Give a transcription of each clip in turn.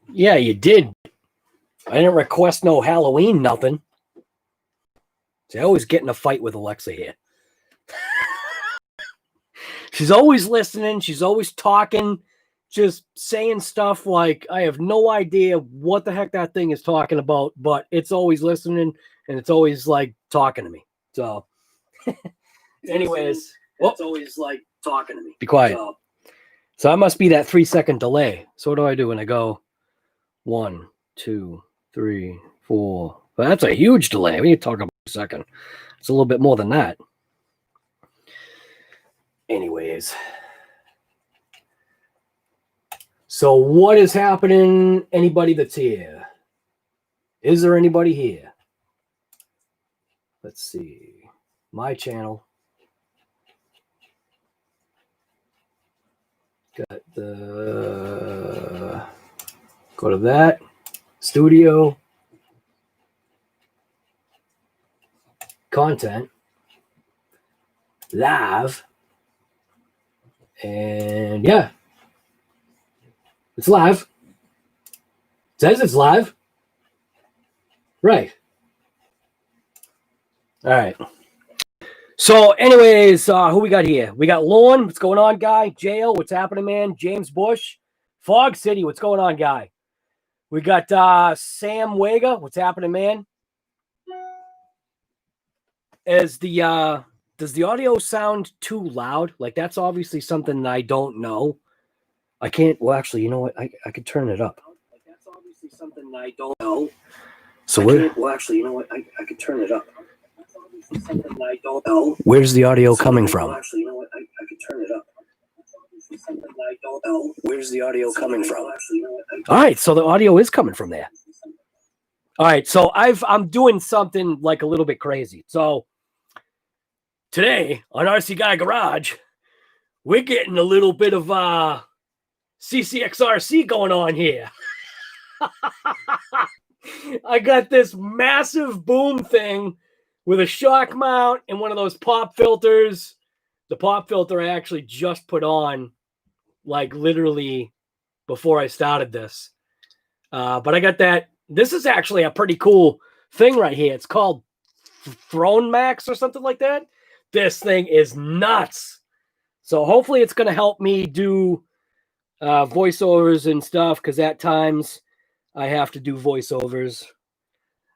Yeah, you did. I didn't request no Halloween nothing. See, I always get in a fight with Alexa here. She's always listening. She's always talking, just saying stuff like, I have no idea what the heck that thing is talking about, but it's always listening and it's always like talking to me. So, anyways, it's always like talking to me. Be quiet. So that must be that 3-second delay. So what do I do when I go 1, 2, 3, 4? Well, that's a huge delay. We need to talk about a second. It's a little bit more than that. Anyways. So what is happening? Anybody that's here? Is there anybody here? Let's see. My channel. Got the... Go to that. Studio. Content. Live. And yeah. It's live. It says it's live. Right. All right. So anyways, who we got here? We got Lorne. What's going on, guy? JL, what's happening, man? James Bush. Fog City, what's going on, guy? We got Sam Wega. What's happening, man? Does the audio sound too loud? Like, that's obviously something that I don't know. I can't. Well, actually, you know what? I could turn it up. Like, that's obviously something that I don't know. So well, actually, you know what? I could turn it up. That's obviously something that I don't know. Where's the audio coming from? Well, actually, you know what? I could turn it up. That's obviously something that I don't know. Where's the audio coming from? Actually, you know what? All right, so the audio is coming from there. All right, so I'm doing something like a little bit crazy. So today on RC Guy Garage, we're getting a little bit of CCXRC going on here. I got this massive boom thing with a shock mount and one of those pop filters. The pop filter I actually just put on, like, literally before I started this. But I got that. This is actually a pretty cool thing right here. It's called Throne Max or something like that. This thing is nuts. So hopefully it's going to help me do voiceovers and stuff, because at times I have to do voiceovers.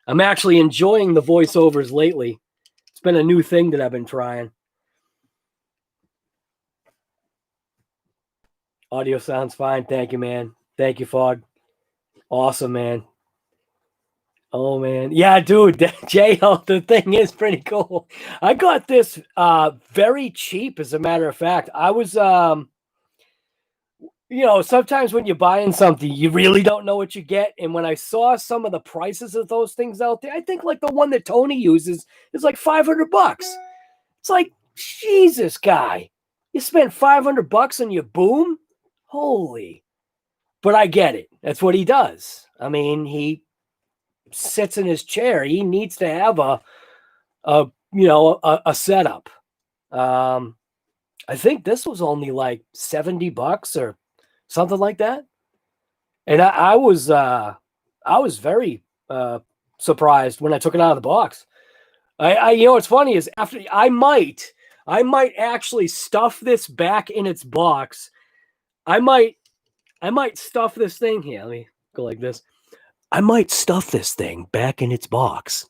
I'm actually enjoying the voiceovers lately. It's been a new thing that I've been trying. Audio sounds fine. Thank you, man. Thank you, Fog. Awesome, man. Oh, man. Yeah, dude, JL, the thing is pretty cool. I got this very cheap, as a matter of fact. I was... you know, sometimes when you're buying something, you really don't know what you get. And when I saw some of the prices of those things out there, I think like the one that Tony uses is like $500. It's like, Jesus, guy, you spent $500 on your boom? Holy. But I get it. That's what he does. I mean, he sits in his chair. He needs to have a setup. I think this was only like $70 or something like that. And I was very surprised when I took it out of the box. I you know what's funny is after I might actually stuff this back in its box. I might stuff this thing here. Let me go like this. I might stuff this thing back in its box.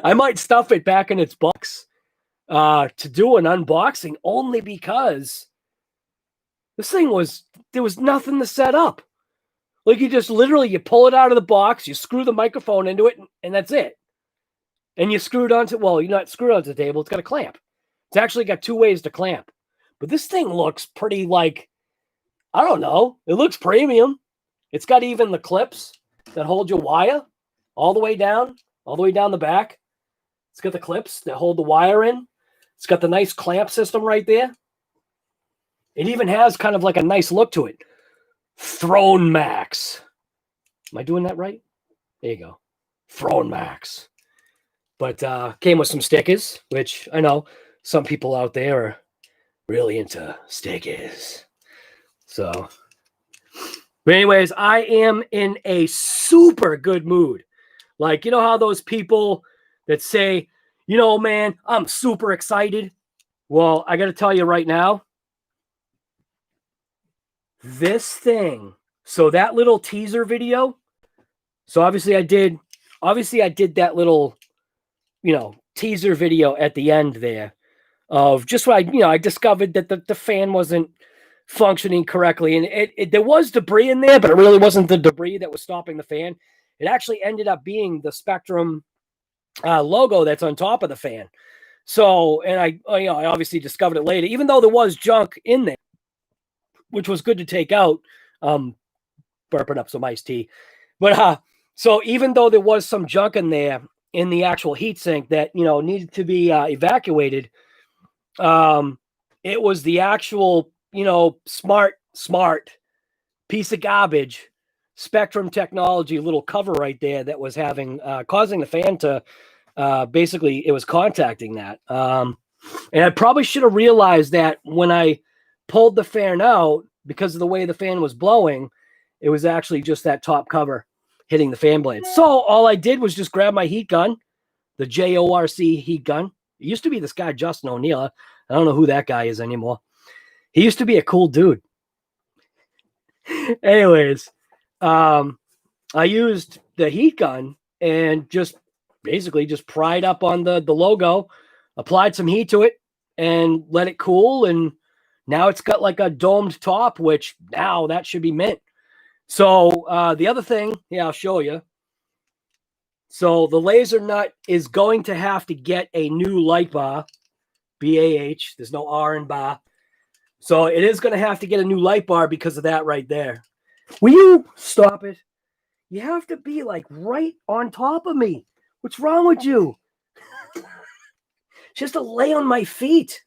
I might stuff it back in its box to do an unboxing, only because this thing there was nothing to set up. Like, you just literally, you pull it out of the box, you screw the microphone into it, and that's it. And you screw it onto, well, you're not screwed onto the table, it's got a clamp. It's actually got 2 ways to clamp. But this thing looks pretty, like, I don't know, it looks premium. It's got even the clips that hold your wire all the way down the back. It's got the clips that hold the wire in. It's got the nice clamp system right there. It even has kind of like a nice look to it. Throne Max. Am I doing that right? There you go. Throne Max. But came with some stickers, which I know some people out there are really into stickers. So But anyways, I am in a super good mood. Like, you know how those people that say, you know, man, I'm super excited. Well, I got to tell you right now, this thing. So that little teaser video. So obviously I did that little, you know, teaser video at the end there of just what I discovered that the fan wasn't functioning correctly. And there was debris in there, but it really wasn't the debris that was stopping the fan. It actually ended up being the Spectrum logo that's on top of the fan. So, and I obviously discovered it later, even though there was junk in there, which was good to take out. Burping up some iced tea. But so even though there was some junk in there in the actual heatsink that, you know, needed to be evacuated, it was the actual, you know, smart piece of garbage Spectrum technology little cover right there that was having causing the fan to basically, it was contacting that. And I probably should have realized that when I pulled the fan out, because of the way the fan was blowing, it was actually just that top cover hitting the fan blade. So all I did was just grab my heat gun, the JORC heat gun. It used to be this guy, Justin O'Neill. I don't know who that guy is anymore. He used to be a cool dude. Anyways, I used the heat gun and just basically just pried up on the logo, applied some heat to it, and let it cool. And now it's got like a domed top, which now that should be mint. So the other thing, yeah, I'll show you. So the Lasernut is going to have to get a new light bar, BAH. There's no R in bar. So it is going to have to get a new light bar because of that right there. Will you stop it? You have to be like right on top of me. What's wrong with you? Just to lay on my feet.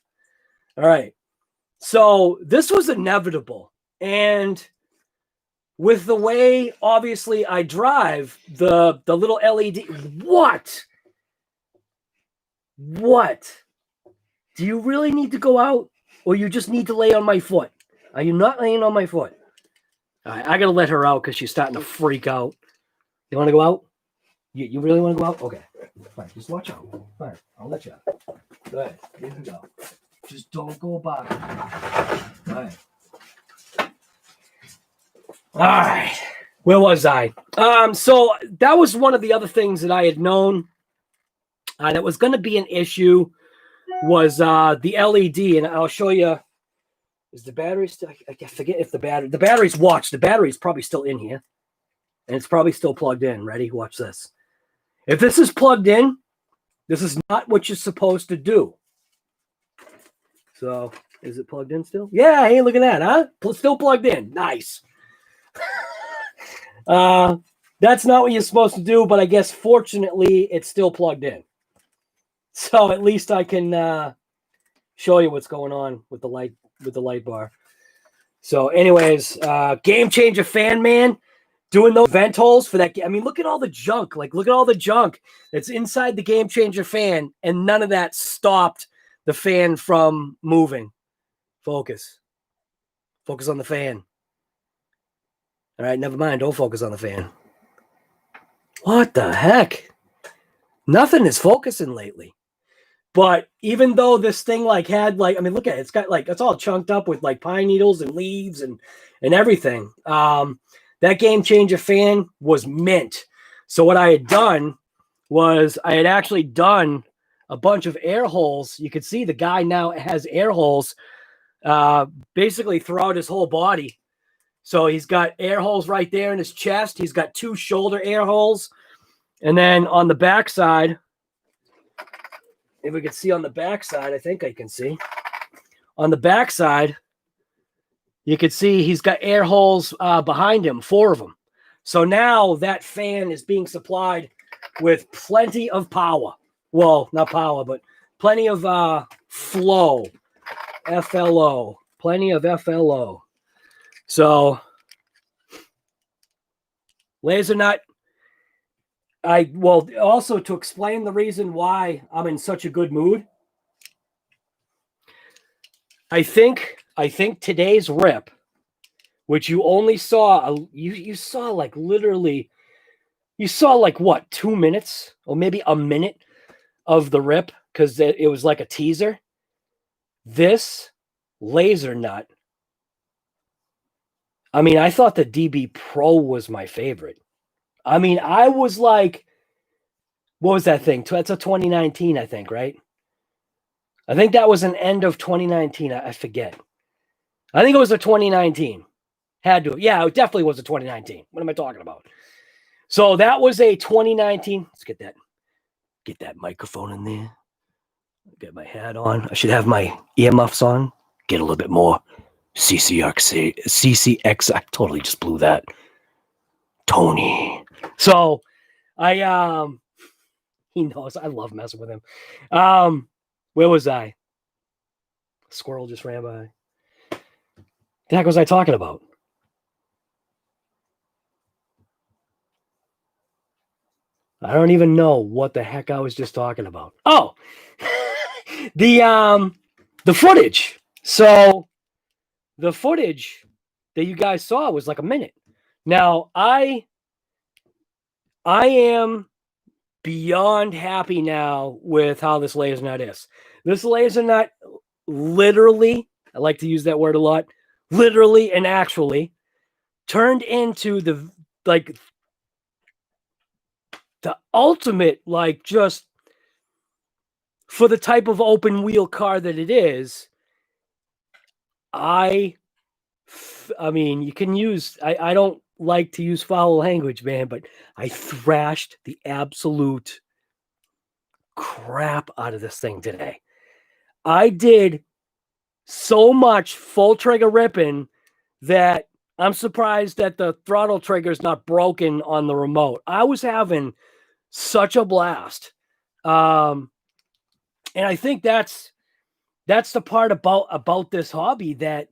All right. So this was inevitable. And with the way, obviously, I drive, the little LED. What? Do you really need to go out? Or you just need to lay on my foot? Are you not laying on my foot? All right, I got to let her out because she's starting to freak out. You want to go out? You really want to go out? Okay. Fine, just watch out. Fine, I'll let you out. Go ahead. You can go. Just don't go back. All right. All right. Where was I? So that was one of the other things that I had known that was going to be an issue was the LED, and I'll show you. Is the battery still? I forget if the battery's watched. The battery's probably still in here, and it's probably still plugged in. Ready? Watch this. If this is plugged in, this is not what you're supposed to do. So, is it plugged in still? Yeah. Hey, look at that, huh? Still plugged in. Nice. That's not what you're supposed to do, but I guess fortunately it's still plugged in. So at least I can show you what's going on with the light bar. So anyways, game changer fan man doing those vent holes for that. I mean, look at all the junk. Like, look at all the junk that's inside the game changer fan, and none of that stopped the fan from moving. Focus on the fan. All right, never mind. Don't focus on the fan. What the heck? Nothing is focusing lately. But even though this thing had I mean, look at it. It's got it's all chunked up with pine needles and leaves and everything. That game changer fan was mint. So what I had done was I had actually done a bunch of air holes. You can see the guy now has air holes basically throughout his whole body. So he's got air holes right there in his chest. He's got 2 shoulder air holes. And then on the back side, if we can see on the back side, I think I can see. On the back side, you can see he's got air holes behind him, 4 of them. So now that fan is being supplied with plenty of power. Well, not power, but plenty of flow. FLO. Plenty of FLO. So, Lasernut, also to explain the reason why I'm in such a good mood, I think today's rip which you only saw, you saw like literally, you saw like what, 2 minutes or maybe a minute of the rip because it was like a teaser. This Lasernut, I mean, I thought the DB Pro was my favorite. I mean, I was like, what was that thing? That's a 2019, I think, right? I think that was an end of 2019. I forget. I think it was a 2019. Had to. Yeah, it definitely was a 2019. What am I talking about? So that was a 2019. Let's get that microphone in there. Get my hat on. I should have my earmuffs on. Get a little bit more CCX. I totally just blew that. Tony. So he knows I love messing with him. Where was I? Squirrel just ran by. The heck was I talking about? I don't even know what the heck I was just talking about. Oh, the footage. So the footage that you guys saw was like a minute. Now I am beyond happy now with how this Lasernut is. This Lasernut literally, I like to use that word a lot, literally and actually turned into the ultimate, like, just for the type of open wheel car that it is. I mean, you can use, I don't like to use foul language, man, but I thrashed the absolute crap out of this thing today. I did so much full trigger ripping that I'm surprised that the throttle trigger is not broken on the remote. I was having such a blast. And I think that's the part about this hobby, that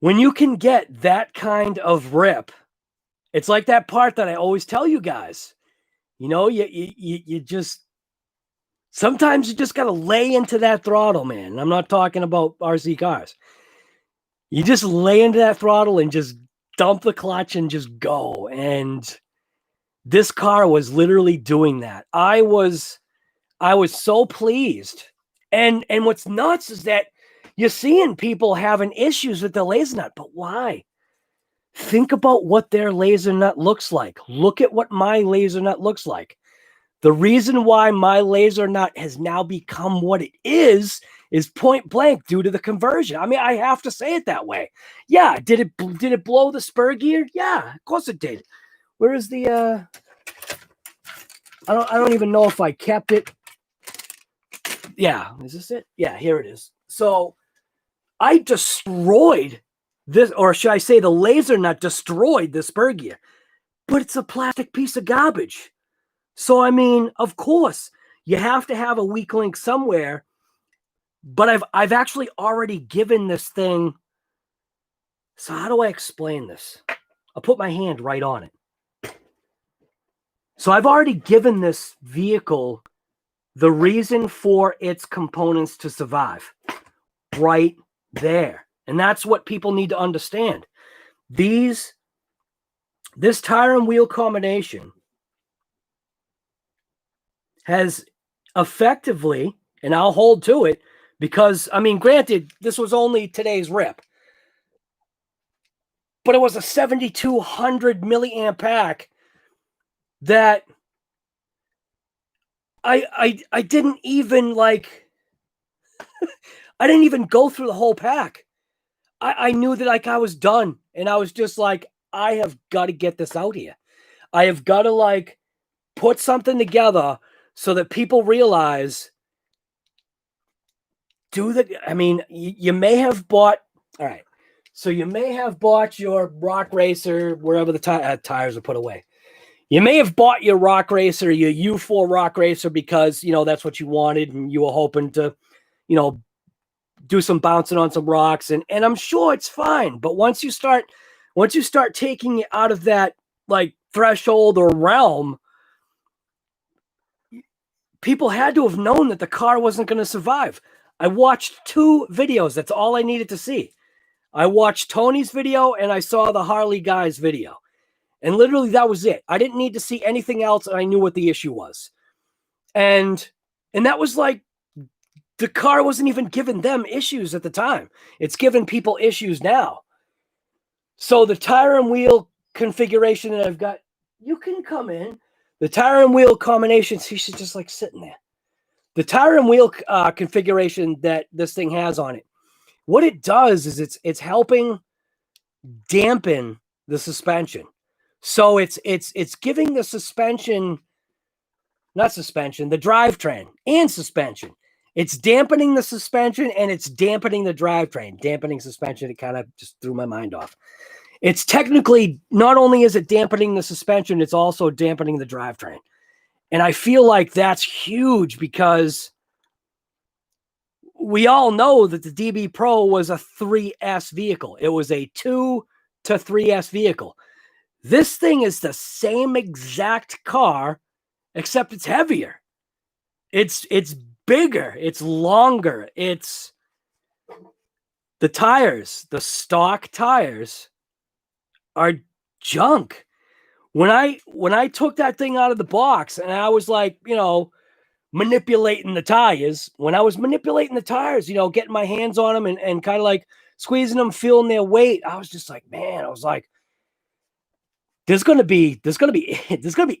when you can get that kind of rip, it's like that part that I always tell you guys, you know, you just, sometimes you just got to lay into that throttle, man. And I'm not talking about RC cars. You just lay into that throttle and just dump the clutch and just go. And this car was literally doing that. I was so pleased. And what's nuts is that you're seeing people having issues with the Lasernut, but why? Think about what their Lasernut looks like. Look at what my Lasernut looks like. The reason why my Lasernut has now become what it is point blank due to the conversion. I mean, I have to say it that way. Yeah, did it blow the Spur gear? Yeah, of course it did. Where is the I don't even know if I kept it. Yeah, is this it? Yeah, here it is. So I destroyed this, or should I say the Lasernut destroyed the Spur gear, but it's a plastic piece of garbage. So, I mean, of course, you have to have a weak link somewhere, but I've actually already given this thing. So how do I explain this? I'll put my hand right on it. So I've already given this vehicle the reason for its components to survive right there. And that's what people need to understand. This tire and wheel combination has effectively, and I'll hold to it, because, I mean, granted, this was only today's rip, but it was a 7,200 milliamp pack that I didn't even like, I didn't even go through the whole pack. I knew that, like, I was done, and I was just like, I have got to get this out here. I have got to, like, put something together so that people realize, I mean, you may have bought, all right, so you may have bought your Rock Racer wherever the tires are put away. You may have bought your Rock Racer, your U4 Rock Racer, because, you know, that's what you wanted, and you were hoping to, you know, do some bouncing on some rocks, and I'm sure it's fine. But once you start taking it out of that, like, threshold or realm, people had to have known that the car wasn't going to survive. I watched 2 videos. That's all I needed to see. I watched Tony's video and I saw the Harley guy's video. And literally that was it. I didn't need to see anything else, and I knew what the issue was. And that was like, the car wasn't even giving them issues at the time. It's giving people issues now. So the tire and wheel configuration that I've got, you can come in. The tire and wheel combination, so she's just like sitting there. The tire and wheel configuration that this thing has on it, what it does is it's helping dampen the suspension. So it's giving the suspension, not suspension, the drivetrain and suspension. It's dampening the suspension and it's dampening the drivetrain. Dampening suspension, it kind of just threw my mind off. It's technically, not only is it dampening the suspension, it's also dampening the drivetrain. And I feel like that's huge because we all know that the DB Pro was a 3S vehicle. It was a 2 to 3S vehicle. This thing is the same exact car, except it's heavier. It's bigger. It's longer. It's the tires, the stock tires are junk. When I took that thing out of the box and I was like, you know, manipulating the tires, when I was manipulating the tires, you know, getting my hands on them and kind of like squeezing them, feeling their weight, I was just like, man, I was like, there's going to be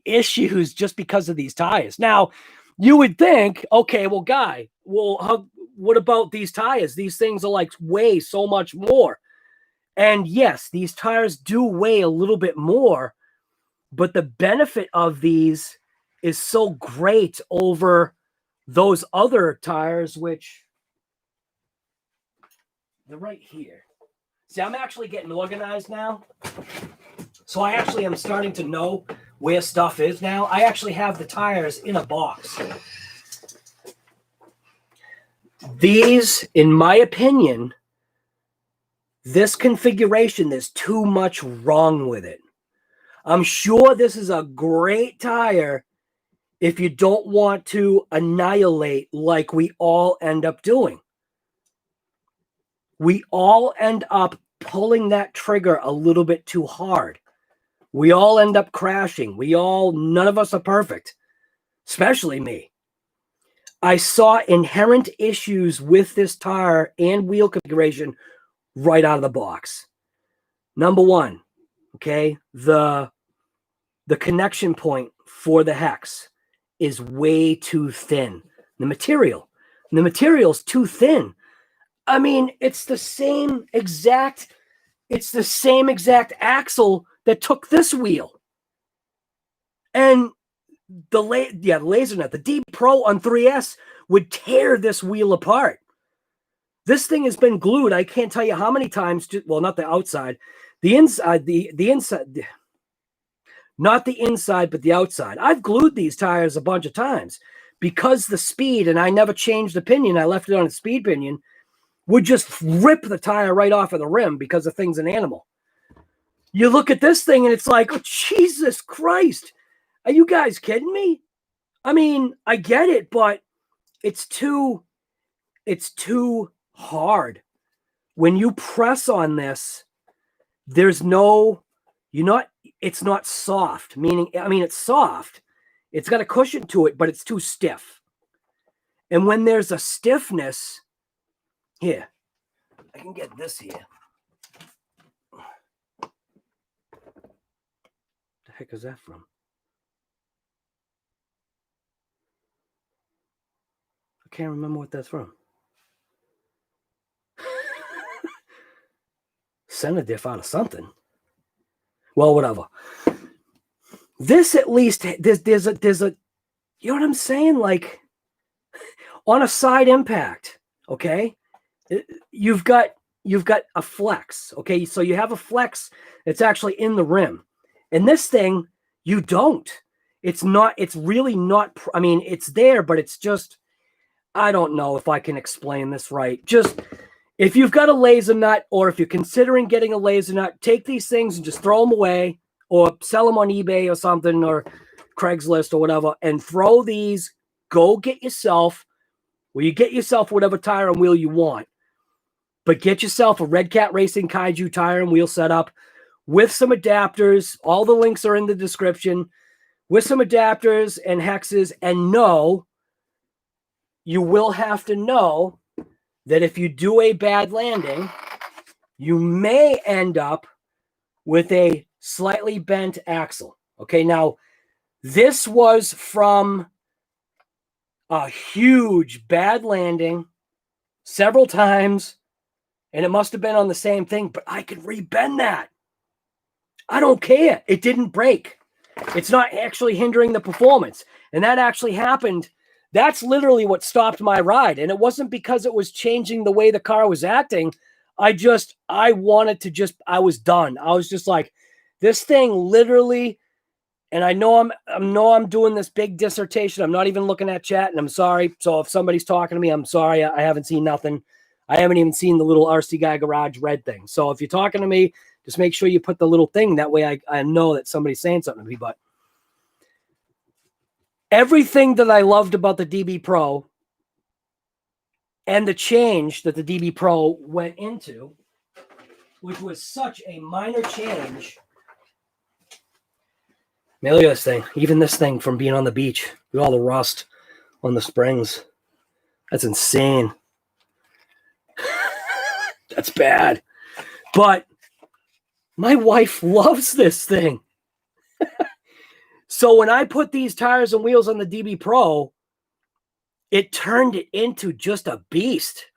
issues just because of these tires. Now, you would think, okay, well, Guy, well, what about these tires? These things are like weigh so much more. And yes, these tires do weigh a little bit more, but the benefit of these is so great over those other tires, which they're right here. See, I'm actually getting organized now. So I actually am starting to know where stuff is now. I actually have the tires in a box. These, in my opinion, this configuration, there's too much wrong with it. I'm sure this is a great tire if you don't want to annihilate like we all end up doing. We all end up pulling that trigger a little bit too hard. We all end up crashing. None of us are perfect, especially me. I saw inherent issues with this tire and wheel configuration right out of the box. Number one, okay, the connection point for the hex is way too thin. The material's too thin. I mean, it's the same exact axle that took this wheel. And the Lasernut, the DB Pro on 3S would tear this wheel apart. This thing has been glued. I can't tell you how many times. Well, not the outside, the inside, the inside, not the inside, but the outside. I've glued these tires a bunch of times because the speed, and I never changed the pinion. I left it on a speed pinion, would just rip the tire right off of the rim because the thing's an animal. You look at this thing and it's like, oh, Jesus Christ. Are you guys kidding me? I mean, I get it, but it's too hard. When you press on this, it's not soft, meaning, I mean, it's soft. It's got a cushion to it, but it's too stiff. And when there's a stiffness, here, I can get this here. The heck is that from? I can't remember what that's from. Center diff out of something. Well, whatever. This at least there's a you know what I'm saying? Like on a side impact, okay? You've got a flex, okay? So you have a flex that's actually in the rim. And this thing, you don't. It's really not, I mean, it's there, but it's just, I don't know if I can explain this right. Just, if you've got a Lasernut, or if you're considering getting a Lasernut, take these things and just throw them away, or sell them on eBay or something, or Craigslist or whatever, and throw these. Go get yourself, well, you get yourself whatever tire and wheel you want. but get yourself a Redcat Racing Kaiju tire and wheel setup with some adapters. All the links are in the description. With some adapters and hexes, and know, you will have to know that if you do a bad landing, you may end up with a slightly bent axle. Okay, now this was from a huge bad landing several times, and it must have been on the same thing, but I could rebend that. I don't care. It didn't break. It's not actually hindering the performance. And that actually happened. That's literally what stopped my ride. And it wasn't because it was changing the way the car was acting. I wanted to just, I was done. I was just like, this thing literally, and I know I'm doing this big dissertation. I'm not even looking at chat, and I'm sorry. So if somebody's talking to me, I'm sorry. I haven't seen nothing. I haven't even seen the little RC Guy Garage red thing. So if you're talking to me, just make sure you put the little thing. That way I know that somebody's saying something to me. But everything that I loved about the DB Pro and the change that the DB Pro went into, which was such a minor change. Man, look at this thing. Even this thing from being on the beach. Look at all the rust on the springs. That's insane. That's bad. But my wife loves this thing. So when I put these tires and wheels on the DB Pro, it turned it into just a beast.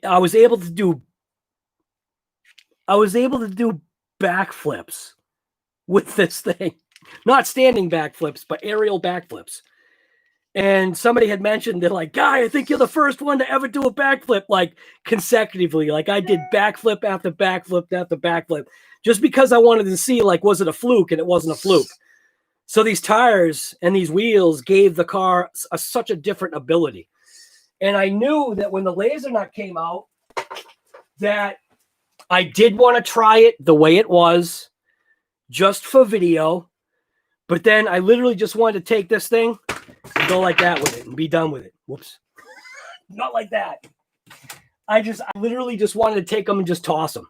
I was able to do backflips with this thing. Not standing backflips, but aerial backflips. And somebody had mentioned, they're like, Guy, I think you're the first one to ever do a backflip, like consecutively. Like I did backflip after backflip after backflip, just because I wanted to see, like, was it a fluke? And it wasn't a fluke. So these tires and these wheels gave the car such a different ability. And I knew that when the Lasernut came out, that I did want to try it the way it was, just for video. But then I literally just wanted to take this thing and go like that with it and be done with it. Whoops. Not like that. I literally just wanted to take them and just toss them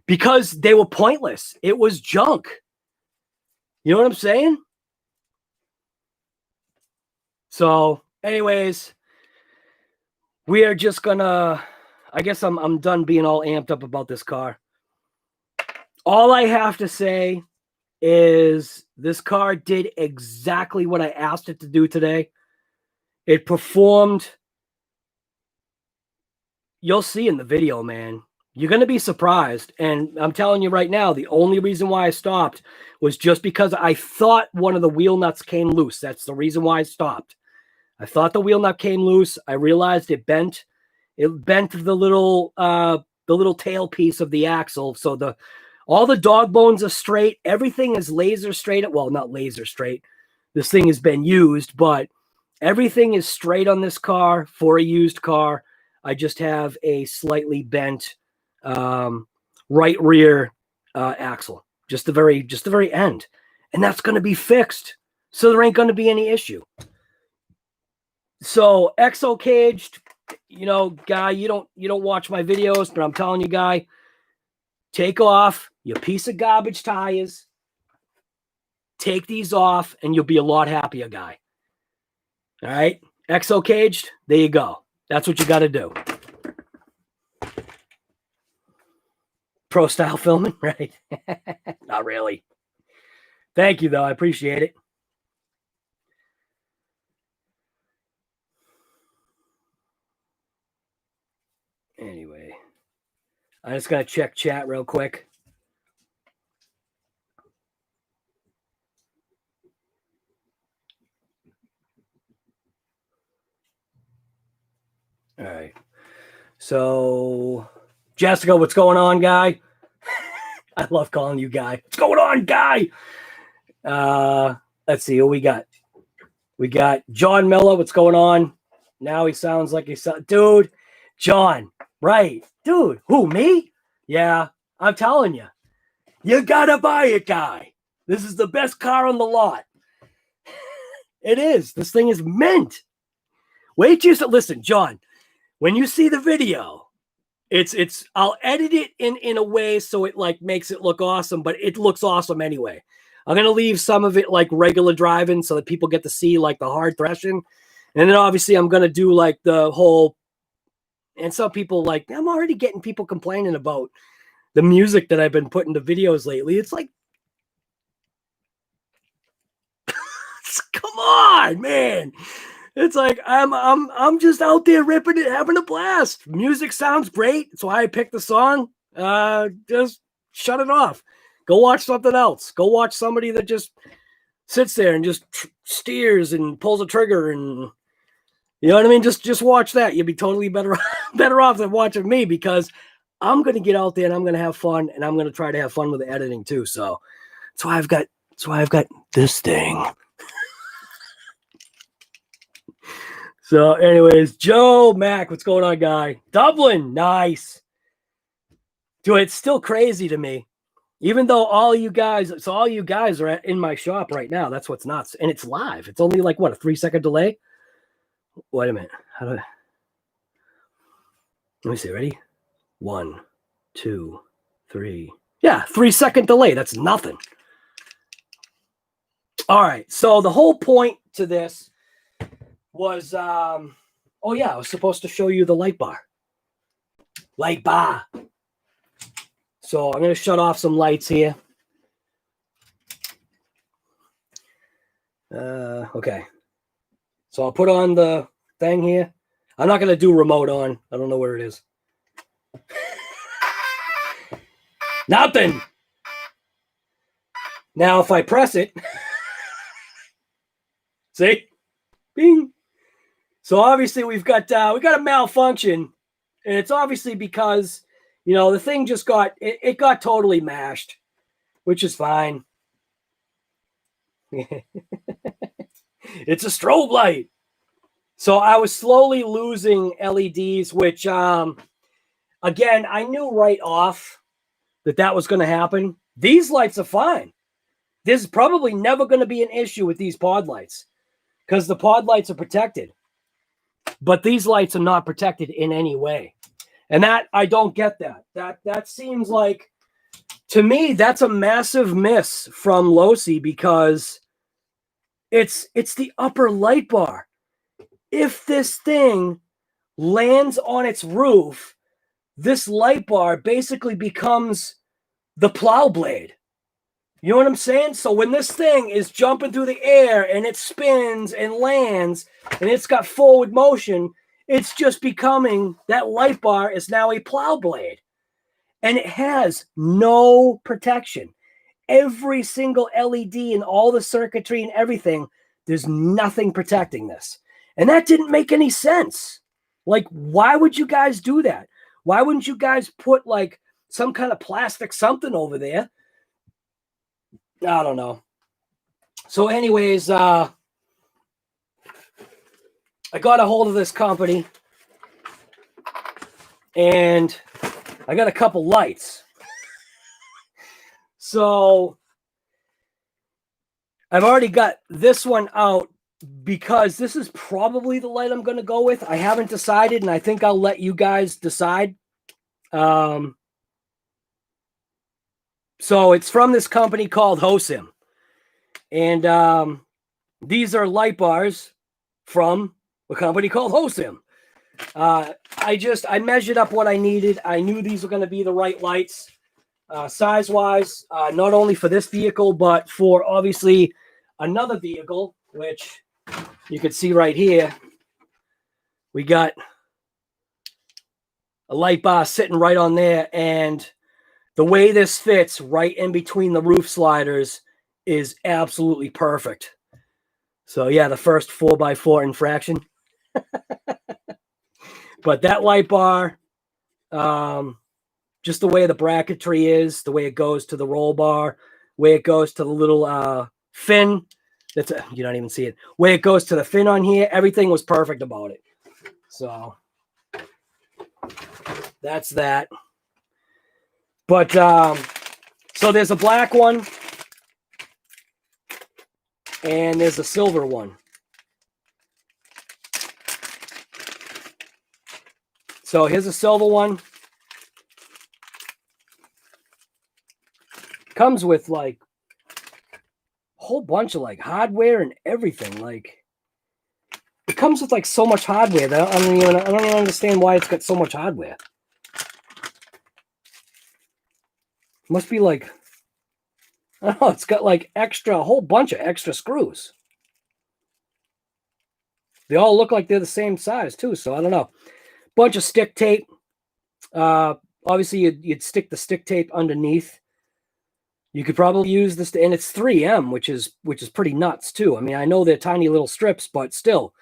because they were pointless. It was junk. You know what I'm saying? So anyways, we are just gonna, I guess I'm done being all amped up about this car. All I have to say is this car did exactly what I asked it to do today. It performed. You'll see in the video, man. You're going to be surprised. And I'm telling you right now, the only reason why I stopped was just because I thought one of the wheel nuts came loose. That's the reason why I stopped. I thought the wheel nut came loose. I realized it bent. It bent the little tail piece of the axle. So all the dog bones are straight. Everything is laser straight. Well, not laser straight. This thing has been used, but everything is straight on this car for a used car. I just have a slightly bent right rear axle, just the very end, and that's going to be fixed. So there ain't going to be any issue. So exo caged, you know, Guy, you don't watch my videos, but I'm telling you, Guy, take off your piece of garbage tires, take these off, and you'll be a lot happier, Guy. All right, exo caged, there you go. That's what you got to do. Pro style filming, right? Not really. Thank you, though. I appreciate it. Anyway, I'm just going to check chat real quick. All right. So, Jessica, what's going on, Guy? I love calling you Guy. What's going on, Guy? Let's see who we got. We got John Miller. What's going on? Now he sounds like he's... Dude, John, right. Dude, who, me? Yeah, I'm telling you. You gotta buy it, Guy. This is the best car on the lot. It is. This thing is mint. Wait till you listen, John. When you see the video I'll edit it in a way so it like makes it look awesome, but it looks awesome anyway. I'm going to leave some of it like regular driving so that people get to see like the hard threshing. And then obviously I'm going to do like the whole, and some people like, I'm already getting people complaining about the music that I've been putting to videos lately. It's like, come on, man. It's like I'm just out there ripping it, having a blast. Music sounds great. That's why I picked the song. Just shut it off. Go watch something else. Go watch somebody that just sits there and just steers and pulls a trigger, and you know what I mean. Just watch that. You'll be totally better off than watching me, because I'm gonna get out there and I'm gonna have fun, and I'm gonna try to have fun with the editing too. So that's why I've got this thing. So anyways, Joe Mac, what's going on, guy? Dublin, nice. Dude, it's still crazy to me. Even though all you guys are in my shop right now. That's what's nuts. And it's live. It's only like, what, a 3-second delay? Wait a minute. Let me see. Ready? 1, 2, 3. Yeah, 3-second delay. That's nothing. All right. So the whole point to this was, oh yeah, I was supposed to show you the light bar. Light bar. So I'm going to shut off some lights here. Okay. So I'll put on the thing here. I'm not going to do remote on. I don't know where it is. Nothing. Now, if I press it, see? Bing. So obviously we got a malfunction, and it's obviously because, you know, the thing just got it got totally mashed, which is fine. It's a strobe light. So I was slowly losing LEDs, which again, I knew right off that was going to happen. These lights are fine. There's probably never going to be an issue with these pod lights, because the pod lights are protected. But these lights are not protected in any way. And that, I don't get that. That seems like, to me, that's a massive miss from Losi, because it's the upper light bar. If this thing lands on its roof, this light bar basically becomes the plow blade. You know what I'm saying? So when this thing is jumping through the air and it spins and lands and it's got forward motion, it's just becoming, that light bar is now a plow blade. And it has no protection. Every single LED and all the circuitry and everything, there's nothing protecting this. And that didn't make any sense. Like, why would you guys do that? Why wouldn't you guys put like some kind of plastic something over there? I don't know. So anyways, I got a hold of this company, and I got a couple lights. So I've already got this one out, because this is probably the light I'm going to go with. I haven't decided, and I think I'll let you guys decide. So it's from this company called Hosim. And these are light bars from a company called Hosim. I measured up what I needed. I knew these were going to be the right lights, size-wise, not only for this vehicle, but for obviously another vehicle, which you can see right here. We got a light bar sitting right on there, and the way this fits right in between the roof sliders is absolutely perfect. So yeah, the first 4x4 infraction. But that light bar, just the way the bracketry is, the way it goes to the roll bar, way it goes to the little fin. You don't even see it. Way it goes to the fin on here, everything was perfect about it. So that's that. But so there's a black one, and there's a silver one. So here's a silver one. comes with like a whole bunch of like hardware and everything. Like it comes with like so much hardware that I don't even understand why it's got so much hardware. Must be like, I don't know, it's got like a whole bunch of extra screws. They all look like they're the same size too, so I don't know. Bunch of stick tape. Obviously, you'd stick the stick tape underneath. You could probably use this, and it's 3M, which is pretty nuts too. I mean, I know they're tiny little strips, but still,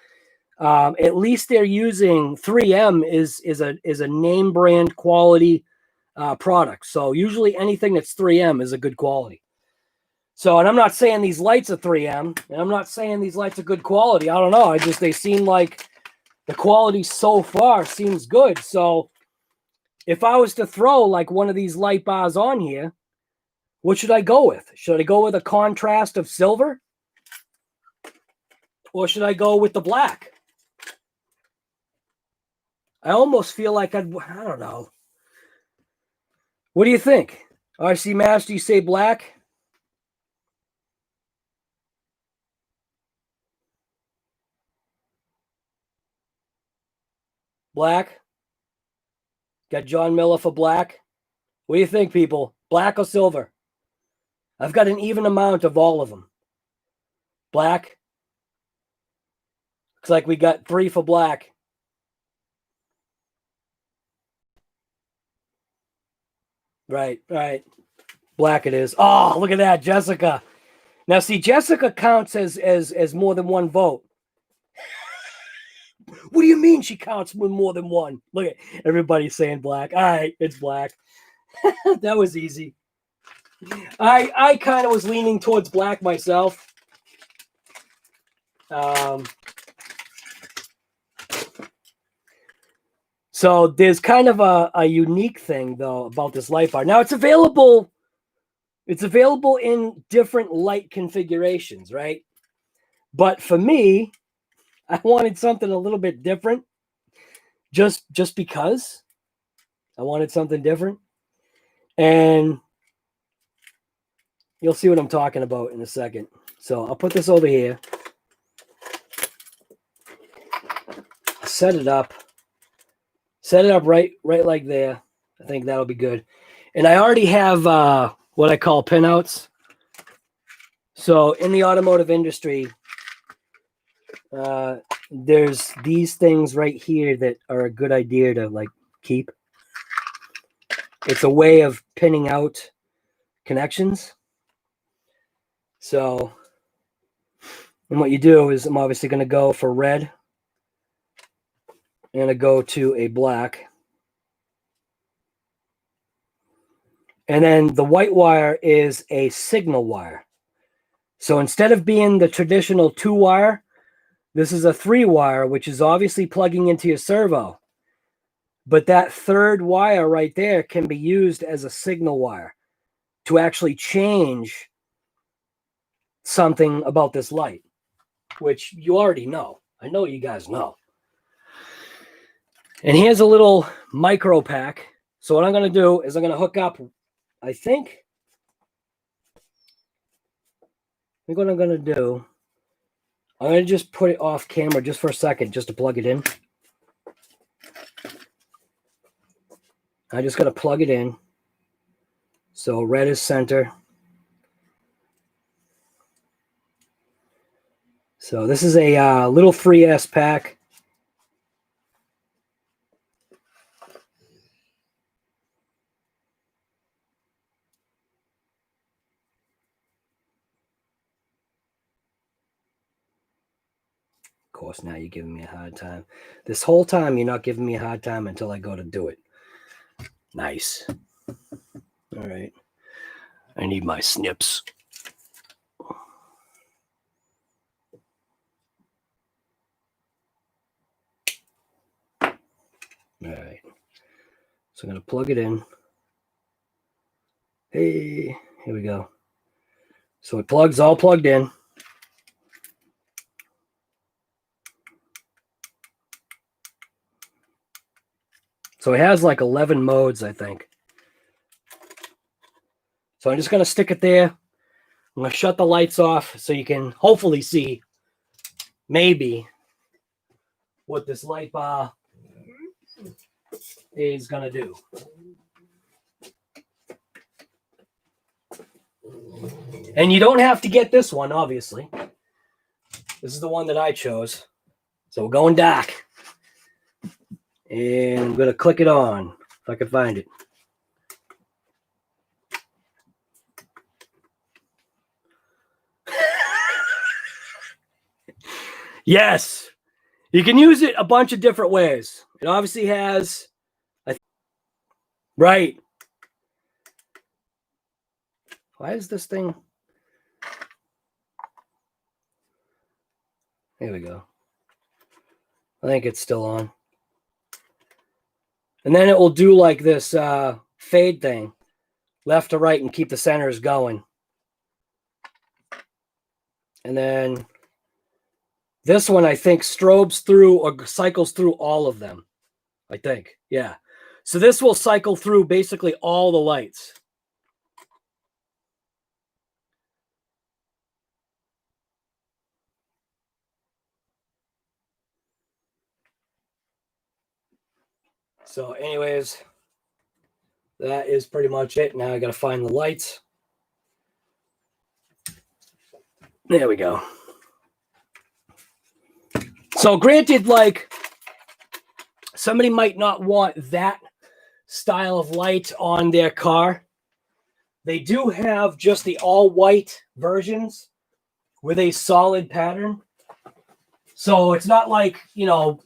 at least they're using 3M is a name brand quality product. So usually anything that's 3M is a good quality. So, and I'm not saying these lights are 3M, and I'm not saying these lights are good quality. I don't know. They seem like the quality so far seems good. So if I was to throw like one of these light bars on here, what should I go with? Should I go with a contrast of silver? Or should I go with the black? I almost feel like I don't know. What do you think? RC Master, you say black? Black? Got John Miller for black. What do you think, people? Black or silver? I've got an even amount of all of them. Black. Looks like we got 3 for black. Right. Black it is. Oh, look at that, Jessica. Now, see, Jessica counts as more than one vote. What do you mean she counts with more than one? Look at everybody saying black. All right, it's black. That was easy. I kind of was leaning towards black myself. So there's kind of a unique thing though about this light bar. Now it's available in different light configurations, right? But for me, I wanted something a little bit different. Just because I wanted something different. And you'll see what I'm talking about in a second. So I'll put this over here. Set it up right like there. I think that'll be good. And I already have what I call pinouts. So in the automotive industry, there's these things right here that are a good idea to like keep. It's a way of pinning out connections. So, and what you do is I'm obviously going to go for red. I'm going to go to a black. And then the white wire is a signal wire. So instead of being the traditional 2-wire, this is a 3-wire, which is obviously plugging into your servo. But that third wire right there can be used as a signal wire to actually change something about this light, which you already know. I know you guys know. And here's a little micro pack. So what I'm going to do is I'm going to hook up, I think what I'm going to do, I'm going to just put it off camera just for a second, just to plug it in. I just got to plug it in. So red is center. So this is a little 3S pack. Of course, now you're giving me a hard time. This whole time, you're not giving me a hard time until I go to do it. Nice. All right. I need my snips. All right. So I'm going to plug it in. Hey, here we go. So it plugs all plugged in. So it has like 11 modes, I think. So I'm just going to stick it there. I'm going to shut the lights off so you can hopefully see maybe what this light bar is going to do. And you don't have to get this one, obviously. This is the one that I chose. So we're going dark. And I'm going to click it on if I can find it. Yes. You can use it a bunch of different ways. It obviously has... Right. Why is this thing... There we go. I think it's still on. And then it will do like this fade thing, left to right, and keep the centers going. And then this one, I think, strobes through or cycles through all of them. I think. Yeah. So this will cycle through basically all the lights. So anyways, that is pretty much it. Now I got to find the lights. There we go. So granted, like, somebody might not want that style of light on their car. They do have just the all-white versions with a solid pattern. So it's not like, you know,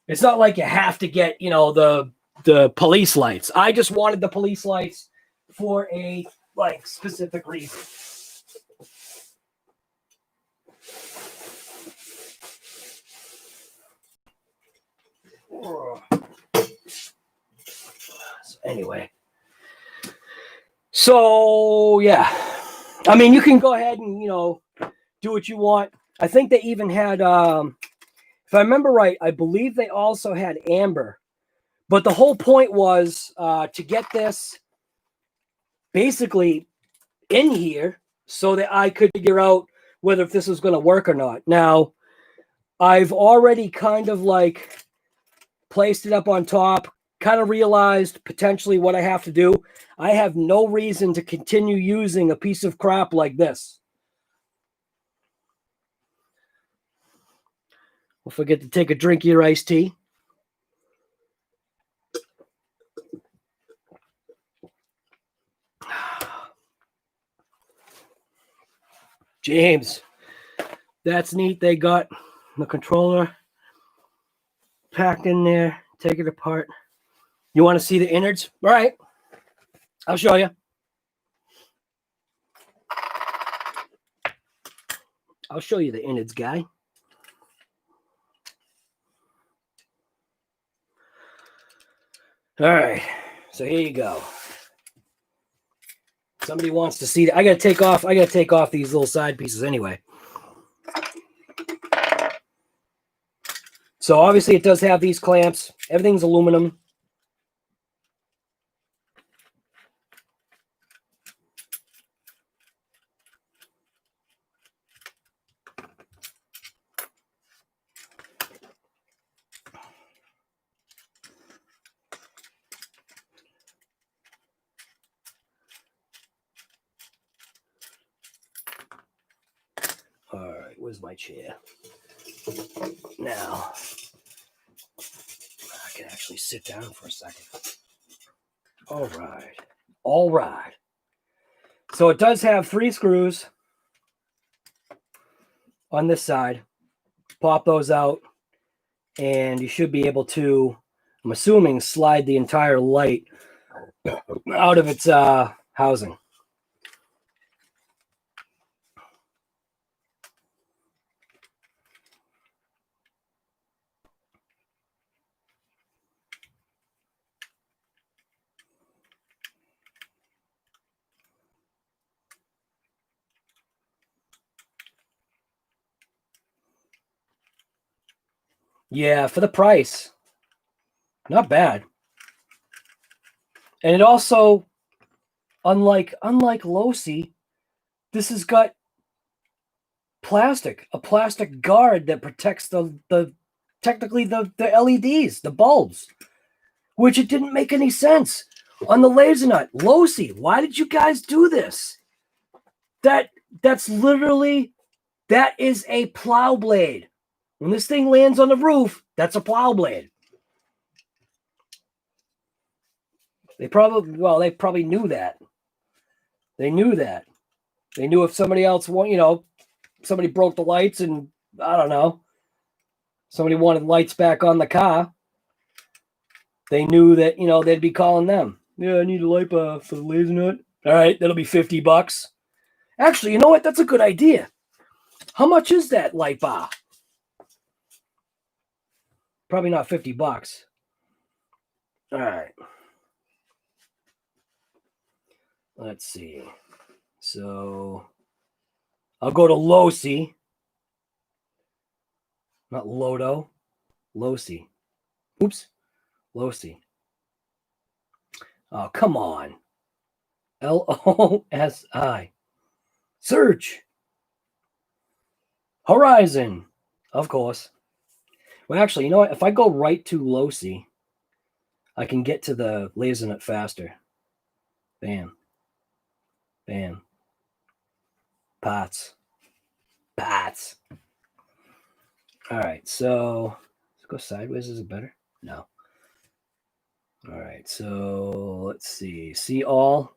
it's not like you have to get, you know, the police lights. I just wanted the police lights for a, like, specific reason. So anyway. So, yeah. I mean, you can go ahead and, you know, do what you want. I think they even had... if I remember right, I believe they also had amber. But the whole point was to get this basically in here so that I could figure out whether if this was going to work or not. Now, I've already kind of like placed it up on top, kind of realized potentially what I have to do. I have no reason to continue using a piece of crap like this. Don't forget to take a drink of your iced tea. James, that's neat. They got the controller packed in there. Take it apart. You want to see the innards? All right. I'll show you. I'll show you the innards, guy. All right. So here you go. Somebody wants to see that. I gotta take off these little side pieces anyway. So obviously it does have these clamps. Everything's aluminum. All right, where's my chair? Now, I can actually sit down for a second. All right. All right. So it does have 3 screws on this side. Pop those out, and you should be able to, I'm assuming, slide the entire light out of its housing. Yeah, for the price, not bad. And it also unlike Losi, this has got a plastic guard that protects technically the LEDs, the bulbs, which it didn't make any sense. On the Lasernut, Losi, why did you guys do this? That's literally, that is a plow blade. When this thing lands on the roof, that's a plow blade. They probably knew that. They knew that. They knew if somebody else somebody broke the lights and, I don't know, somebody wanted lights back on the car, they knew that, they'd be calling them. Yeah, I need a light bar for the Lasernut. All right, that'll be $50. Actually, you know what? That's a good idea. How much is that light bar? Probably not $50. All right. Let's see. So I'll go to Losi. Not Lodo. Losi. Oops. Losi. Oh, come on. Losi. Search. Horizon. Of course. Well, actually, you know what? If I go right to Losi, I can get to the Lasernut faster. Bam. Bam. Pots. All right, so let's go sideways. Is it better? No. All right, so let's see. See all.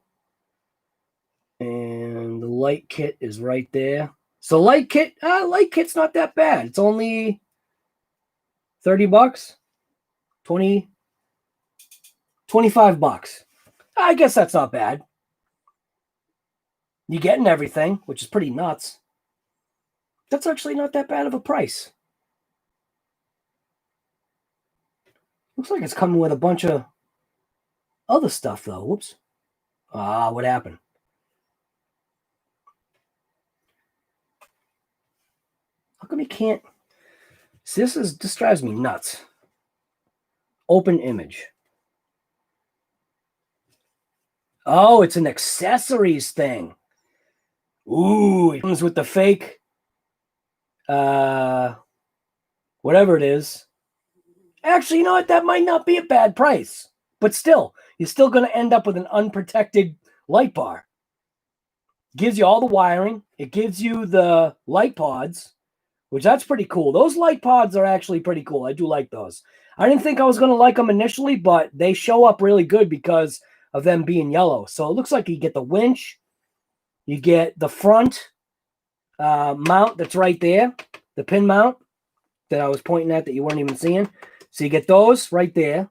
And the light kit is right there. So light kit's not that bad. It's only $30. 25 bucks. I guess that's not bad. You're getting everything, which is pretty nuts. That's actually not that bad of a price. Looks like it's coming with a bunch of other stuff, though. Whoops. What happened? How come you can't? See, this drives me nuts. Open image. Oh, it's an accessories thing. Ooh, it comes with the fake, whatever it is. Actually, you know what? That might not be a bad price. But still, you're still going to end up with an unprotected light bar. Gives you all the wiring. It gives you the light pods, which that's pretty cool. Those light pods are actually pretty cool. I do like those. I didn't think I was going to like them initially, but they show up really good because of them being yellow. So it looks like you get the winch. You get the front mount that's right there. The pin mount that I was pointing at that you weren't even seeing. So you get those right there.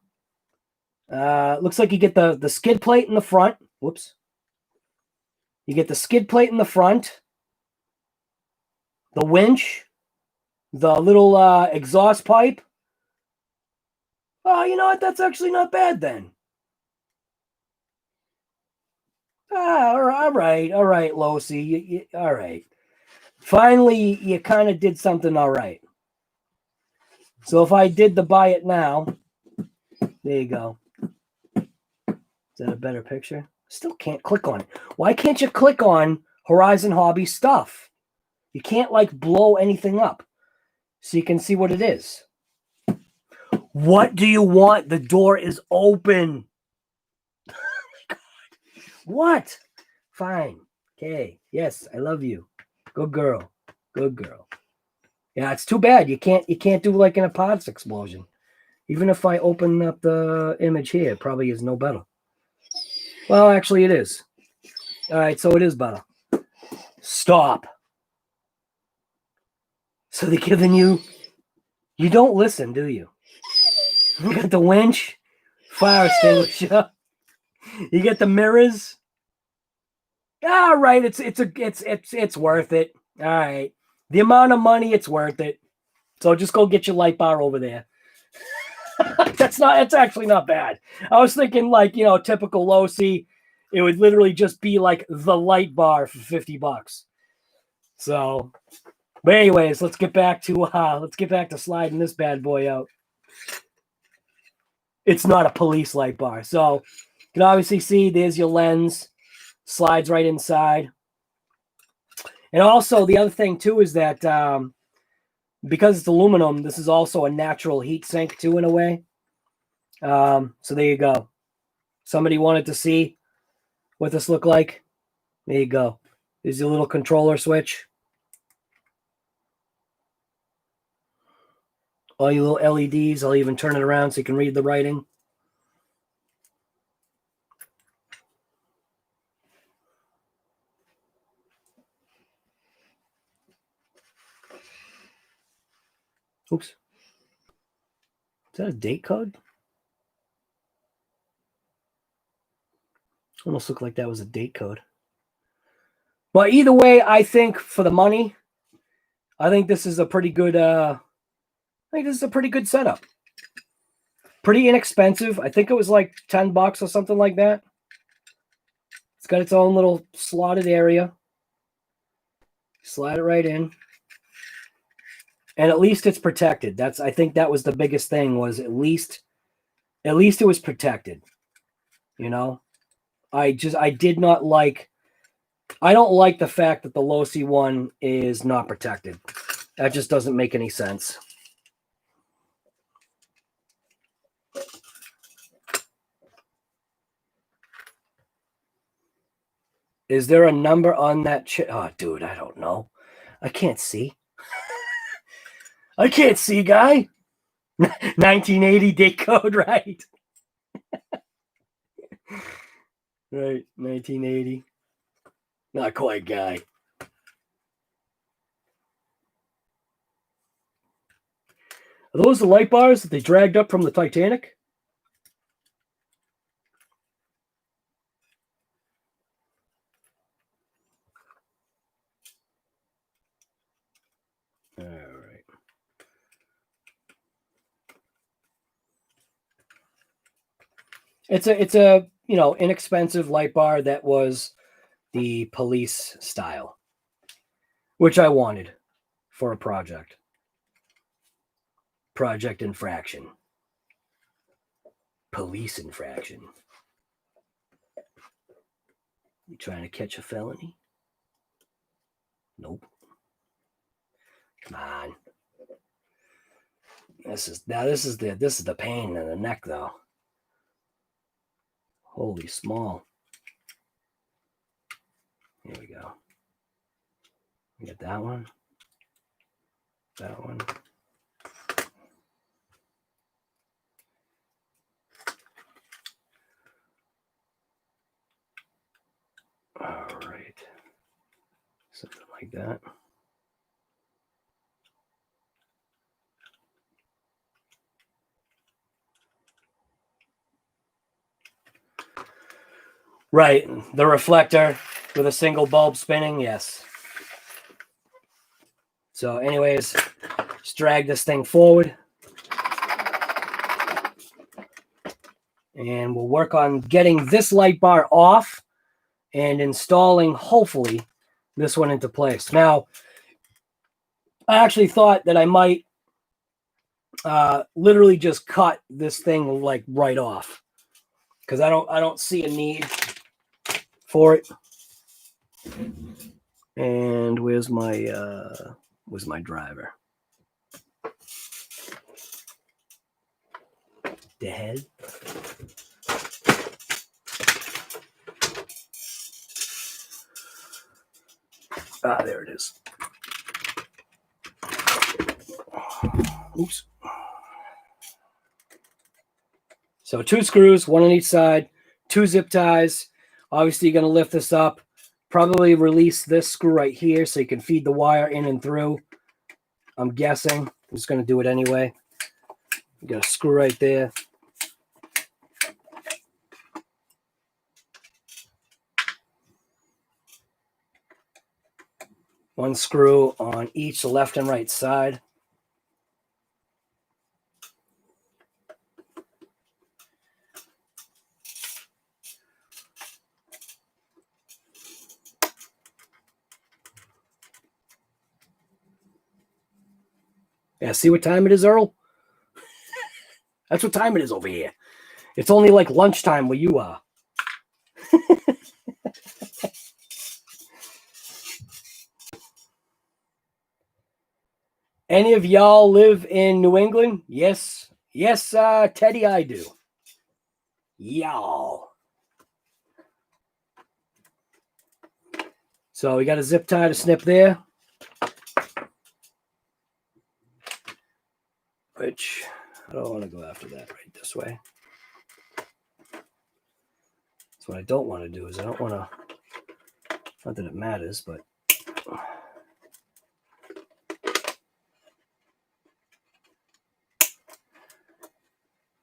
Looks like you get the skid plate in the front. Whoops. You get the skid plate in the front. The winch. The little exhaust pipe. Oh, you know what? That's actually not bad then. All right, Losi. All right. Finally, you kind of did something all right. So if I did the buy it now, there you go. Is that a better picture? Still can't click on it. Why can't you click on Horizon Hobby stuff? You can't like blow anything up so you can see what it is. What do you want? The door is open. Oh my God. What? Fine. Okay. Yes, I love you. Good girl. Good girl. Yeah, it's too bad. You can't do like an Apods explosion. Even if I open up the image here, it probably is no better. Well, actually it is. All right, so it is better. Stop. So they're giving you don't listen, do you? You got the winch, fire extinguisher. You get the mirrors. All right, it's worth it. All right. The amount of money, it's worth it. So just go get your light bar over there. It's actually not bad. I was thinking like, typical Losi, it would literally just be like the light bar for $50. So, but anyways, let's get back to sliding this bad boy out. It's not a police light bar. So you can obviously see there's your lens. Slides right inside. And also the other thing too is that because it's aluminum, this is also a natural heat sink too in a way. So there you go. Somebody wanted to see what this looked like. There you go. There's your little controller switch. All your little LEDs. I'll even turn it around so you can read the writing. Oops. Is that a date code? Almost looked like that was a date code. But either way, I think for the money, I think this is a pretty good setup. Pretty inexpensive. I think it was like $10 or something like that. It's got its own little slotted area. Slide it right in. And at least it's protected. I think that was the biggest thing, was at least it was protected. You know? I don't like the fact that the Losi one is not protected. That just doesn't make any sense. Is there a number on that chip? Oh, dude, I don't know. I can't see. I can't see, guy. 1980 date code, right? Right, 1980. Not quite, guy. Are those the light bars that they dragged up from the Titanic? All right. It's a inexpensive light bar that was the police style, which I wanted for a project. Project infraction. Police infraction. You trying to catch a felony? Nope. Come on. This is the pain in the neck though. Holy small. Here we go. We got that one. That one. All right. Something like that. Right. The reflector with a single bulb spinning. Yes. So anyways, just drag this thing forward. And we'll work on getting this light bar off and installing, hopefully, this one into place. Now, I actually thought that I might literally just cut this thing like right off, because I don't see a need for it. And where's my driver? The head. Ah, there it is. Oops. So 2 screws, 1 on each side, 2 zip ties. Obviously, you're going to lift this up. Probably release this screw right here so you can feed the wire in and through. I'm guessing. I'm just going to do it anyway. You got a screw right there. One screw on each left and right side. Yeah, see what time it is, Earl? That's what time it is over here. It's only like lunchtime where you are. Any of y'all live in New England? Yes. Yes, Teddy, I do. Y'all. So we got a zip tie to snip there. Which I don't want to go after that right this way. So what I don't want to do is I don't want to, not that it matters, but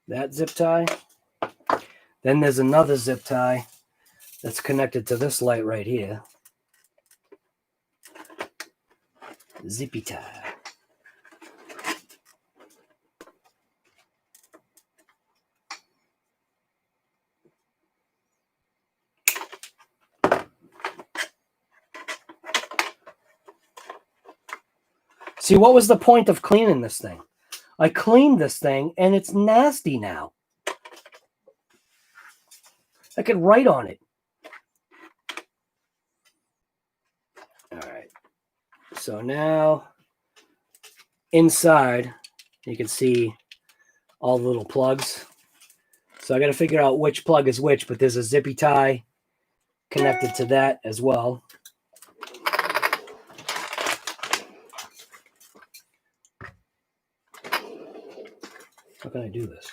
that zip tie. Then there's another zip tie that's connected to this light right here. Zippy tie. See, what was the point of cleaning this thing? I cleaned this thing and it's nasty now. I could write on it. All right. So now inside, you can see all the little plugs. So I got to figure out which plug is which, but there's a zippy tie connected to that as well. How can I do this?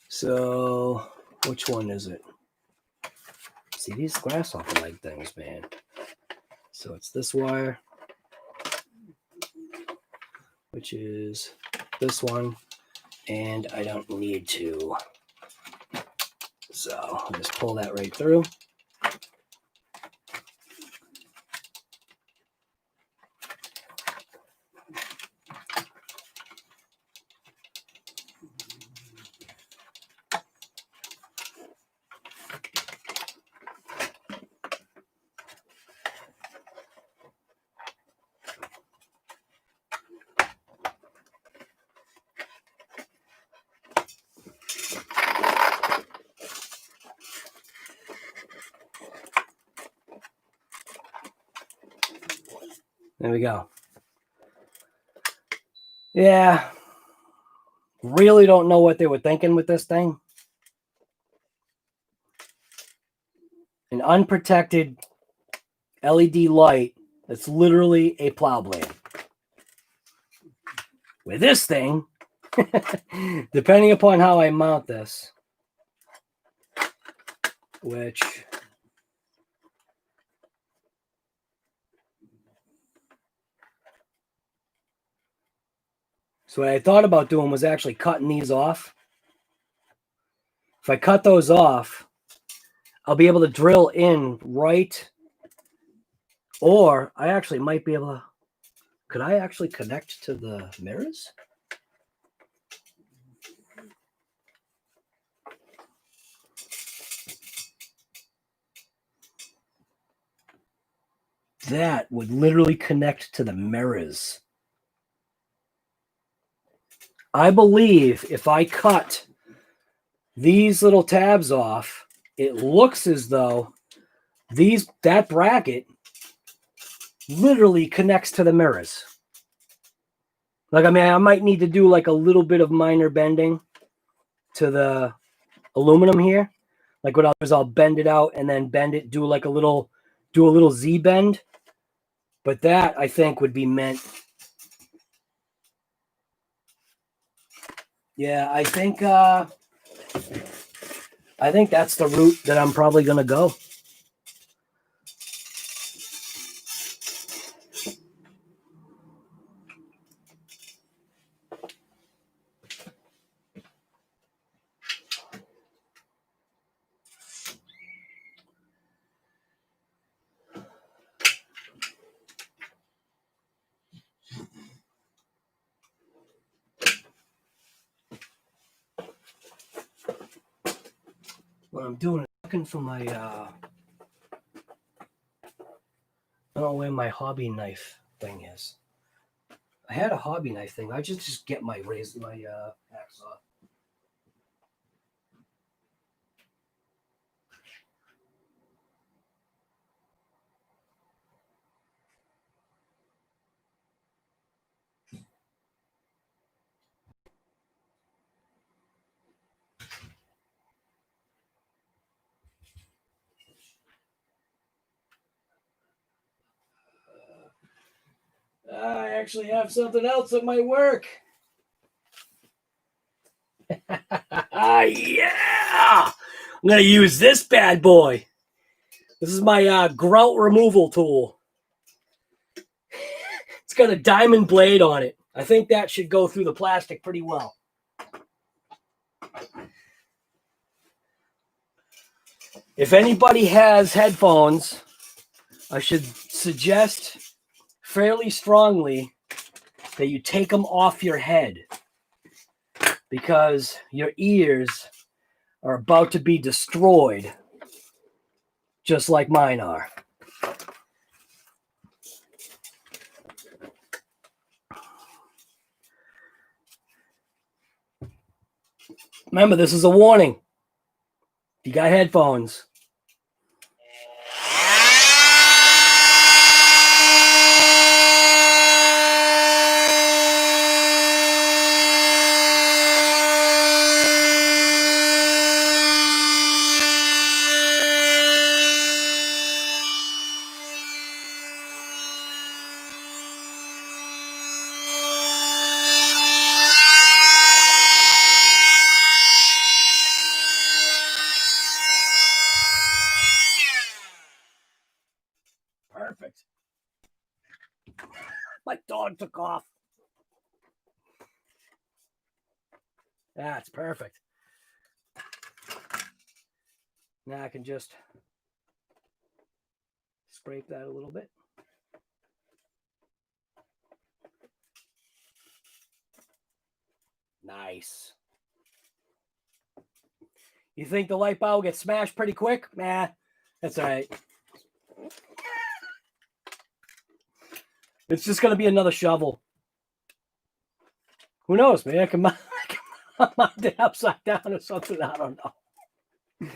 So which one is it? See these grasshopper leg things, man. So it's this wire, which is this one, and I don't need to. So I'll just pull that right through. There we go. Yeah. Really don't know what they were thinking with this thing. An unprotected LED light that's literally a plow blade. With this thing, depending upon how I mount this, which so what I thought about doing was actually cutting these off. If I cut those off, I'll be able to drill in right, or I actually might be able to, could I actually connect to the mirrors? That would literally connect to the mirrors. I believe if I cut these little tabs off, it looks as though that bracket literally connects to the mirrors. Like, I mean, I might need to do like a little bit of minor bending to the aluminum here. Like what I'll do is I'll bend it out and then bend it, do a little Z bend. But that I think would be meant. Yeah, I think that's the route that I'm probably gonna go. What I'm doing is looking for my I don't know where my hobby knife thing is. I had a hobby knife thing. I just get my hacksaw. I actually have something else that might work. Yeah! I'm going to use this bad boy. This is my grout removal tool. It's got a diamond blade on it. I think that should go through the plastic pretty well. If anybody has headphones, I should suggest fairly strongly that you take them off your head, because your ears are about to be destroyed, just like mine are. Remember, this is a warning. If you got headphones. Perfect. My dog took off. That's perfect. Now I can just scrape that a little bit. Nice. You think the light bulb will get smashed pretty quick? Nah, that's all right. It's just going to be another shovel. Who knows? Maybe I can mount it upside down or something. I don't know.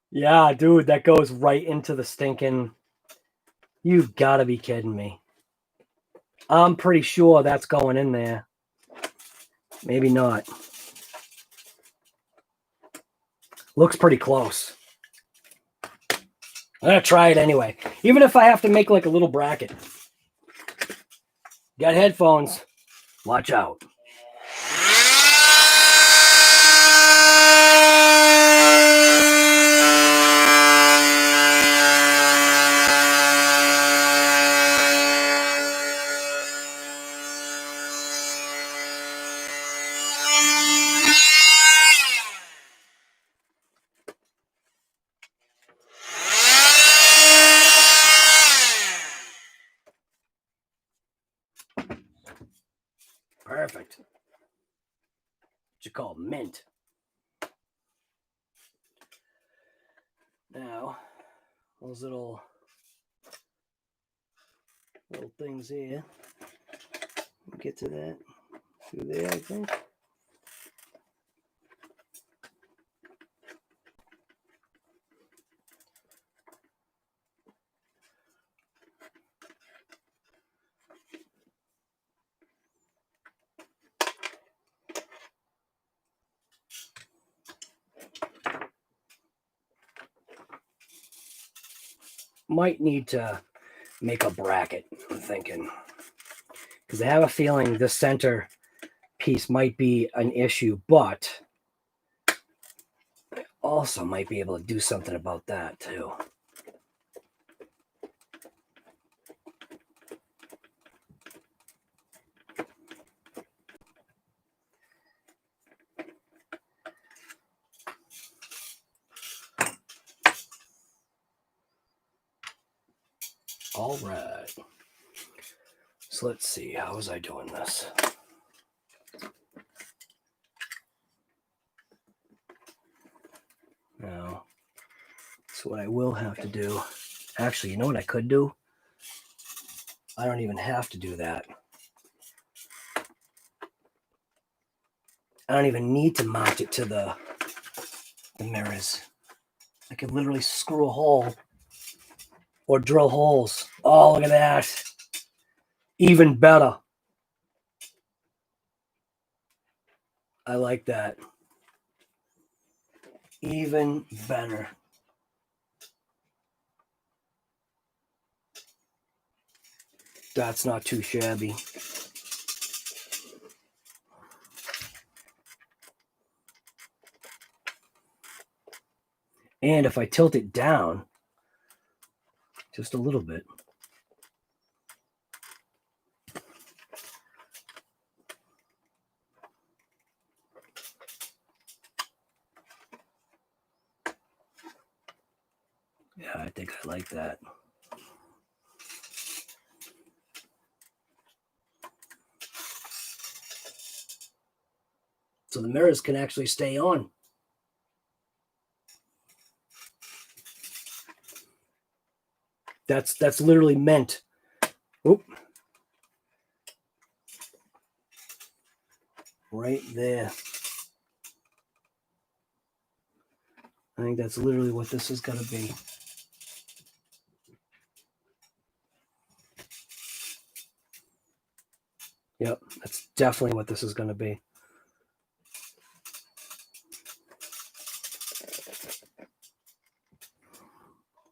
Yeah, dude, that goes right into the stinking... You've got to be kidding me. I'm pretty sure that's going in there. Maybe not. Looks pretty close. I'm going to try it anyway. Even if I have to make like a little bracket. Got headphones. Watch out. Perfect. What you call mint. Now, those little things here. Get to that through there, I think. Might need to make a bracket, I'm thinking. Because I have a feeling this center piece might be an issue, but I also might be able to do something about that too. All right. So let's see, how was I doing this? Now, so what I will have to do, actually, you know what I could do? I don't even have to do that. I don't even need to mount it to the mirrors. I could literally screw a hole or drill holes. Oh, look at that. Even better. I like that. Even better. That's not too shabby. And if I tilt it down just a little bit, yeah, I think I like that. So the mirrors can actually stay on. That's literally meant. Oop. Right there. I think that's literally what this is going to be. Yep, that's definitely what this is going to be.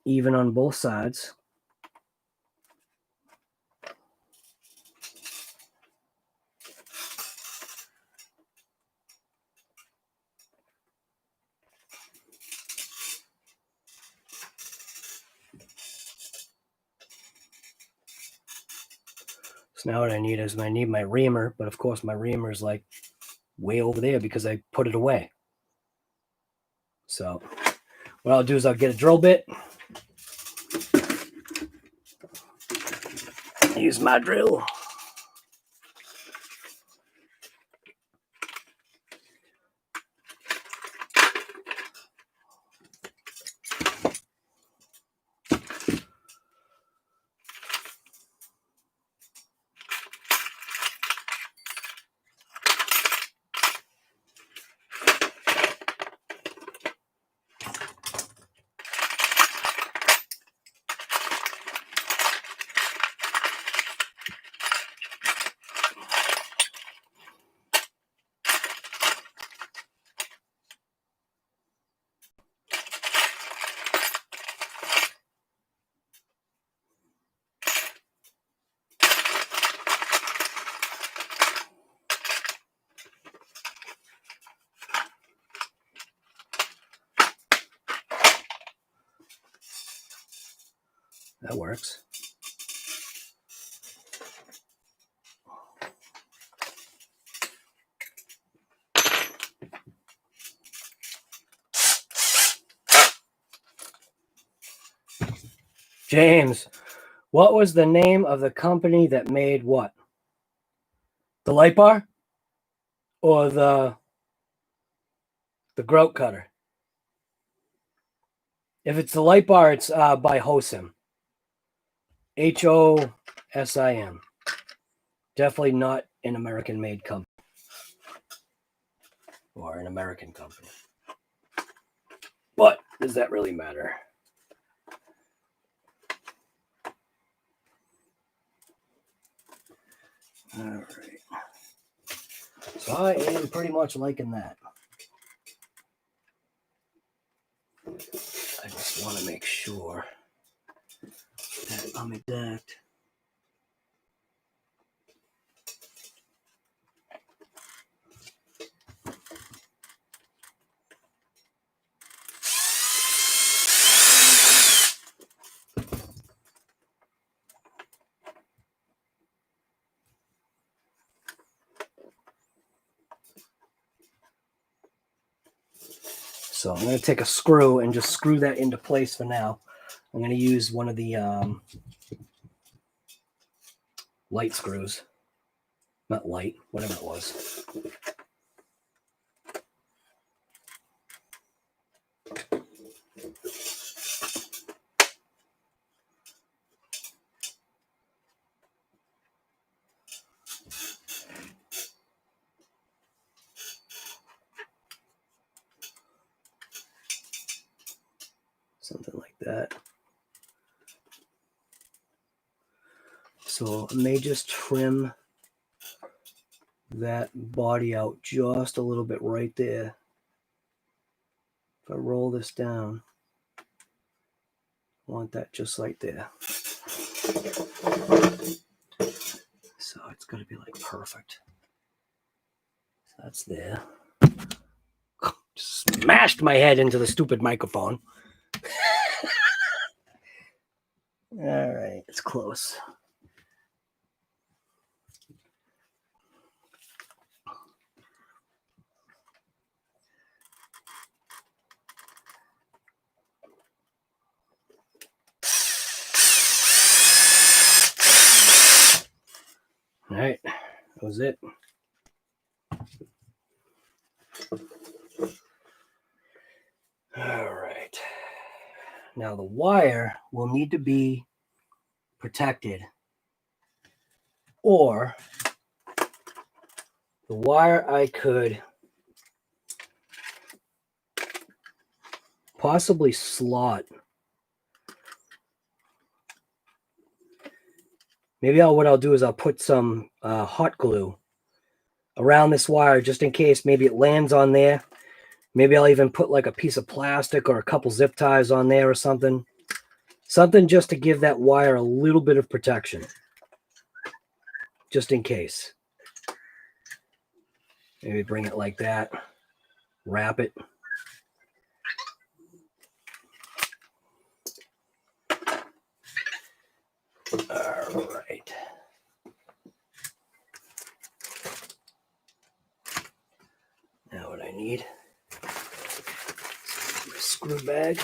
Even on both sides. So now what I need is I need my reamer, but of course my reamer is like way over there because I put it away. So what I'll do is I'll get a drill bit. Use my drill. That works. James, what was the name of the company that made what? The light bar? Or the grout cutter? If it's the light bar, it's by Hosim. Hosim. Definitely not an American-made company. Or an American company. But does that really matter? All right. So I am pretty much liking that. I just want to make sure that I'm exact. So I'm going to take a screw and just screw that into place for now. I'm going to use one of the light screws. Not light, whatever it was. Something like that. So I may just trim that body out just a little bit right there. If I roll this down, I want that just like there. It's going to be like perfect. So that's there. Just smashed my head into the stupid microphone. All right, it's close. All right, that was it. All right. Now the wire will need to be protected, or the wire I could possibly slot. Maybe what I'll do is I'll put some hot glue around this wire just in case maybe it lands on there. Maybe I'll even put like a piece of plastic or a couple zip ties on there or something. Something just to give that wire a little bit of protection. Just in case. Maybe bring it like that. Wrap it. All right. Now what I need is a screw bag.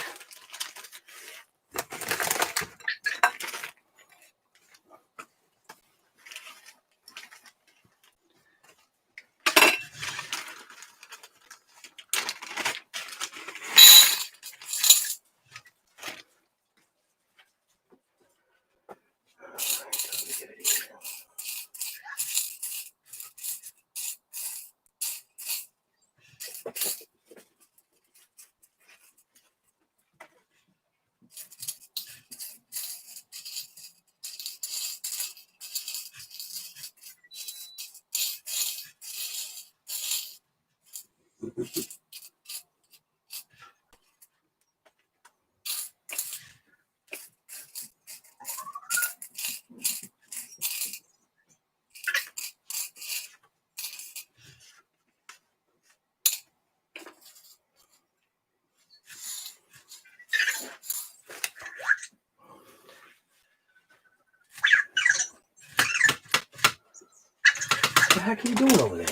What the heck are you doing over there?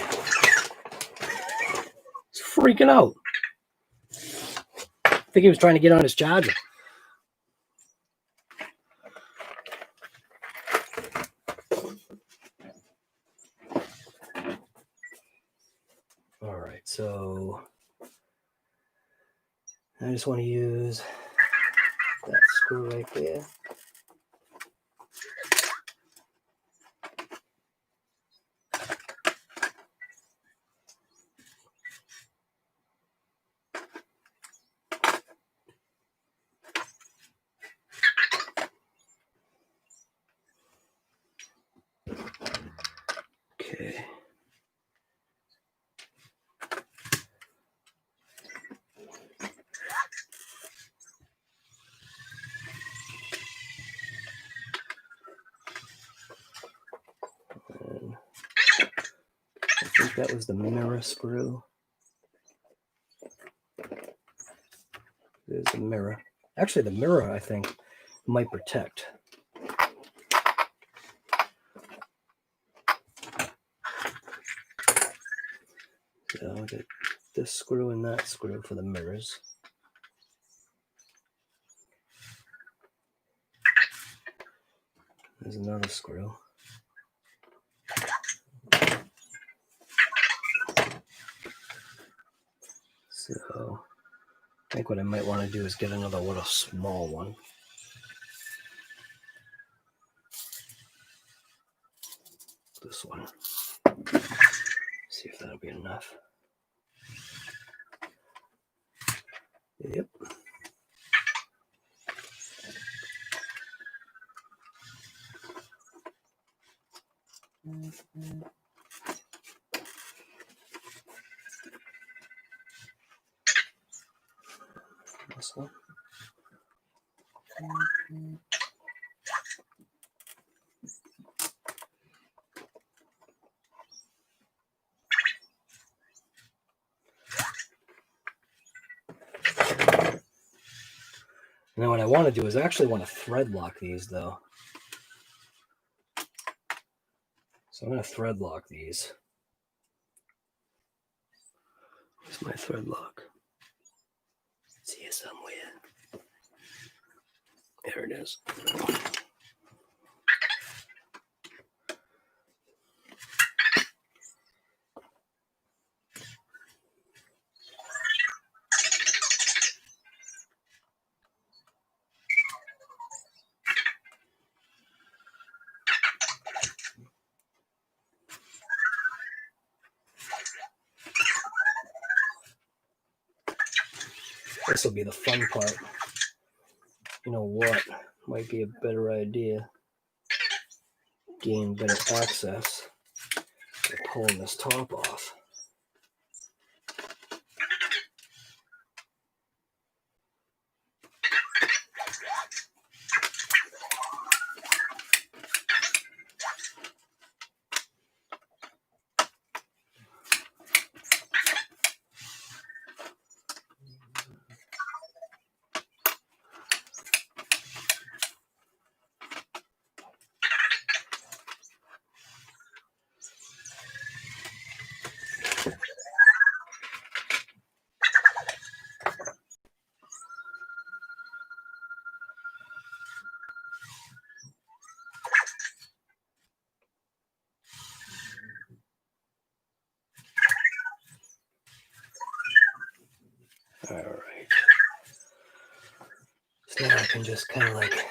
He's freaking out. I think he was trying to get on his charger. All right, so I just want to use that screw right there. Okay. And I think that was the mirror screw. There's the mirror. Actually, the mirror, I think, might protect. So I'll get this screw and that screw for the mirrors. There's another screw. So I think what I might want to do is get another little small one. This one. See if that'll be enough. Yep. This one. And then what I want to do is I actually want to thread lock these though. So I'm going to thread lock these. Where's my thread lock? It's here somewhere. There it is. This will be the fun part. You know what? Might be a better idea. Gain better access. Pulling this top off. All right. So now I can just kind of like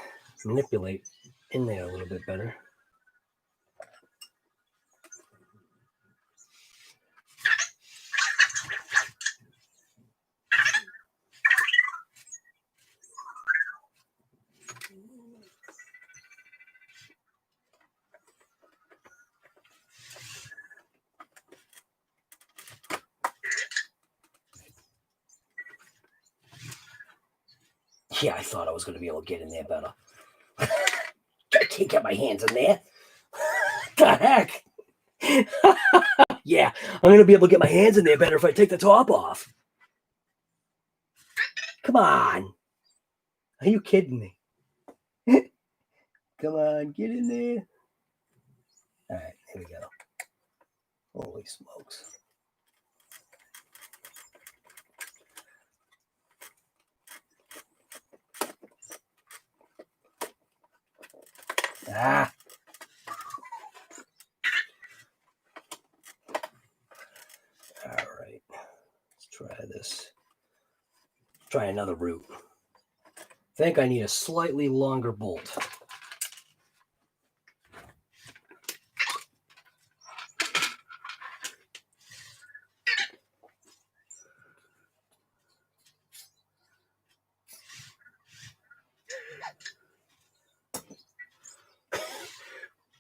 manipulate in there a little bit better. Yeah, I thought I was going to be able to get in there better. I can't get my hands in there. What the heck? Yeah, I'm going to be able to get my hands in there better if I take the top off. Come on. Are you kidding me? Come on, get in there. All right, here we go. Holy smokes. Ah. All right. Let's try this. Try another route. I think I need a slightly longer bolt.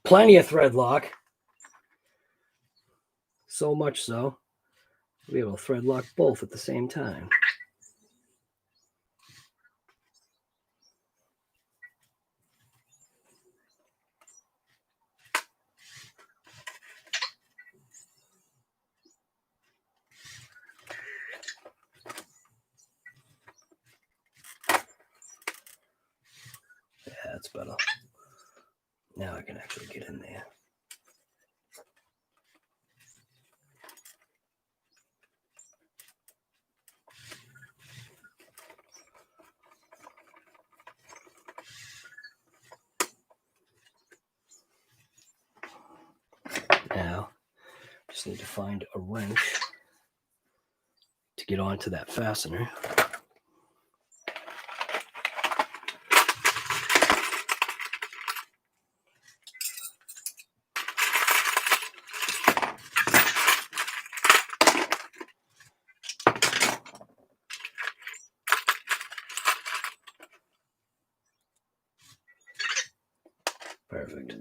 Plenty of thread lock. So much so, we'll be able to thread lock both at the same time. Yeah, that's better. Now I can actually get in there. Now, just need to find a wrench to get onto that fastener. Perfect.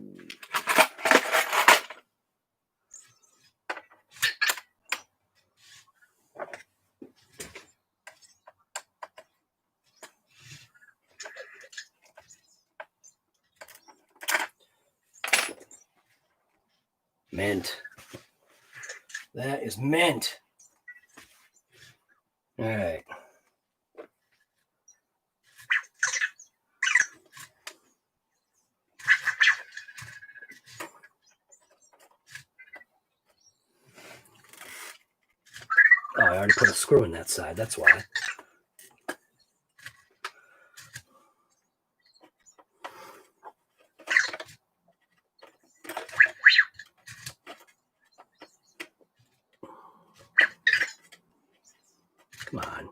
Mint. That is mint. All right. trying to put a screw in that side. That's why. Come on.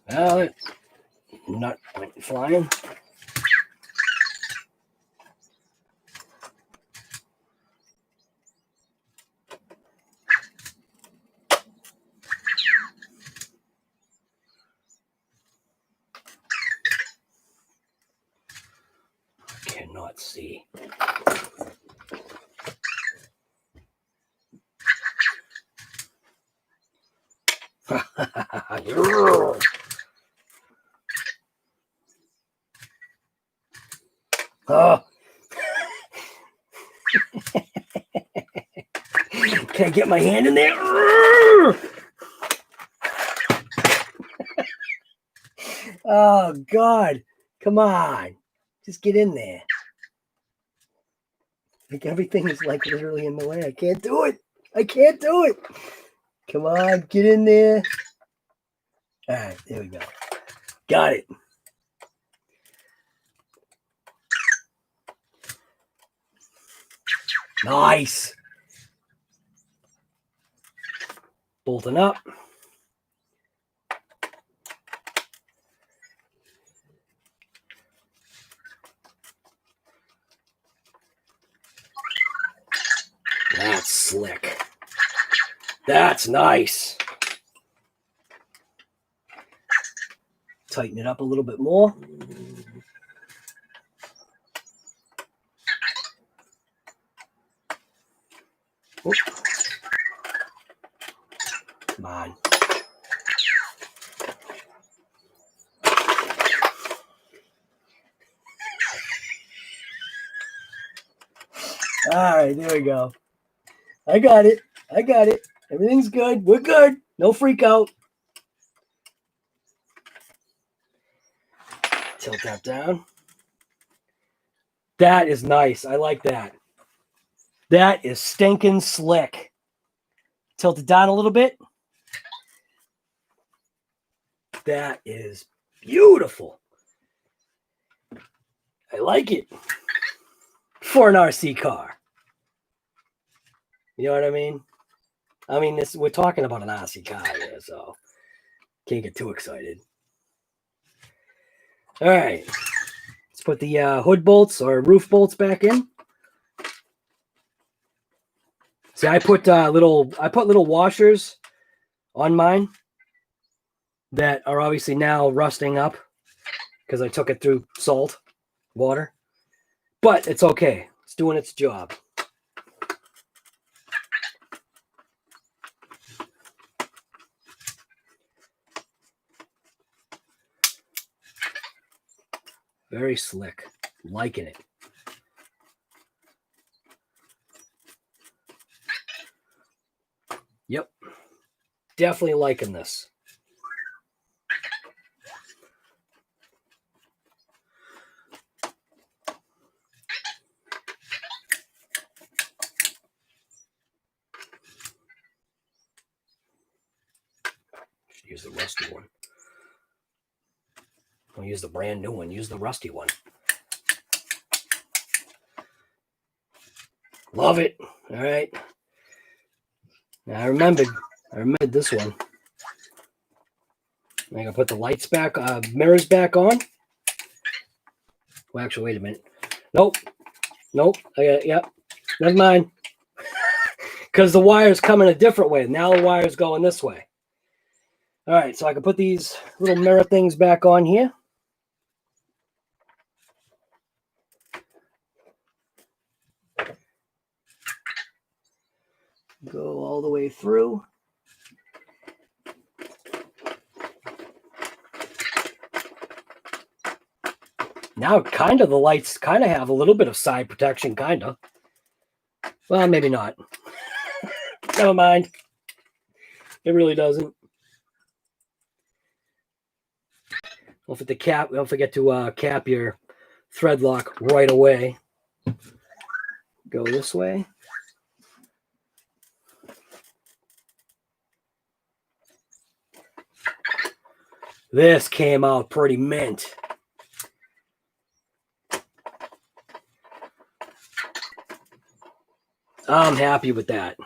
Well, nut went flying. Cannot see. Oh. Can I get my hand in there? Oh, God. Come on. Just get in there. Like everything is like literally in the way. I can't do it. I can't do it. Come on, get in there. All right, there we go. Got it. Nice. Bolting up. That's slick. That's nice. Tighten it up a little bit more. Oop. Come on. All right, there we go. I got it. I got it. Everything's good. We're good. No freak out. Tilt that down. That is nice. I like that. That is stinking slick. Tilt it down a little bit. That is beautiful. I like it. For an RC car. You know what I mean? I mean, we're talking about an RC car here, so can't get too excited. All right. Let's put the hood bolts or roof bolts back in. See, I put little washers on mine that are obviously now rusting up because I took it through salt water. But it's okay. It's doing its job. Very slick. Liking it. Yep. Definitely liking this. Should use the rusty one. Don't use the brand new one. Use the rusty one. Love it. All right. Now I remembered this one. I'm gonna put the lights back, mirrors back on. Well, actually, wait a minute. Nope. Yep. Never mind. Because the wire's coming a different way. Now the wire's going this way. All right, so I can put these little mirror things back on here. Go all the way through. Now kind of the lights kind of have a little bit of side protection, kind of. Well, maybe not. Never mind. It really doesn't. Don't forget to cap your thread lock right away. Go this way. This came out pretty mint. I'm happy with that.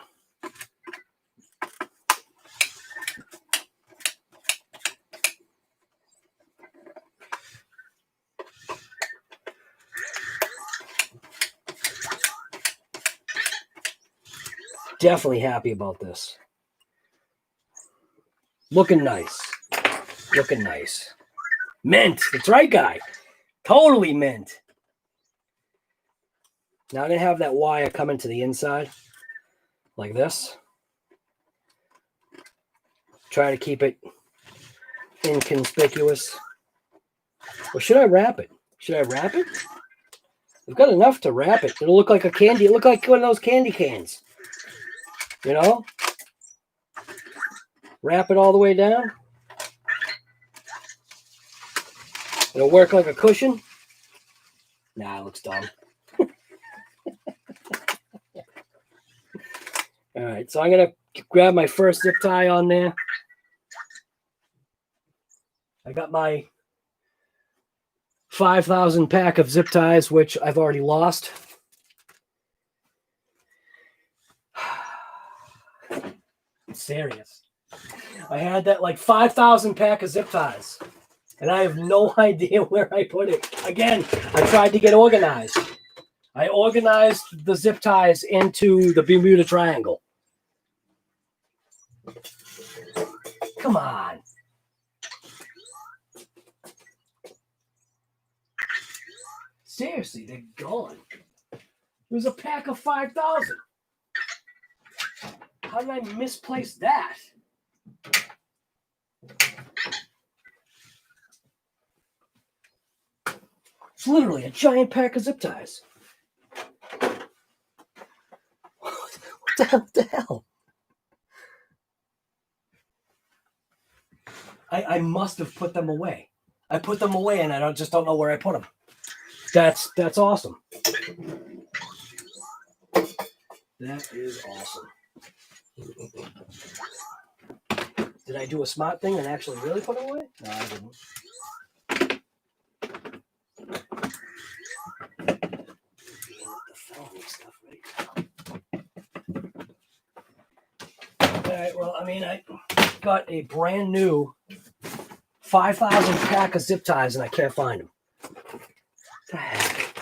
Definitely happy about this. Looking nice. Looking nice. Mint. That's right, guy. Totally mint. Now I'm going to have that wire coming to the inside like this. Try to keep it inconspicuous. Or should I wrap it? Should I wrap it? I've got enough to wrap it. It'll look like a candy. It'll look like one of those candy cans. You know? Wrap it all the way down. It'll work like a cushion. Nah, it looks dumb. All right, so I'm going to grab my first zip tie on there. I got my 5,000 pack of zip ties, which I've already lost. I'm serious. I had that like 5,000 pack of zip ties, and I have no idea where I put it. Again, I tried to get organized. I organized the zip ties into the Bermuda Triangle. Come on. Seriously, they're gone. It was a pack of 5,000. How did I misplace that? It's literally a giant pack of zip ties. What the hell? I must have put them away. I put them away, and I just don't know where I put them. That's awesome. That is awesome. Did I do a smart thing and actually really put them away? No, I didn't. The felony stuff right now. All right. Well, I mean, I got a brand new 5,000 pack of zip ties, and I can't find them. What the heck?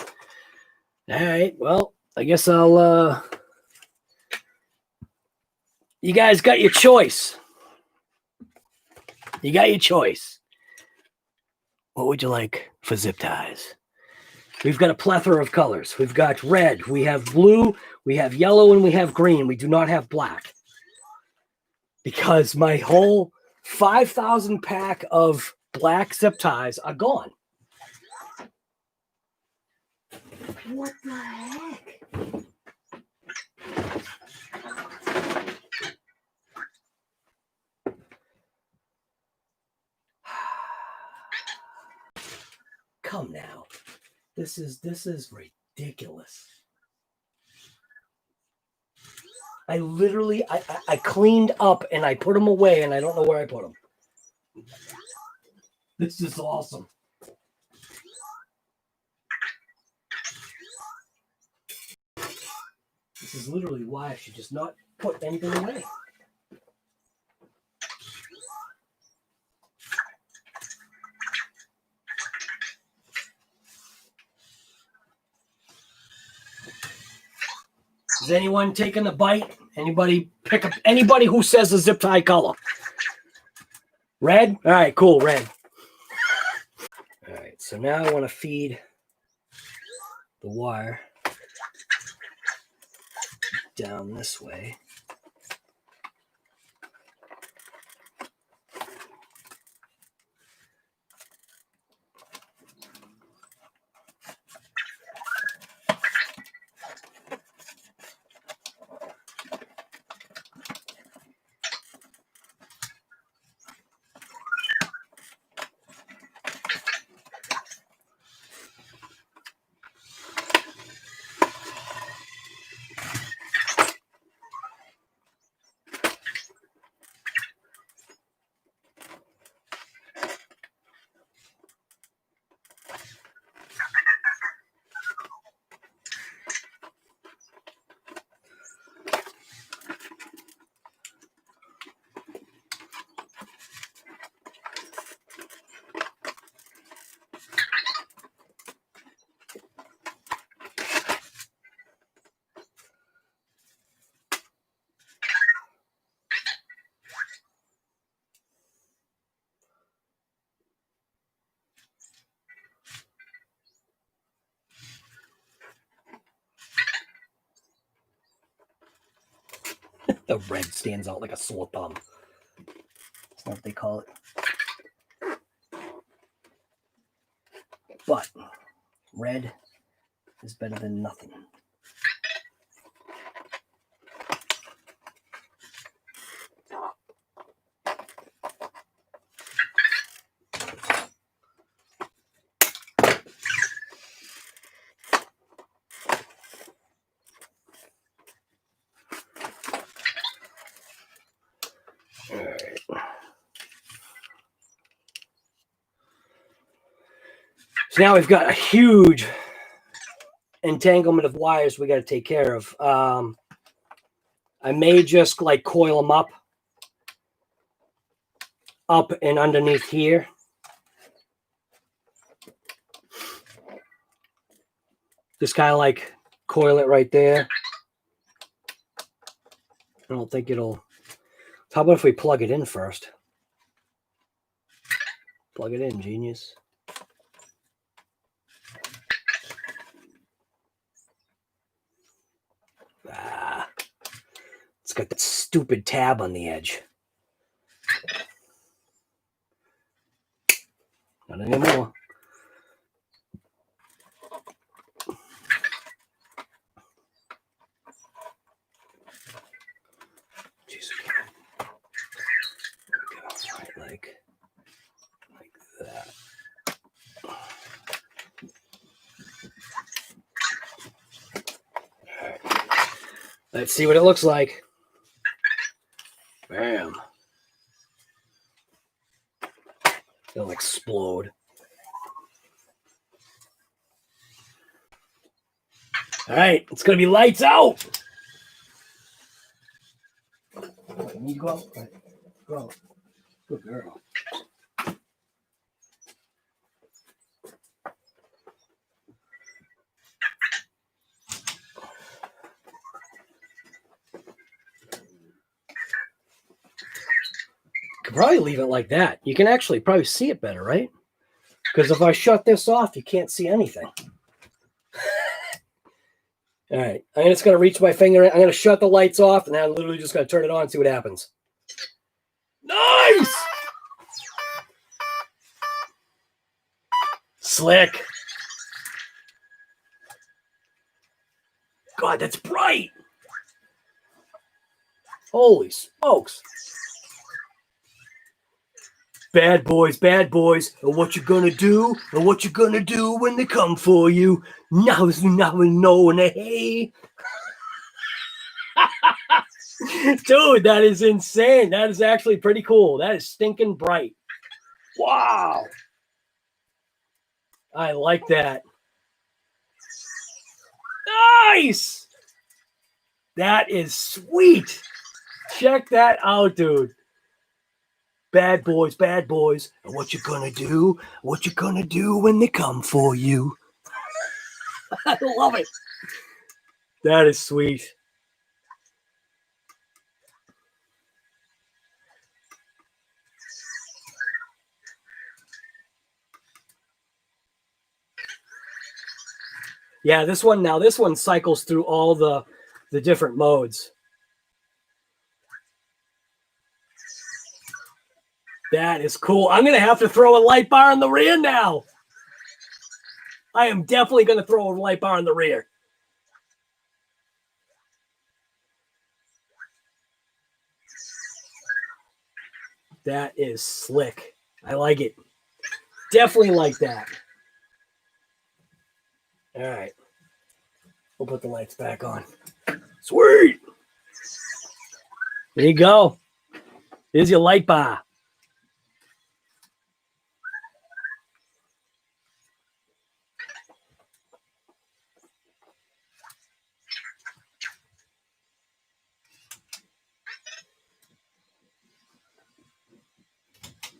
All right. Well, I guess I'll. You guys got your choice. You got your choice. What would you like for zip ties? We've got a plethora of colors. We've got red, we have blue, we have yellow, and we have green. We do not have black. Because my whole 5,000 pack of black zip ties are gone. What the heck? Come now. This is ridiculous. I literally, I cleaned up and I put them away, and I don't know where I put them. This is awesome. This is literally why I should just not put anything away. Is anyone taking a bite? Anybody pick up anybody who says a zip tie color? Red? All right, cool, red. All right, so now I want to feed the wire down this way. The red stands out like a sore thumb. That's not what they call it. But red is better than nothing. So now we've got a huge entanglement of wires we got to take care of. I may just like coil them up and underneath here. Just kind of like coil it right there. I don't think it'll... How about if we plug it in first? Plug it in, genius. It's got that stupid tab on the edge. Not anymore. Jeez, right, like that. All right. Let's see what it looks like. Bam. It'll explode. All right, it's going to be lights out. You need to go out. Right. Go out. Good girl. Could probably leave it like that. You can actually probably see it better, right? Because if I shut this off, you can't see anything. All right, I'm just going to reach my finger. I'm going to shut the lights off, and then I'm literally just going to turn it on and see what happens. Nice! Slick. God, that's bright. Holy smokes. Bad boys, and what you gonna do, and what you gonna do when they come for you. Now, no, and hey. Dude, that is insane. That is actually pretty cool. That is stinking bright. Wow. I like that. Nice. That is sweet. Check that out, dude. Bad boys, and what you gonna do? What you gonna do when they come for you? I love it. That is sweet. Yeah, this one cycles through all the different modes. That is cool. I'm going to have to throw a light bar in the rear now. I am definitely going to throw a light bar in the rear. That is slick. I like it. Definitely like that. All right. We'll put the lights back on. Sweet. There you go. Here's your light bar.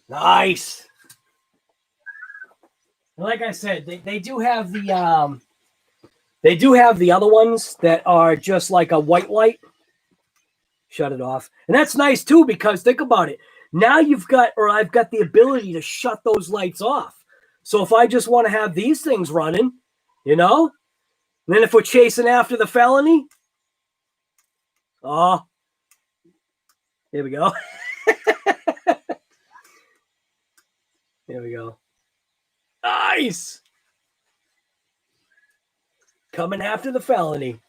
Nice. Like I said, they do have the other ones that are just like a white light. Shut it off. And that's nice too, because think about it. Now I've got the ability to shut those lights off. So if I just want to have these things running, you know, and then if we're chasing after the felony, oh, Here we go. Here we go. Nice. Coming after the felony.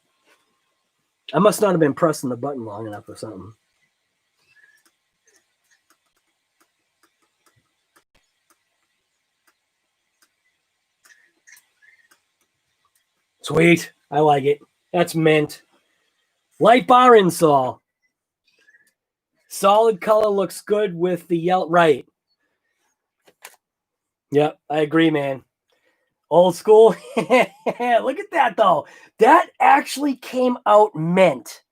I must not have been pressing the button long enough or something. Sweet. I like it. That's mint. Light bar insole. Solid color looks good with the yellow. Right. Yep, I agree, man. Old school. Look at that, though. That actually came out mint.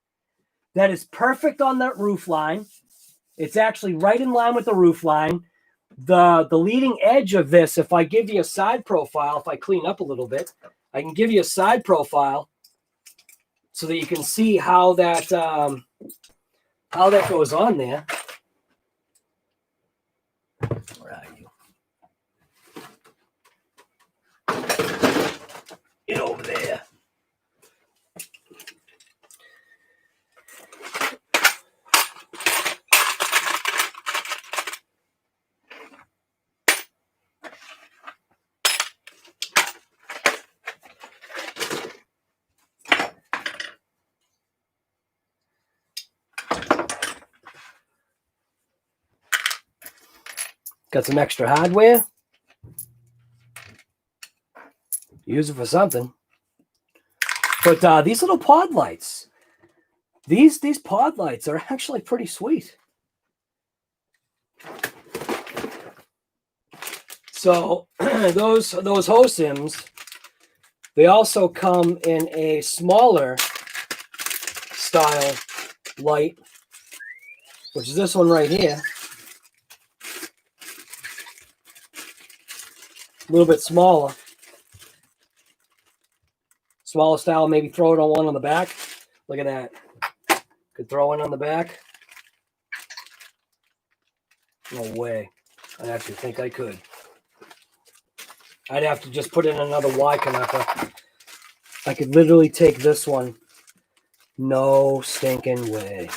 That is perfect on that roof line. It's actually right in line with the roof line. The leading edge of this, if I give you a side profile, if I clean up a little bit, I can give you a side profile so that you can see how that goes on there. Where are you? Get over there. Got some extra hardware. Use it for something. But these little pod lights, these pod lights are actually pretty sweet. So those HOSIMs, they also come in a smaller style light, which is this one right here. A little bit smaller. Smaller style, maybe throw it on one on the back. Look at that. Could throw it on the back. No way. I actually think I could. I'd have to just put in another Y connector. I could literally take this one. No stinking way.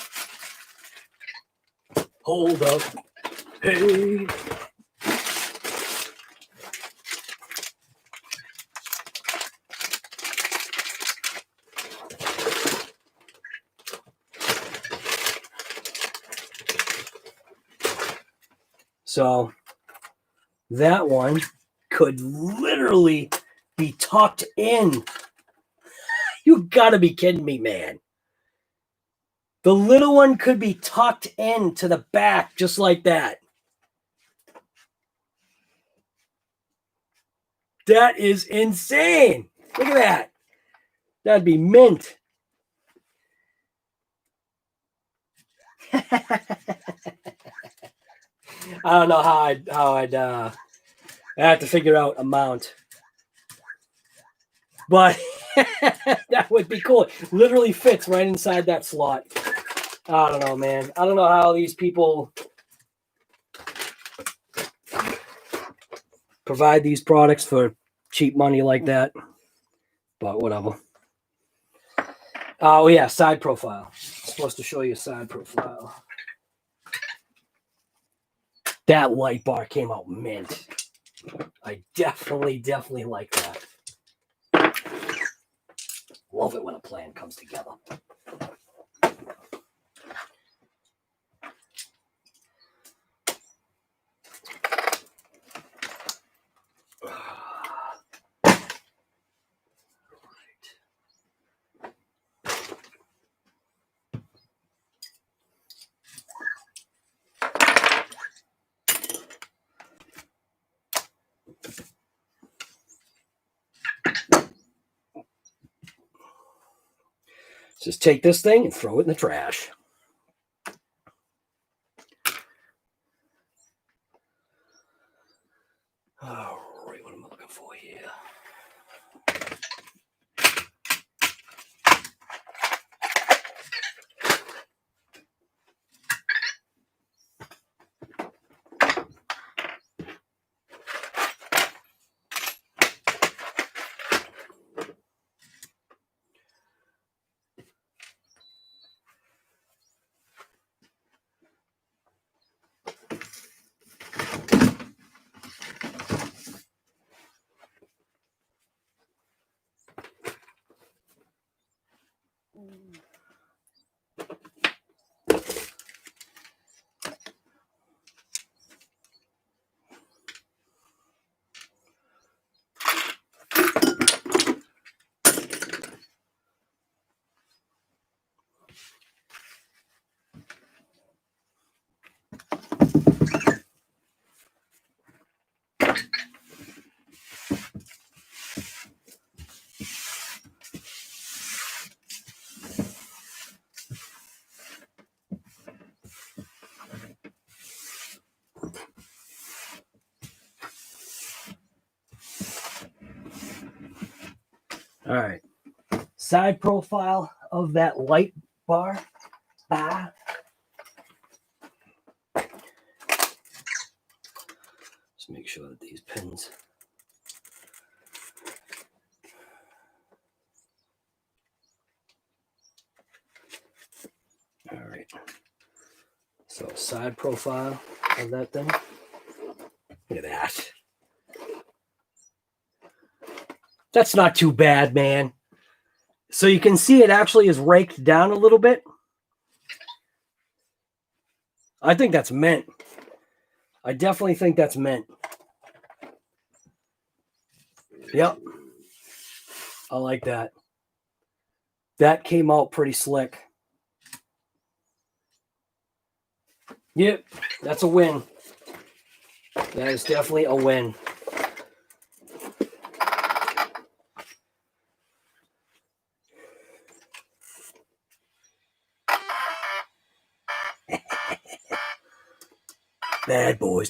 Hold up. Hey. So that one could literally be tucked in. You gotta be kidding me, man. The little one could be tucked into the back just like that. That is insane. Look at that. That'd be mint. I don't know how I'd I have to figure out a mount. But that would be cool. Literally fits right inside that slot. I don't know, man. I don't know how these people provide these products for cheap money like that. But whatever. Oh, yeah, side profile. I'm supposed to show you a side profile. That light bar came out mint. I definitely like that. Love it when a plan comes together. Just take this thing and throw it in the trash. All right, what am I looking for here? All right. Side profile of that light bar. Let's make sure that these pins. All right. So side profile of that thing. Look at that. That's not too bad, man. So you can see it actually is raked down a little bit. I think that's mint. I definitely think that's mint. Yep. I like that. That came out pretty slick. Yep, that's a win. That is definitely a win.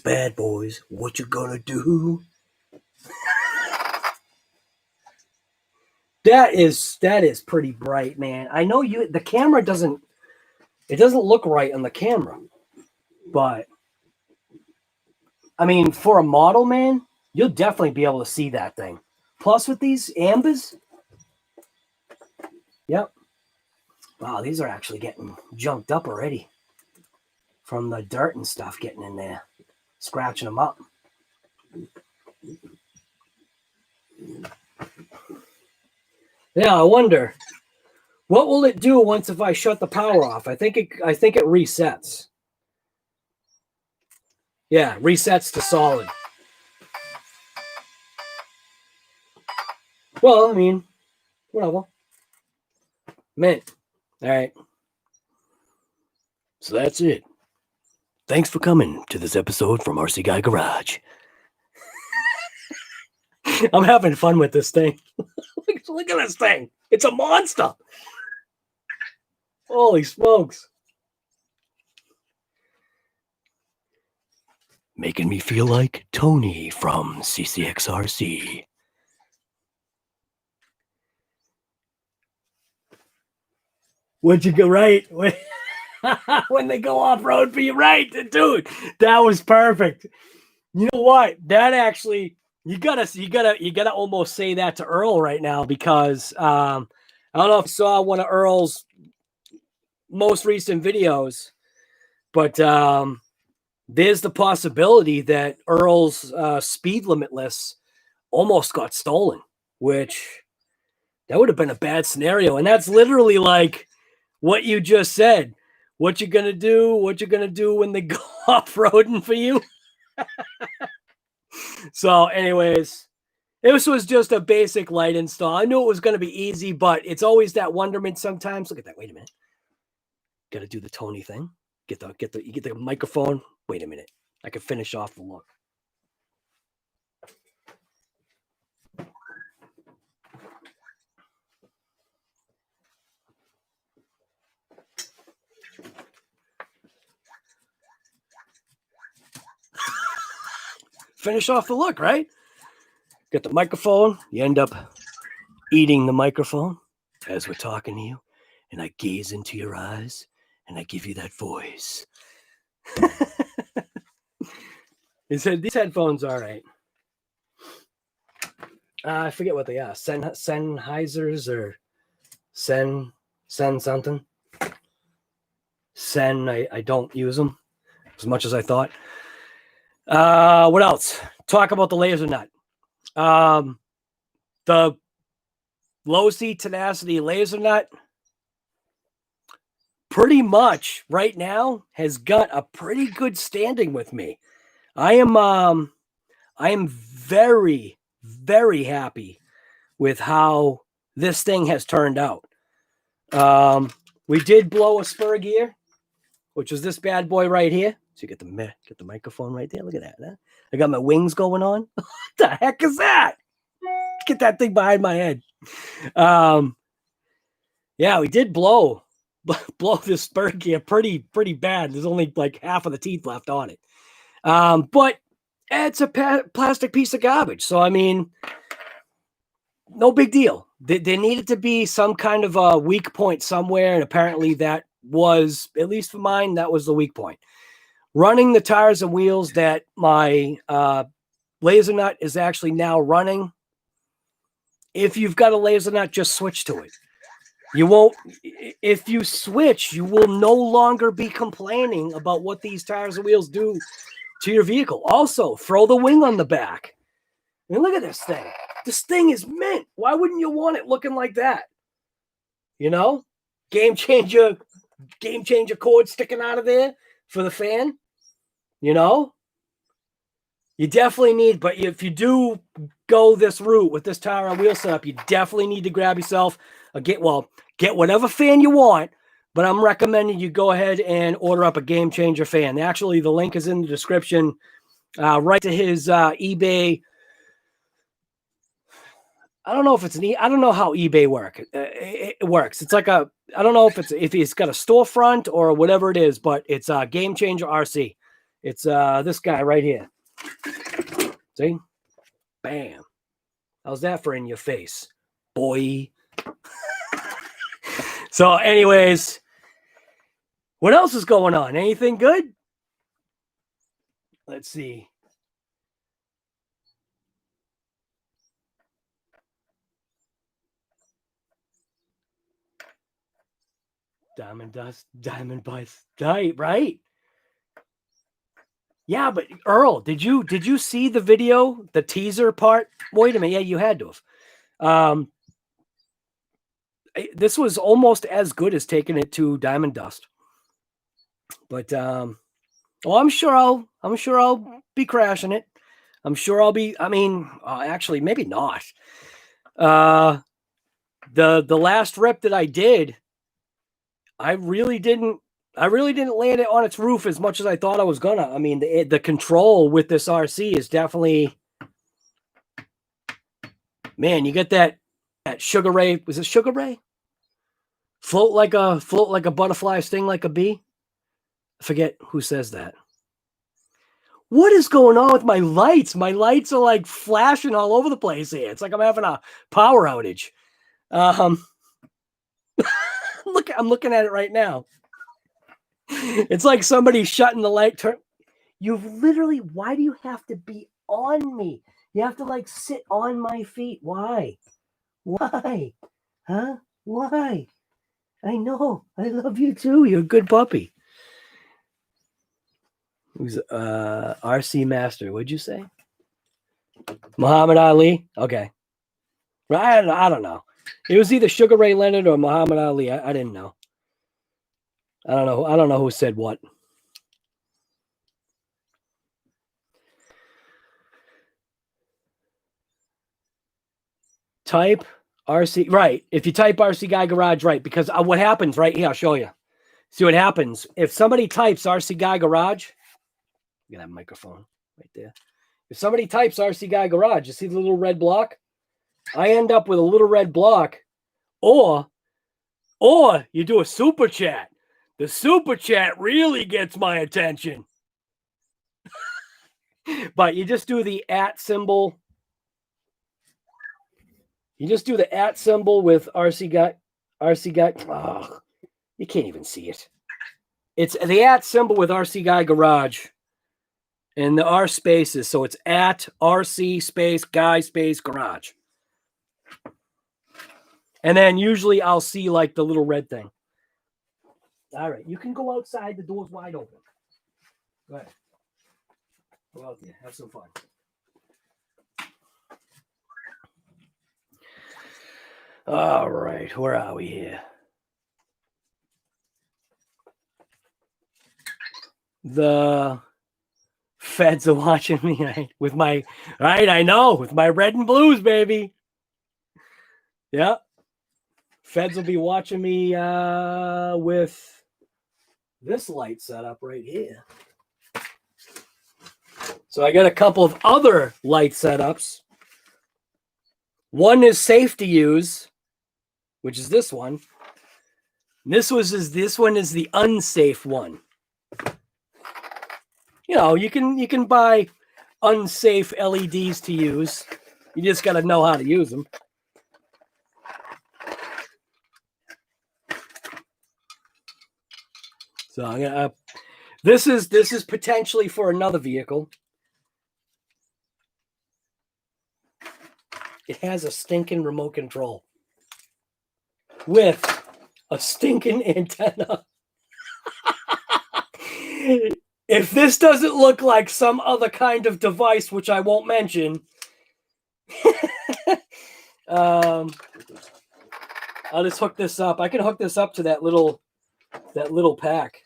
Bad boys, what you gonna do? That is pretty bright, man. I know the camera doesn't look right on the camera, but I mean, for a model, man, you'll definitely be able to see that thing. Plus with these ambers, yep. Wow, these are actually getting junked up already from the dirt and stuff getting in there, scratching them up. Yeah, I wonder what will it do once if I shut the power off. I think it resets. Yeah, resets to solid. Well, I mean, whatever. Mint. All right. So that's it. Thanks for coming to this episode from RC Guy Garage. I'm having fun with this thing. Look at this thing. It's a monster. Holy smokes. Making me feel like Tony from CCXRC. Would you go right? When they go off-road for you, right? Dude, that was perfect. You know what? That actually... You gotta almost say that to Earl right now, because I don't know if you saw one of Earl's most recent videos, but there's the possibility that Earl's speed limitless almost got stolen, which that would have been a bad scenario. And that's literally like what you just said. What you gonna do? What you gonna do when they go off-roading for you? So anyways, this was just a basic light install. I knew it was going to be easy, but it's always that wonderment sometimes. Look at that. Wait a minute. Got to do the Tony thing. You get the microphone. Wait a minute. I can finish off the look. Finish off the look, right? Get the microphone. You end up eating the microphone as we're talking to you, and I gaze into your eyes and I give you that voice. He said these headphones are right. I forget what they are. Sennheisers or Sen something. Sen, I don't use them as much as I thought. What else? Talk about the Lasernut. The Losi Tenacity Lasernut pretty much right now has got a pretty good standing with me. I am very, very happy with how this thing has turned out. We did blow a Spur gear, which was this bad boy right here. So you get the microphone right there. Look at that. Huh? I got my wings going on. What the heck is that? Get that thing behind my head. Yeah, we did blow this Spur gear pretty bad. There's only like half of the teeth left on it. But it's a plastic piece of garbage. So I mean, no big deal. There needed to be some kind of a weak point somewhere, and apparently that was, at least for mine, that was the weak point. Running the tires and wheels that my Lasernut is actually now running. If you've got a Lasernut, just switch to it. You won't, if you switch, you will no longer be complaining about what these tires and wheels do to your vehicle. Also, throw the wing on the back. I mean, look at this thing. This thing is mint. Why wouldn't you want it looking like that? You know, game changer cord sticking out of there for the fan. You know, you definitely need, but if you do go this route with this tire and wheel setup, you definitely need to grab yourself get whatever fan you want, but I'm recommending you go ahead and order up a Game Changer fan. Actually, the link is in the description, right to his eBay. I don't know if it's I don't know how eBay works. It works. It's like I don't know if he's got a storefront or whatever it is, but it's Game Changer RC. It's this guy right here. See? Bam. How's that for in your face, boy? So anyways, what else is going on? Anything good? Let's see. Diamond Dust, Diamond Bust, right? Yeah, but Earl, did you see the video, the teaser part? Wait a minute, yeah, you had to have. This was almost as good as taking it to Diamond Dust. But well, I'm sure I'll be crashing it. I'm sure I'll be. I mean, actually, maybe not. The last rip that I did, I really didn't land it on its roof as much as I thought I was gonna. I mean, the control with this RC is definitely, man. You get that Sugar Ray. Was it Sugar Ray? Float like a butterfly, sting like a bee. I forget who says that. What is going on with my lights? My lights are like flashing all over the place here. It's like I'm having a power outage. Look, I'm looking at it right now. It's like somebody shutting the light. You've literally, why do you have to be on me? You have to like sit on my feet. Why? Why? Huh? Why? I know. I love you too. You're a good puppy. Who's RC Master? What'd you say? Muhammad Ali? Okay. I don't know. It was either Sugar Ray Leonard or Muhammad Ali. I didn't know. I don't know who said what. Type RC, right. If you type RC Guy Garage, right, because what happens right here, I'll show you. See what happens. If somebody types RC Guy Garage, you got that microphone right there. If somebody types RC Guy Garage, you see the little red block? I end up with a little red block. Or you do a super chat. The super chat really gets my attention. But you just do the @ symbol. You just do the @ symbol with RC Guy. Oh, you can't even see it. It's the @ symbol with RC Guy Garage. And the R spaces. So it's @RC space Guy space Garage. And then usually I'll see like the little red thing. All right. You can go outside. The door's wide open. Go ahead. Go out there. Have some fun. All right. Where are we here? The feds are watching me, right? With my, right? I know. With my red and blues, baby. Yeah. Feds will be watching me with this light setup right here. So I got a couple of other light setups. One is safe to use, which is this one. This one is the unsafe one. You know, you can buy unsafe LEDs to use. You just got to know how to use them. So I'm gonna. This is potentially for another vehicle. It has a stinking remote control with a stinking antenna. If this doesn't look like some other kind of device, which I won't mention, I'll just hook this up. I can hook this up to that little pack.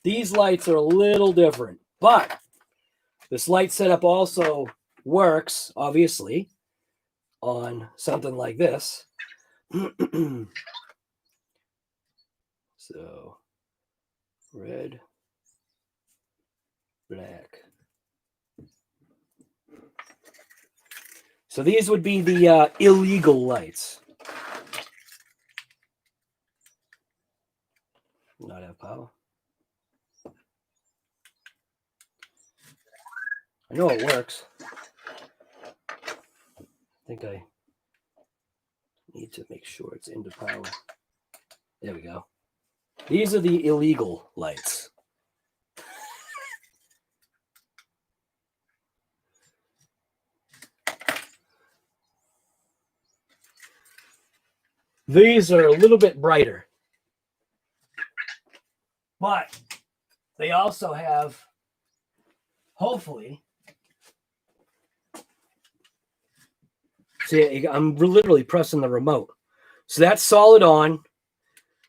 These lights are a little different, but this light setup also works, obviously, on something like this. So, red, black. So these would be the illegal lights. Not have power. I know it works. I think I need to make sure it's into power. There we go. These are the illegal lights. These are a little bit brighter, but they also have, hopefully, see, I'm literally pressing the remote. So that's solid on.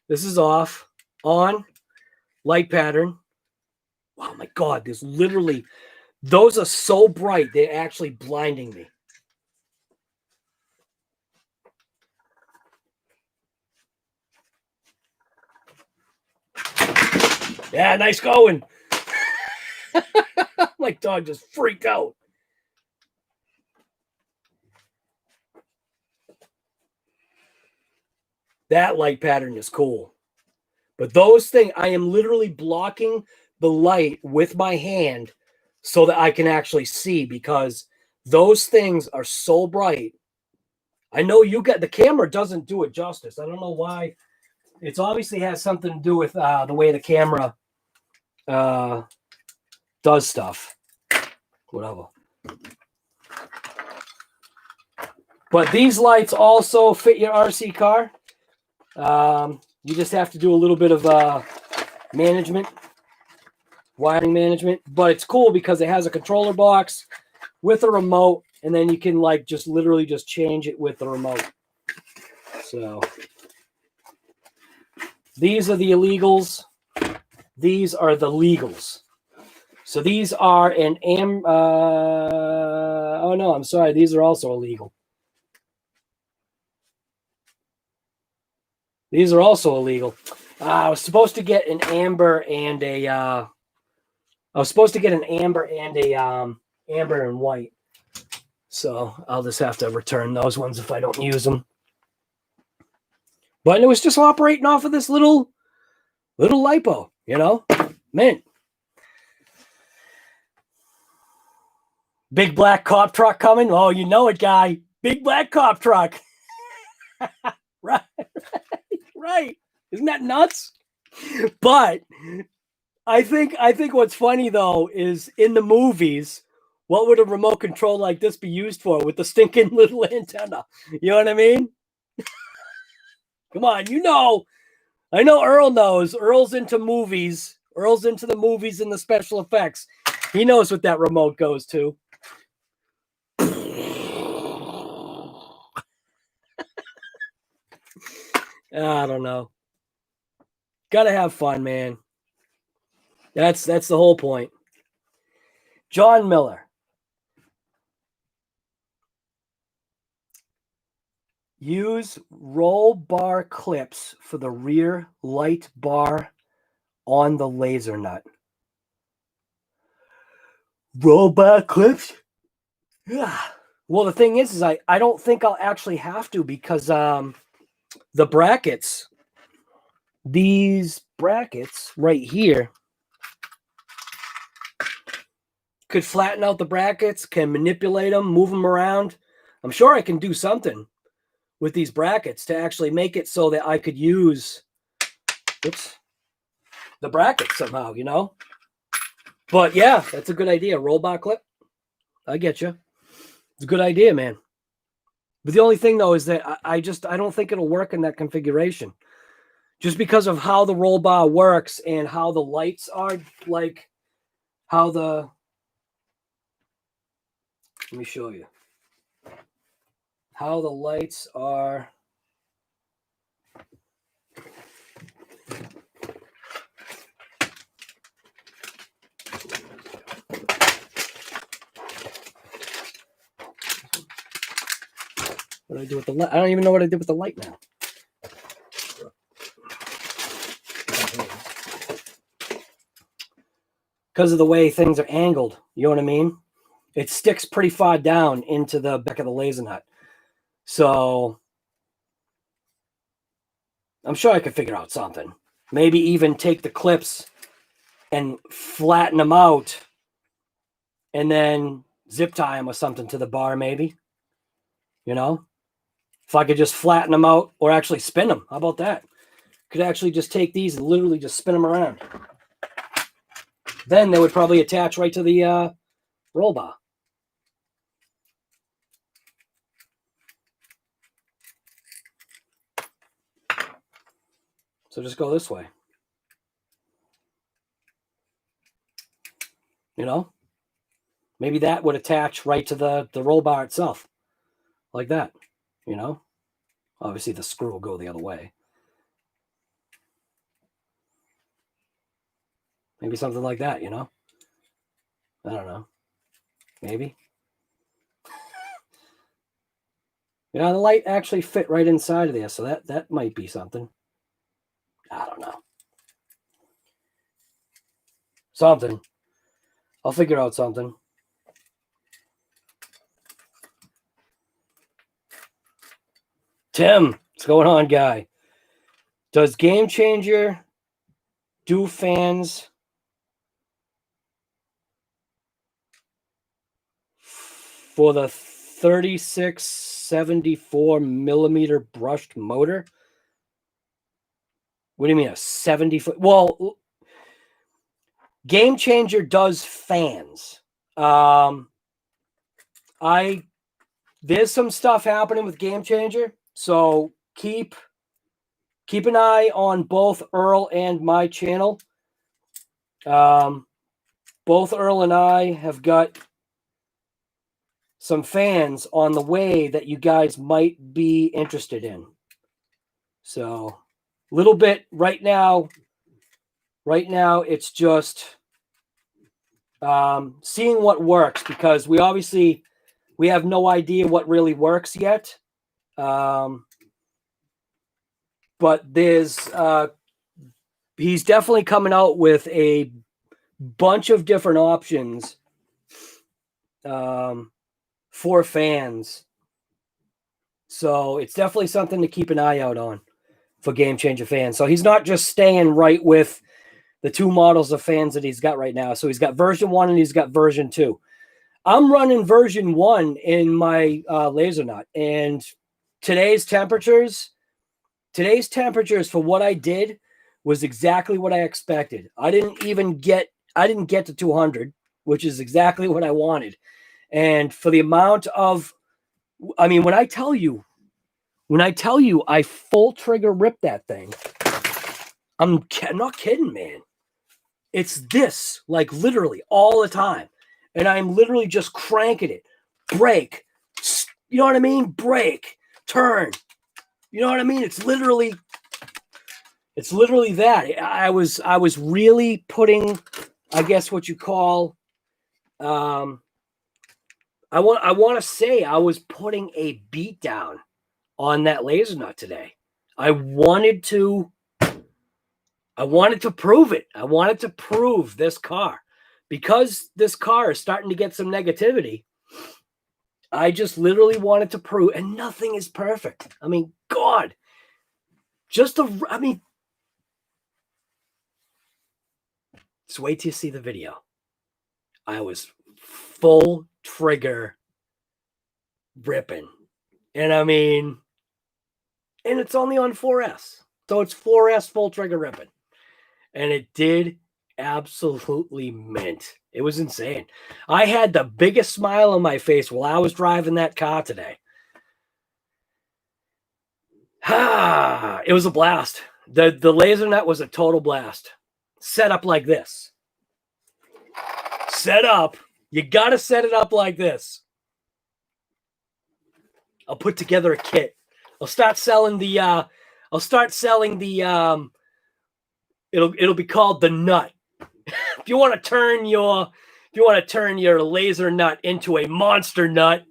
This is off. On. Light pattern. Oh my God, there's literally, those are so bright, they're actually blinding me. Yeah, nice going. My dog just freaked out. That light pattern is cool. But those things, I am literally blocking the light with my hand so that I can actually see, because those things are so bright. I know you get, the camera doesn't do it justice. I don't know why. It's obviously has something to do with the way the camera does stuff. Whatever. But these lights also fit your RC car. You just have to do a little bit of management, wiring management. But it's cool because it has a controller box with a remote, and then you can like just literally just change it with the remote. So these are the illegals. These are the legals. So these are an oh no, I'm sorry. These are also illegal. These are also illegal. I was supposed to get an amber and a amber and white. So I'll just have to return those ones if I don't use them. But it was just operating off of this little lipo, you know? Mint. Big black cop truck coming. Oh, you know it, guy. Big black cop truck. Right. Right. Isn't that nuts? But I think what's funny though is in the movies, what would a remote control like this be used for with the stinking little antenna? You know what I mean? Come on, you know. I know Earl knows. Earl's into movies. Earl's into the movies and the special effects. He knows what that remote goes to. I don't know. Gotta have fun, man. That's the whole point. John Miller. Use roll bar clips for the rear light bar on the Lasernut. Roll bar clips? Yeah. Well, the thing is I don't think I'll actually have to, because the brackets, these brackets right here, could flatten out the brackets, can manipulate them, move them around. I'm sure I can do something with these brackets to actually make it so that I could use the bracket somehow, you know. But yeah, that's a good idea. Roll bar clip. I get you. It's a good idea, man. But the only thing though is that I don't think it'll work in that configuration, just because of how the roll bar works and how the lights are, like how the. Let me show you how the lights are. What do I do with the light? I don't even know what I did with the light now. Because of the way things are angled, you know what I mean? It sticks pretty far down into the back of the Lasernut. So I'm sure I could figure out something. Maybe even take the clips and flatten them out and then zip tie them or something to the bar, maybe. You know? If I could just flatten them out or actually spin them. How about that? Could actually just take these and literally just spin them around. Then they would probably attach right to the roll bar. So just go this way. You know? Maybe that would attach right to the roll bar itself. Like that. You know? Obviously the screw will go the other way. Maybe something like that, you know? I don't know. Maybe. You know, the light actually fit right inside of there, so that might be something. I don't know. Something. I'll figure out something. Tim, what's going on, guy? Does Game Changer do fans for the 3674 millimeter brushed motor? What do you mean a 70 foot? Well, Game Changer does fans. There's some stuff happening with Game Changer, so keep an eye on both Earl and my channel. Both Earl and I have got some fans on the way that you guys might be interested in. So a little bit right now it's just seeing what works, because we have no idea what really works yet. But there's he's definitely coming out with a bunch of different options for fans. So it's definitely something to keep an eye out on for Game Changer fans. So he's not just staying right with the two models of fans that he's got right now. So he's got version 1 and he's got version 2. I'm running version 1 in my Lasernut, and today's temperatures for what I did was exactly what I expected. I didn't get to 200, which is exactly what I wanted. And for the amount of, I mean, when I tell you I full trigger ripped that thing, I'm not kidding, man. It's this, like, literally all the time. And I'm literally just cranking it. Brake. You know what I mean? Brake. Turn. You know what I mean? It's literally that. I was really putting, I guess what you call, I want to say I was putting a beat down on that Lasernut today. I wanted to prove it. I wanted to prove this car, because this car is starting to get some negativity. I just literally wanted to prove, and nothing is perfect. I mean, God, just wait till you see the video. I was full trigger ripping. And and it's only on 4S. So it's 4S full trigger ripping. and it did absolutely mint. It was insane. I had the biggest smile on my face while I was driving that car today. It was a blast. The Lasernut was a total blast. Set up like this. Set up. You got to set it up like this. I'll put together a kit. I'll start selling the it'll be called the nut. If you want to turn your Lasernut into a monster nut,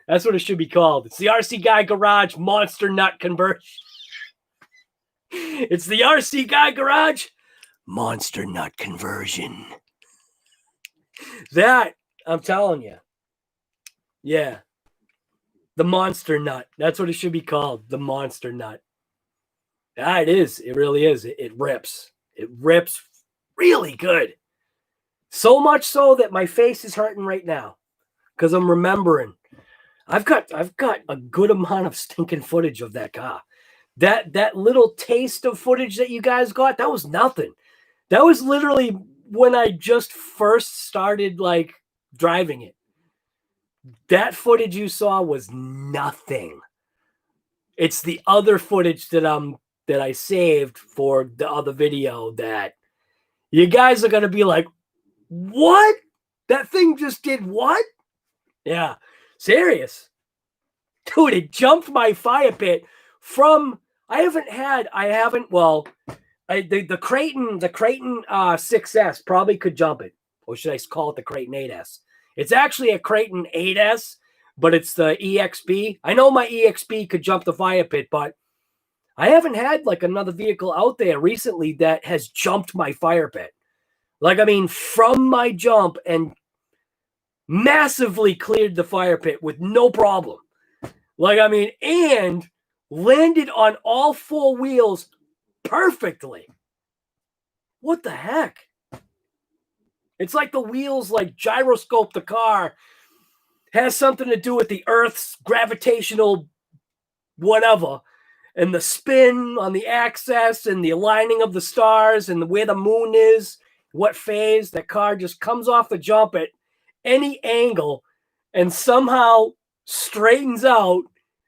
that's what it should be called. It's the RC Guy Garage Monster Nut Conversion. It's the RC Guy Garage Monster Nut Conversion. That, I'm telling you. Yeah. The Monster Nut. That's what it should be called. The Monster Nut. Yeah, it is. It really is. It rips. It rips really good. So much so that my face is hurting right now because I'm remembering. I've got a good amount of stinking footage of that car. That little taste of footage that you guys got, that was nothing. That was literally when I just first started like driving it. That footage you saw was nothing. It's the other footage that I saved for the other video that you guys are gonna be like, what? That thing just did what? Yeah, serious. Dude, it jumped my fire pit from the Creighton 6S probably could jump it. Or should I call it the Creighton 8S? It's actually a Creighton 8S, but it's the EXP. I know my EXP could jump the fire pit, but I haven't had like another vehicle out there recently that has jumped my fire pit. Like, I mean, from my jump and massively cleared the fire pit with no problem. Like, I mean, and landed on all four wheels perfectly. What the heck? It's like the wheels like gyroscope the car. Has something to do with the Earth's gravitational whatever. And the spin on the axis and the aligning of the stars and where the moon is, what phase. That car just comes off the jump at any angle and somehow straightens out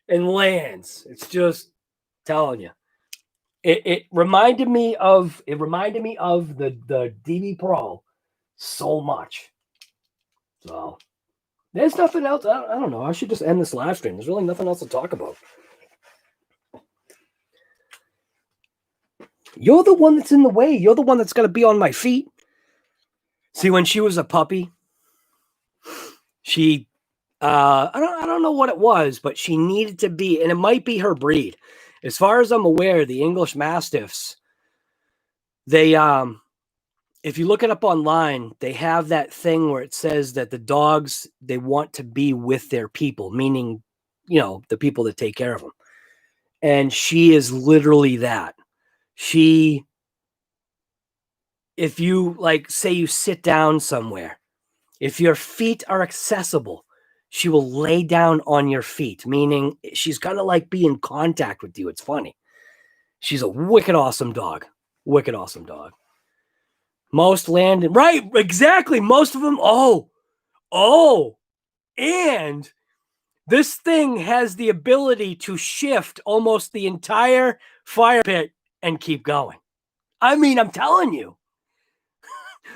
and lands. It's just telling you. It reminded me of the DB Pro so much. So there's nothing else. I don't know. I should just end this live stream. There's really nothing else to talk about. You're the one that's in the way. You're the one that's got to be on my feet. See, when she was a puppy, she I don't know what it was, but she needed to be, and it might be her breed. As far as I'm aware, the English Mastiffs, they if you look it up online, they have that thing where it says that the dogs, they want to be with their people, meaning, you know, the people that take care of them. And she is literally that. If you like, say you sit down somewhere, if your feet are accessible, she will lay down on your feet, meaning she's got to like be in contact with you. It's funny. She's a wicked awesome dog. Wicked awesome dog. Most landed, right, exactly. Most of them, and this thing has the ability to shift almost the entire fire pit and keep going. I mean, I'm telling you,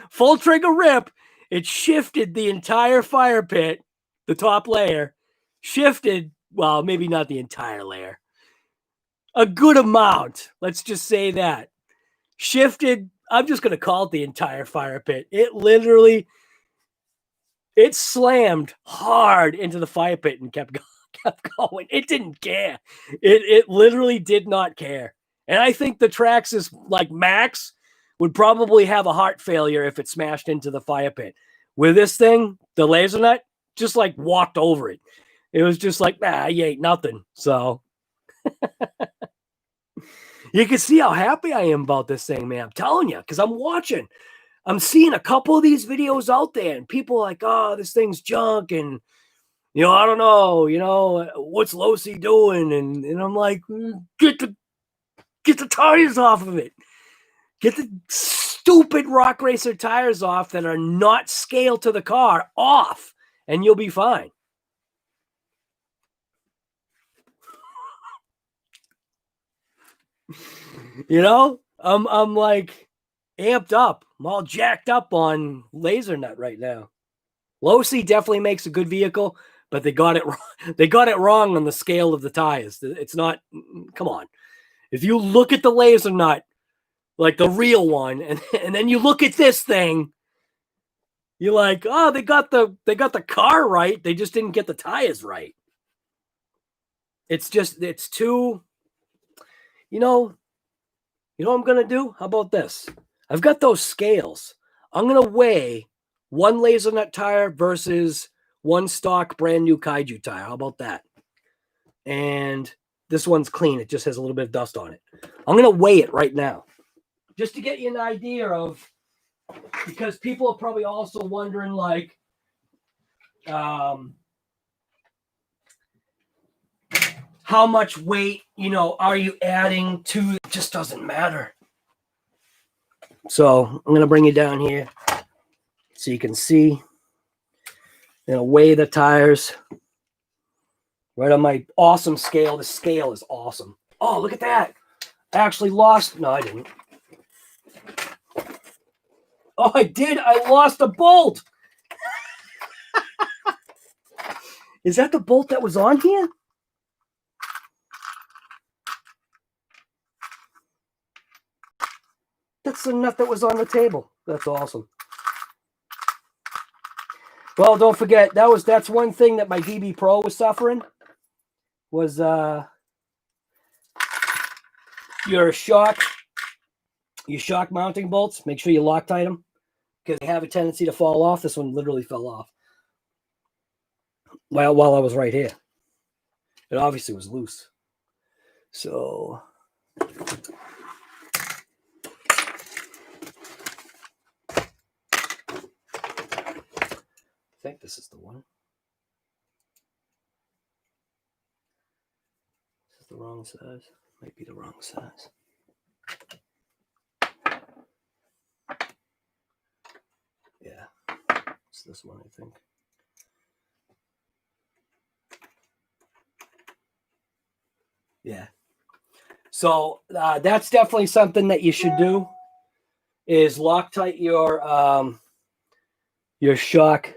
full trigger rip, it shifted the entire fire pit, the top layer, shifted, well, maybe not the entire layer, a good amount, let's just say that, shifted. I'm just going to call it the entire fire pit. It literally, it slammed hard into the fire pit and kept going. It didn't care. It literally did not care. And I think the Traxxas, like Max, would probably have a heart failure if it smashed into the fire pit. With this thing, the Lasernut, just like walked over it. It was just like, you ain't nothing. So you can see how happy I am about this thing, man. I'm telling you, because I'm seeing a couple of these videos out there, and people are like, oh, this thing's junk, and, you know, I don't know, you know, what's Losi doing? And I'm like, get the tires off of it. Get the stupid Rock Racer tires off that are not scaled to the car off, and you'll be fine. You know, I'm like amped up. I'm all jacked up on Lasernut right now. Losi definitely makes a good vehicle, but they got it wrong on the scale of the tires. It's not. Come on, if you look at the Lasernut, like the real one, and then you look at this thing, you're like, oh, they got the car right. They just didn't get the tires right. It's too. You know what I'm gonna do? How about this? I've got those scales. I'm gonna weigh one Lasernut tire versus one stock brand new Kaiju tire. How about that? And this one's clean. It just has a little bit of dust on it. I'm going to weigh it right now just to get you an idea of, because people are probably also wondering, like, how much weight, are you adding to? It just doesn't matter. So I'm going to bring you down here so you can see. I'm going to weigh the tires right on my awesome scale. The scale is awesome. Oh, look at that. I actually lost. No, I didn't. Oh, I did. I lost a bolt. Is that the bolt that was on here? That's the nut that was on the table. That's awesome. Well, don't forget, that's one thing that my DB Pro was suffering, was your shock mounting bolts. Make sure you Loctite them, because they have a tendency to fall off. This one literally fell off while I was right here. It obviously was loose. So I think this is the one. This is the wrong size. Might be the wrong size. Yeah, it's this one, I think. Yeah. So that's definitely something that you should do, is Loctite your shock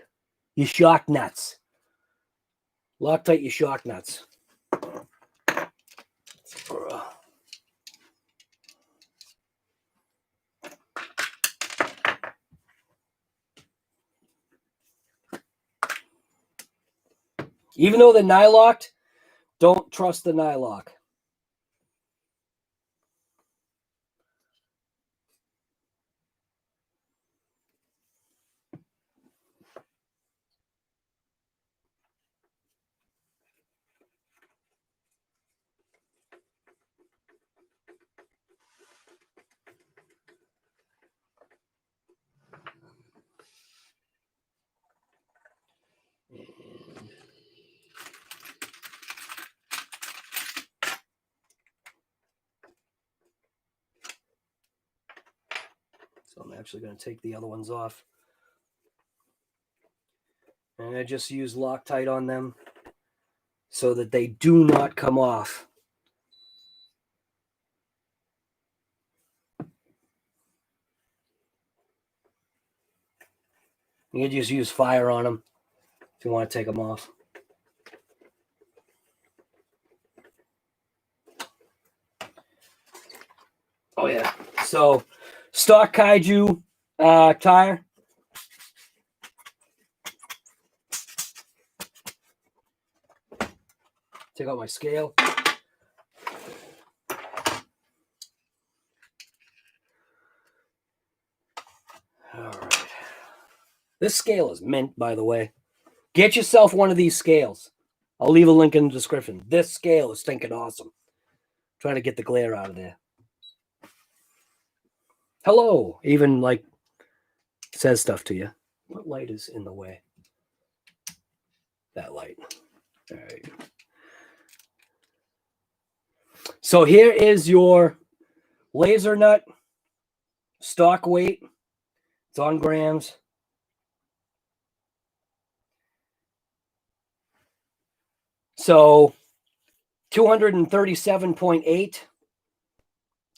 nuts. Loctite your shock nuts. Even though they're nylocked, don't trust the nylock. So I'm actually going to take the other ones off. And I just use Loctite on them so that they do not come off. You can just use fire on them if you want to take them off. Oh, yeah. So, stock Kaiju tire. Take out my scale. All right. This scale is mint, by the way. Get yourself one of these scales. I'll leave a link in the description. This scale is stinking awesome. Trying to get the glare out of there. Hello. Even like says stuff to you. What light is in the way? That light. All right. So here is your Lasernut stock weight. It's on grams. So 237.8.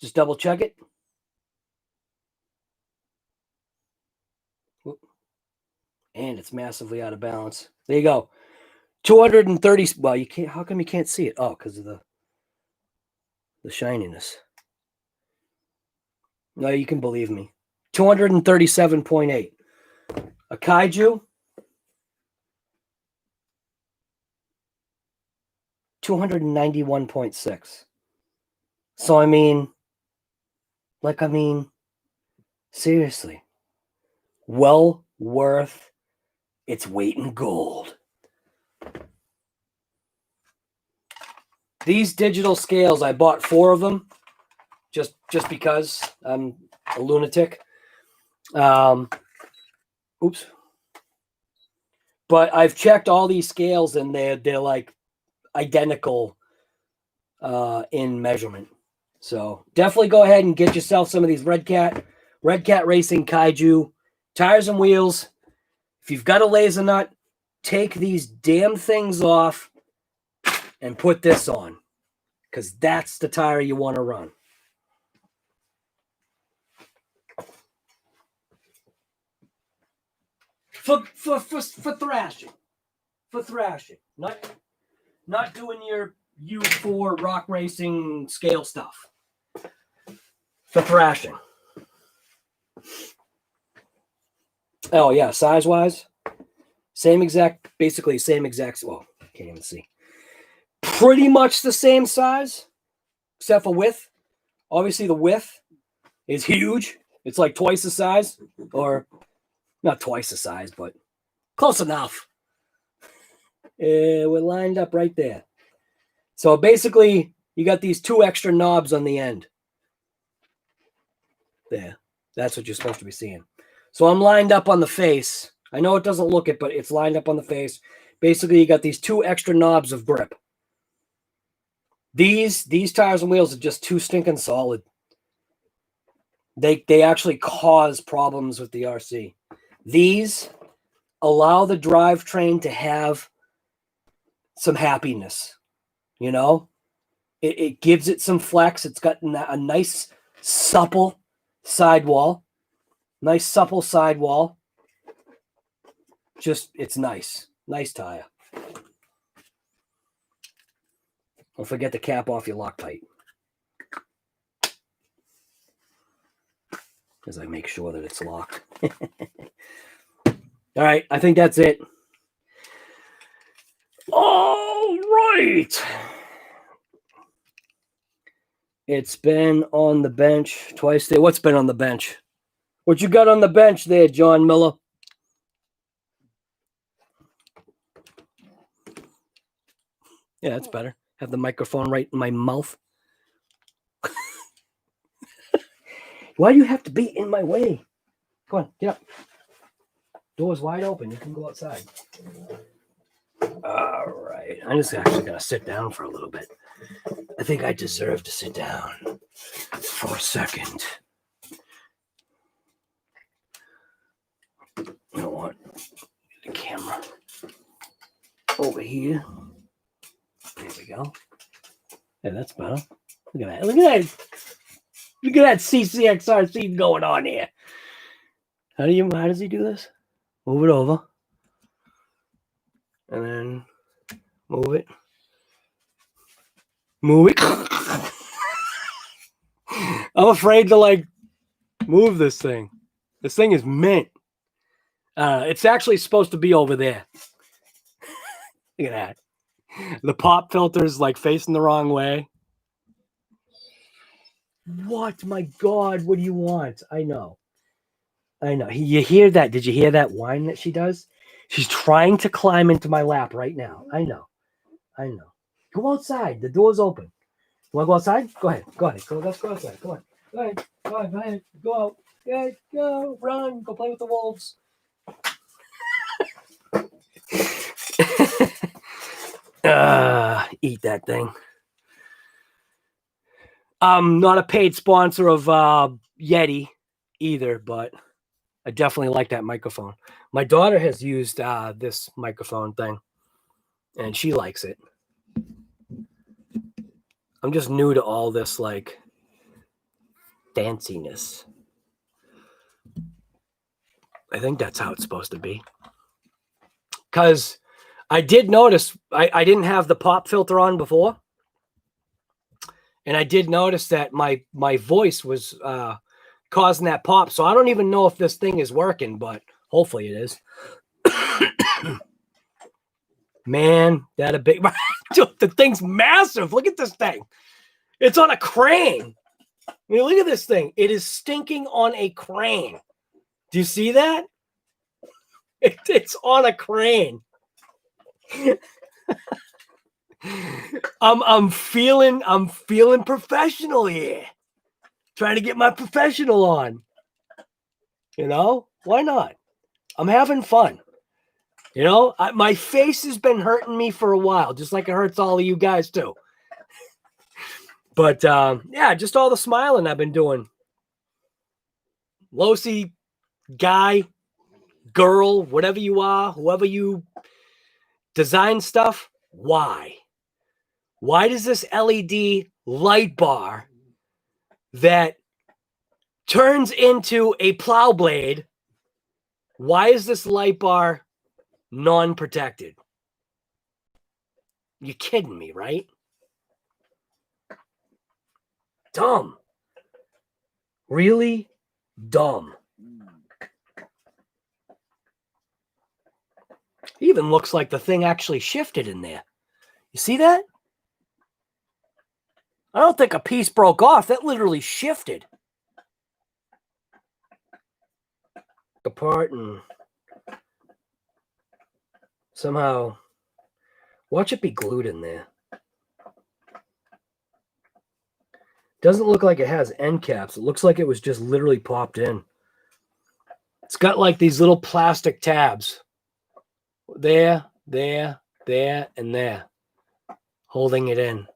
Just double check it. And it's massively out of balance. There you go. 230. Well, you can't. How come you can't see it? Oh, because of the shininess. No, you can believe me. 237.8. A kaiju. 291.6. So I mean, seriously, well worth its weight in gold. These digital scales, I bought 4 of them, just because I'm a lunatic. Oops. But I've checked all these scales, and they're like identical in measurement. So definitely go ahead and get yourself some of these Redcat Racing Kaiju tires and wheels. If you've got a Lasernut, take these damn things off and put this on, because that's the tire you want to run. For thrashing. For thrashing. Not doing your U4 rock racing scale stuff. For thrashing. Oh yeah, size-wise, basically same exact, well, can't even see. Pretty much the same size, except for width. Obviously the width is huge. It's like twice the size, or not twice the size, but close enough. We're lined up right there. So basically, you got these 2 extra knobs on the end. There. That's what you're supposed to be seeing. So I'm lined up on the face. I know it doesn't look it, but it's lined up on the face. Basically, you got these 2 extra knobs of grip. These tires and wheels are just too stinking solid. They actually cause problems with the RC. These allow the drivetrain to have some happiness. You know, it gives it some flex. It's got a nice supple sidewall. Nice supple sidewall. Just, it's nice. Nice tire. Don't forget to cap off your Loctite, as I make sure that it's locked. All right, I think that's it. All right. It's been on the bench twice today. What's been on the bench? What you got on the bench there, John Miller? Yeah, that's better. Have the microphone right in my mouth. Why do you have to be in my way? Come on, get up. Door's wide open. You can go outside. All right. I'm just actually going to sit down for a little bit. I think I deserve to sit down for a second. You know what? The camera over here. There we go. Yeah, that's better. Look at that. Look at that. Look at that CCXRC going on here. How does he do this? Move it over. And then move it. Move it. I'm afraid to like move this thing. This thing is mint. It's actually supposed to be over there. Look at that. The pop filter's like facing the wrong way. What? My God, what do you want? I know. You hear that? Did you hear that whine that she does? She's trying to climb into my lap right now. I know. Go outside. The door's open. You want to go outside? Go ahead. Let's go outside. Come on. Go ahead. Go out. Go. Run. Go play with the wolves. Eat that thing. I'm not a paid sponsor of Yeti. either, but I definitely like that microphone. My daughter has used this microphone thing, and she likes it. I'm just new to all this, like, fanciness. I think that's how it's supposed to be. Because I did notice I didn't have the pop filter on before. And I did notice that my voice was causing that pop. So I don't even know if this thing is working, but hopefully it is. Man, that a big... The thing's massive. Look at this thing. It's on a crane. I mean, look at this thing. It is stinking on a crane. Do you see that? It's on a crane. I'm feeling professional here. Trying to get my professional on. You know, why not? I'm having fun. You know, my face has been hurting me for a while, just like it hurts all of you guys too. But yeah, just all the smiling I've been doing. Losi, guy, girl, whatever you are, whoever you design stuff, why? Why does this LED light bar that turns into a plow blade, why is this light bar non-protected? You're kidding me, right? Dumb. Really dumb. Even looks like the thing actually shifted in there. You see that? I don't think a piece broke off. That literally shifted. Apart and somehow watch it be glued in there. Doesn't look like it has end caps. It looks like it was just literally popped in. It's got like these little plastic tabs. There, there, there, and there. Holding it in.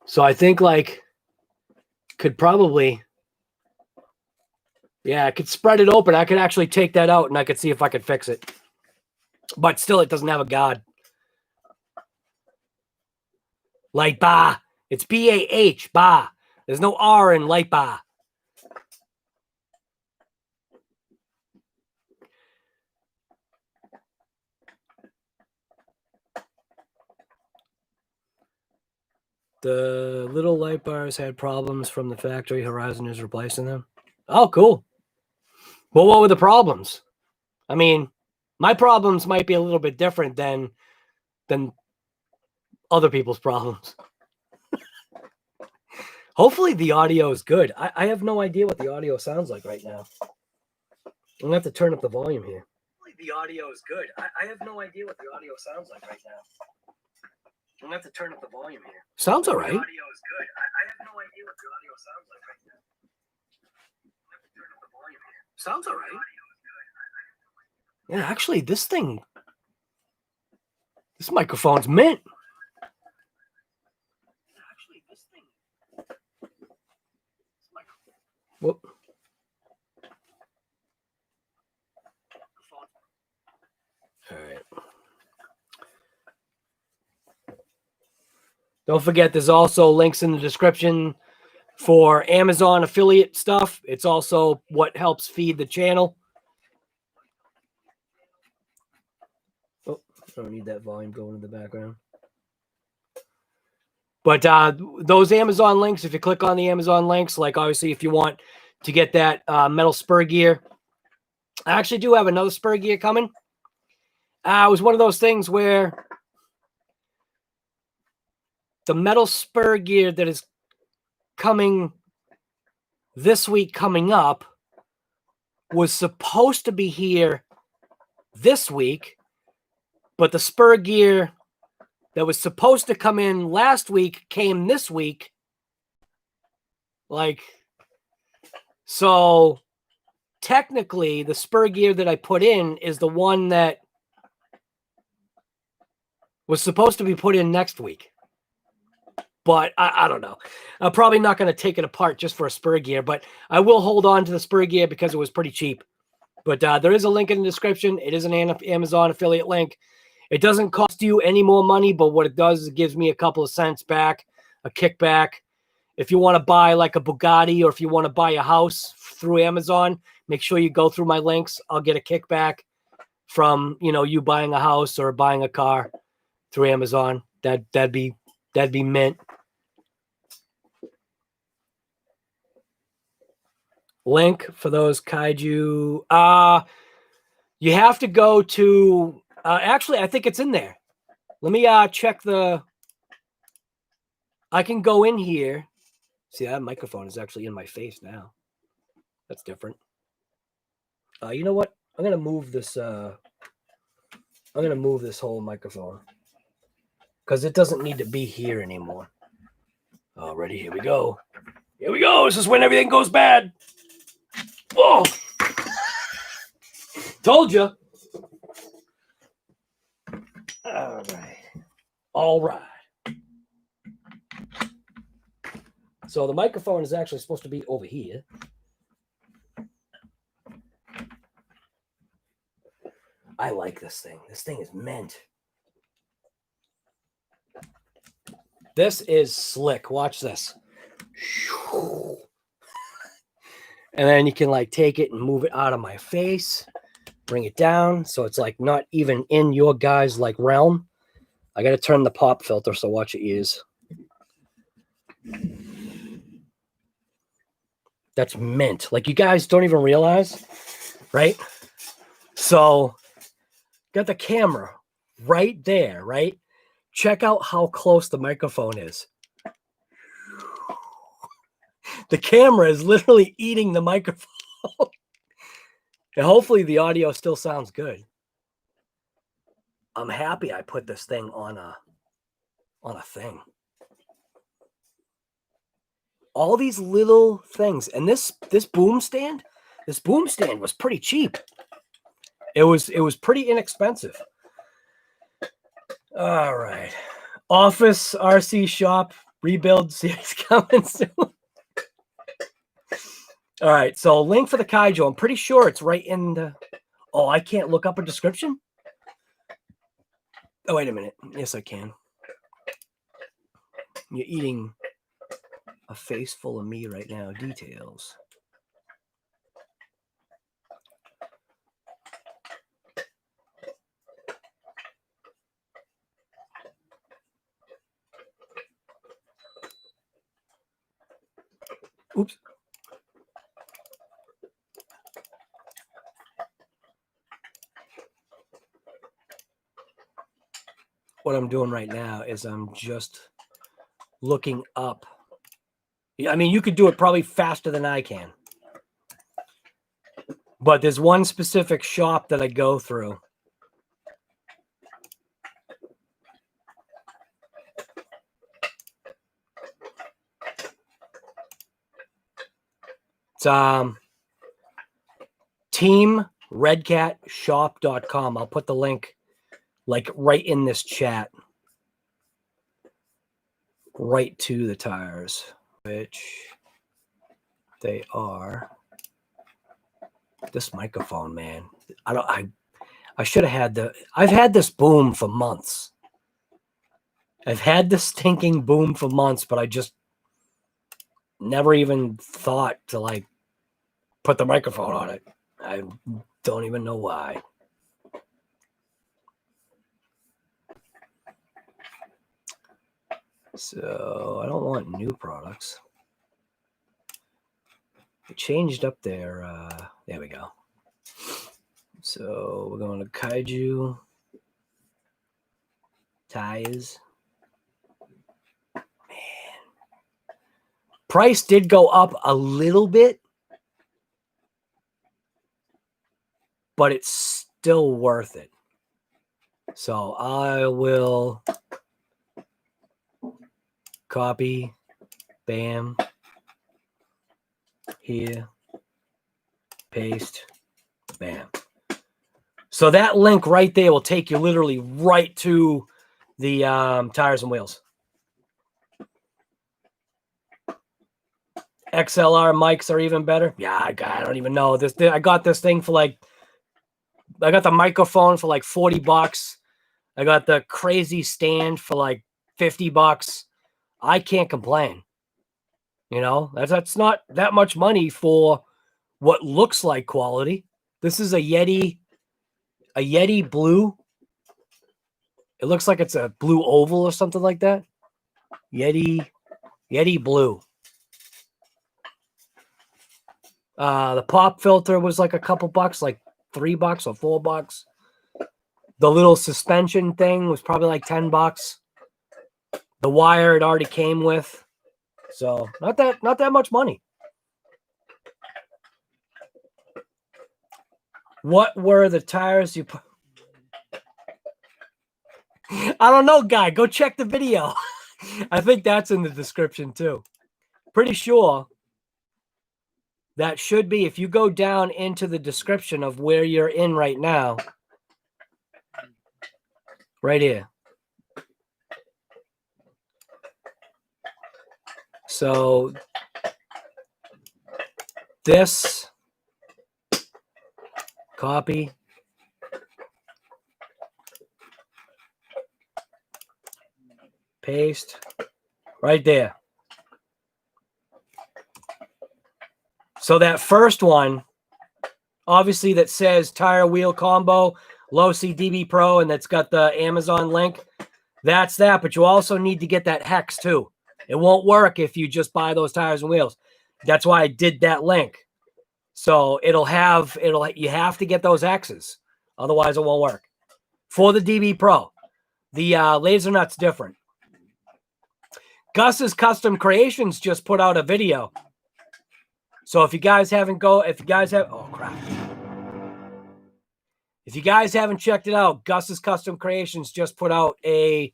So I think like could probably, yeah, I could spread it open. I could actually take that out and I could see if I could fix it. But still, it doesn't have a guard. Light bar. It's B-A-H, bar. There's no R in light bar. The little light bars had problems from the factory. Horizon is replacing them. Oh, cool. Well, what were the problems? I mean, my problems might be a little bit different than other people's problems. Hopefully the audio is good. I have no idea what the audio sounds like right now. I'm going to have to turn up the volume here. Hopefully the audio is good. I have no idea what the audio sounds like right now. I'm going to have to turn up the volume here. Sounds all right. The audio is good. I have no idea what the audio sounds like right now. I'm going to have to turn up the volume here. Sounds all right. Yeah, actually, this microphone's mint. Whoop. All right. Don't forget, there's also links in the description for Amazon affiliate stuff. It's also what helps feed the channel. Oh, I don't need that volume going in the background. But those Amazon links, if you click on the Amazon links, like obviously if you want to get that metal spur gear, I actually do have another spur gear coming. It was one of those things where the metal spur gear that is coming this week coming up was supposed to be here this week, but the spur gear that was supposed to come in last week came this week. Like, so technically the spur gear that I put in is the one that was supposed to be put in next week. but I don't know. I'm probably not going to take it apart just for a Spur gear, but I will hold on to the Spur gear because it was pretty cheap. But there is a link in the description. It is an Amazon affiliate link. It doesn't cost you any more money, but what it does is it gives me a couple of cents back, a kickback. If you want to buy like a Bugatti or if you want to buy a house through Amazon, make sure you go through my links. I'll get a kickback from, you know, you buying a house or buying a car through Amazon. That'd be mint. Link for those kaiju. You have to go to actually, I think it's in there. Let me check the. I can go in here. See, that microphone is actually in my face now. That's different. You know what? I'm gonna move this. I'm gonna move this whole microphone because it doesn't need to be here anymore. Alrighty, here we go. Here we go. This is when everything goes bad. Whoa! Told you. All right. All right. So the microphone is actually supposed to be over here. I like this thing. This thing is mint. This is slick. Watch this. And then you can like take it and move it out of my face, bring it down. So it's like not even in your guys' like realm. I got to turn the pop filter. So watch your ears. That's mint. Like you guys don't even realize, right? So got the camera right there, right? Check out how close the microphone is. The camera is literally eating the microphone. And hopefully the audio still sounds good. I'm happy I put this thing on a thing. All these little things. And this boom stand was pretty cheap. It was pretty inexpensive. All right. Office RC shop rebuild series coming soon. All right. So link for the kaiju. I'm pretty sure it's right in the. Oh, I can't look up a description? Oh, wait a minute. Yes, I can. You're eating a face full of me right now. Details. Oops. What I'm doing right now is I'm just looking up. I mean, you could do it probably faster than I can. But there's one specific shop that I go through. It's teamredcatshop.com. I'll put the link like right in this chat. Right to the tires, which they are. This microphone, man. I should have had I've had this boom for months. I've had this stinking boom for months, but I just never even thought to like put the microphone on it. I don't even know why. So I don't want new products. They changed up their, there we go. So we're going to kaiju tires. Man. Price did go up a little bit, but it's still worth it. So I will copy, bam, here, paste, bam. So that link right there will take you literally right to the tires and wheels. XLR mics are even better. Yeah, I don't even know. I got this thing for like, I got the microphone for like 40 bucks. I got the crazy stand for like 50 bucks. I can't complain. You know, that's not that much money for what looks like quality. This is a Yeti blue. It looks like it's a blue oval or something like that. Yeti blue. The pop filter was like a couple bucks, like $3 or $4. The little suspension thing was probably like 10 bucks. The wire it already came with. So not that much money. What were the tires you put? I don't know, guy. Go check the video. I think that's in the description too. Pretty sure that should be, if you go down into the description of where you're in right now, right here. So this, copy, paste, right there. So that first one, obviously that says tire wheel combo, Losi DB Pro, and that's got the Amazon link. That's that, but you also need to get that hex too. It won't work if you just buy those tires and wheels. That's why I did that link. So you have to get those X's. Otherwise it won't work. For the DB Pro. The Lasernut's different. Gus's Custom Creations just put out a video. So if you guys haven't oh crap. If you guys haven't checked it out, Gus's Custom Creations just put out a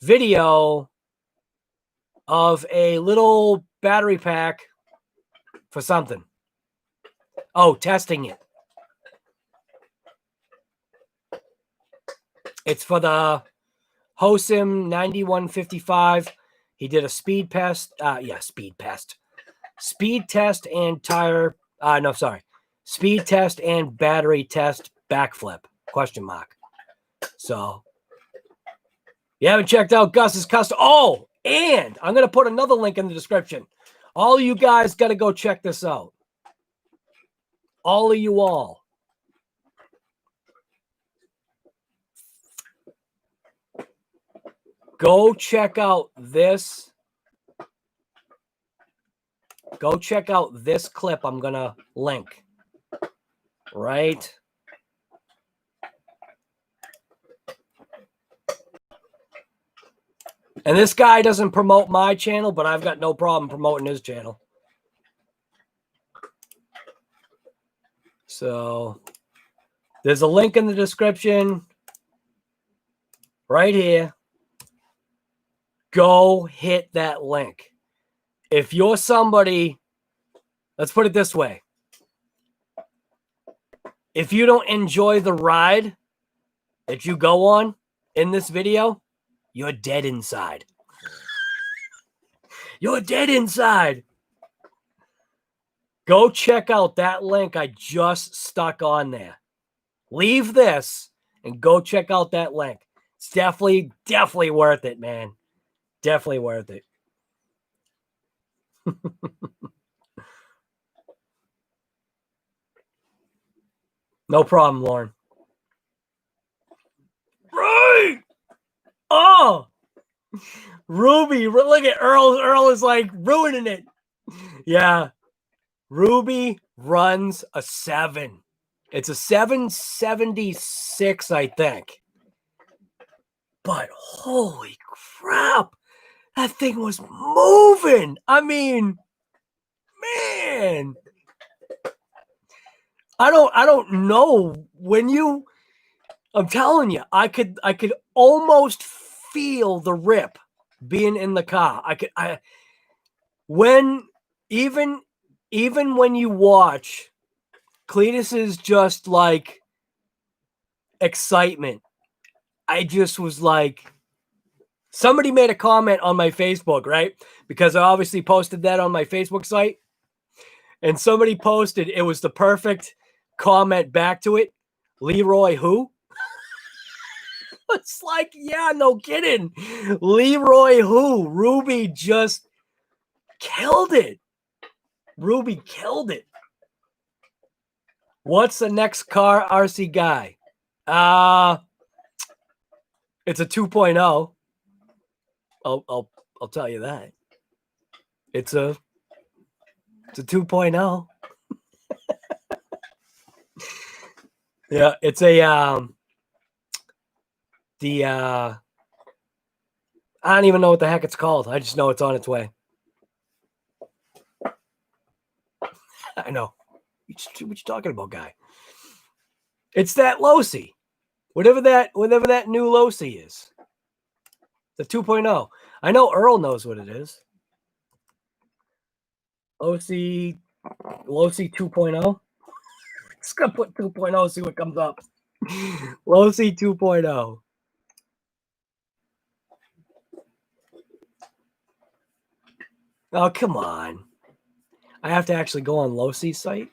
video of a little battery pack for something. Oh, testing it. It's for the Hosim 9155. He did a speed test. Speed test and tire. Speed test and battery test backflip, ? So, you haven't checked out Gus's Custom. Oh, and I'm going to put another link in the description. All of you guys got to go check this out. All of you all. Go check out this. Go check out this clip I'm going to link. Right. And this guy doesn't promote my channel, but I've got no problem promoting his channel. So there's a link in the description right here. Go hit that link. If you're somebody, let's put it this way. If you don't enjoy the ride that you go on in this video, you're dead inside. You're dead inside. Go check out that link I just stuck on there. Leave this and go check out that link. It's definitely worth it, man. Definitely worth it. No problem, Lauren. Right. Oh, Ruby. Look at Earl. Earl is like ruining it. Yeah. Ruby runs a 7. It's a 776, I think. But holy crap. That thing was moving. I mean, man. I don't know when you, I'm telling you, I could almost feel the rip being in the car. Even when you watch Cletus's just like excitement, I just was like, somebody made a comment on my Facebook, right? Because I obviously posted that on my Facebook site. And somebody posted, it was the perfect comment back to it. Leroy who? It's like, yeah, no kidding. Leroy who? Ruby just killed it. Ruby killed it. What's the next car RC guy? It's a 2.0. I'll tell you that. It's a 2.0. Yeah, it's a I don't even know what the heck it's called. I just know it's on its way. I know. What you talking about, guy? It's that Losi. Whatever that new Losi is. The 2.0. I know Earl knows what it is. Losi 2.0. Just gonna put 2.0, see what comes up. Losi 2.0. Oh, come on. I have to actually go on Losi's site.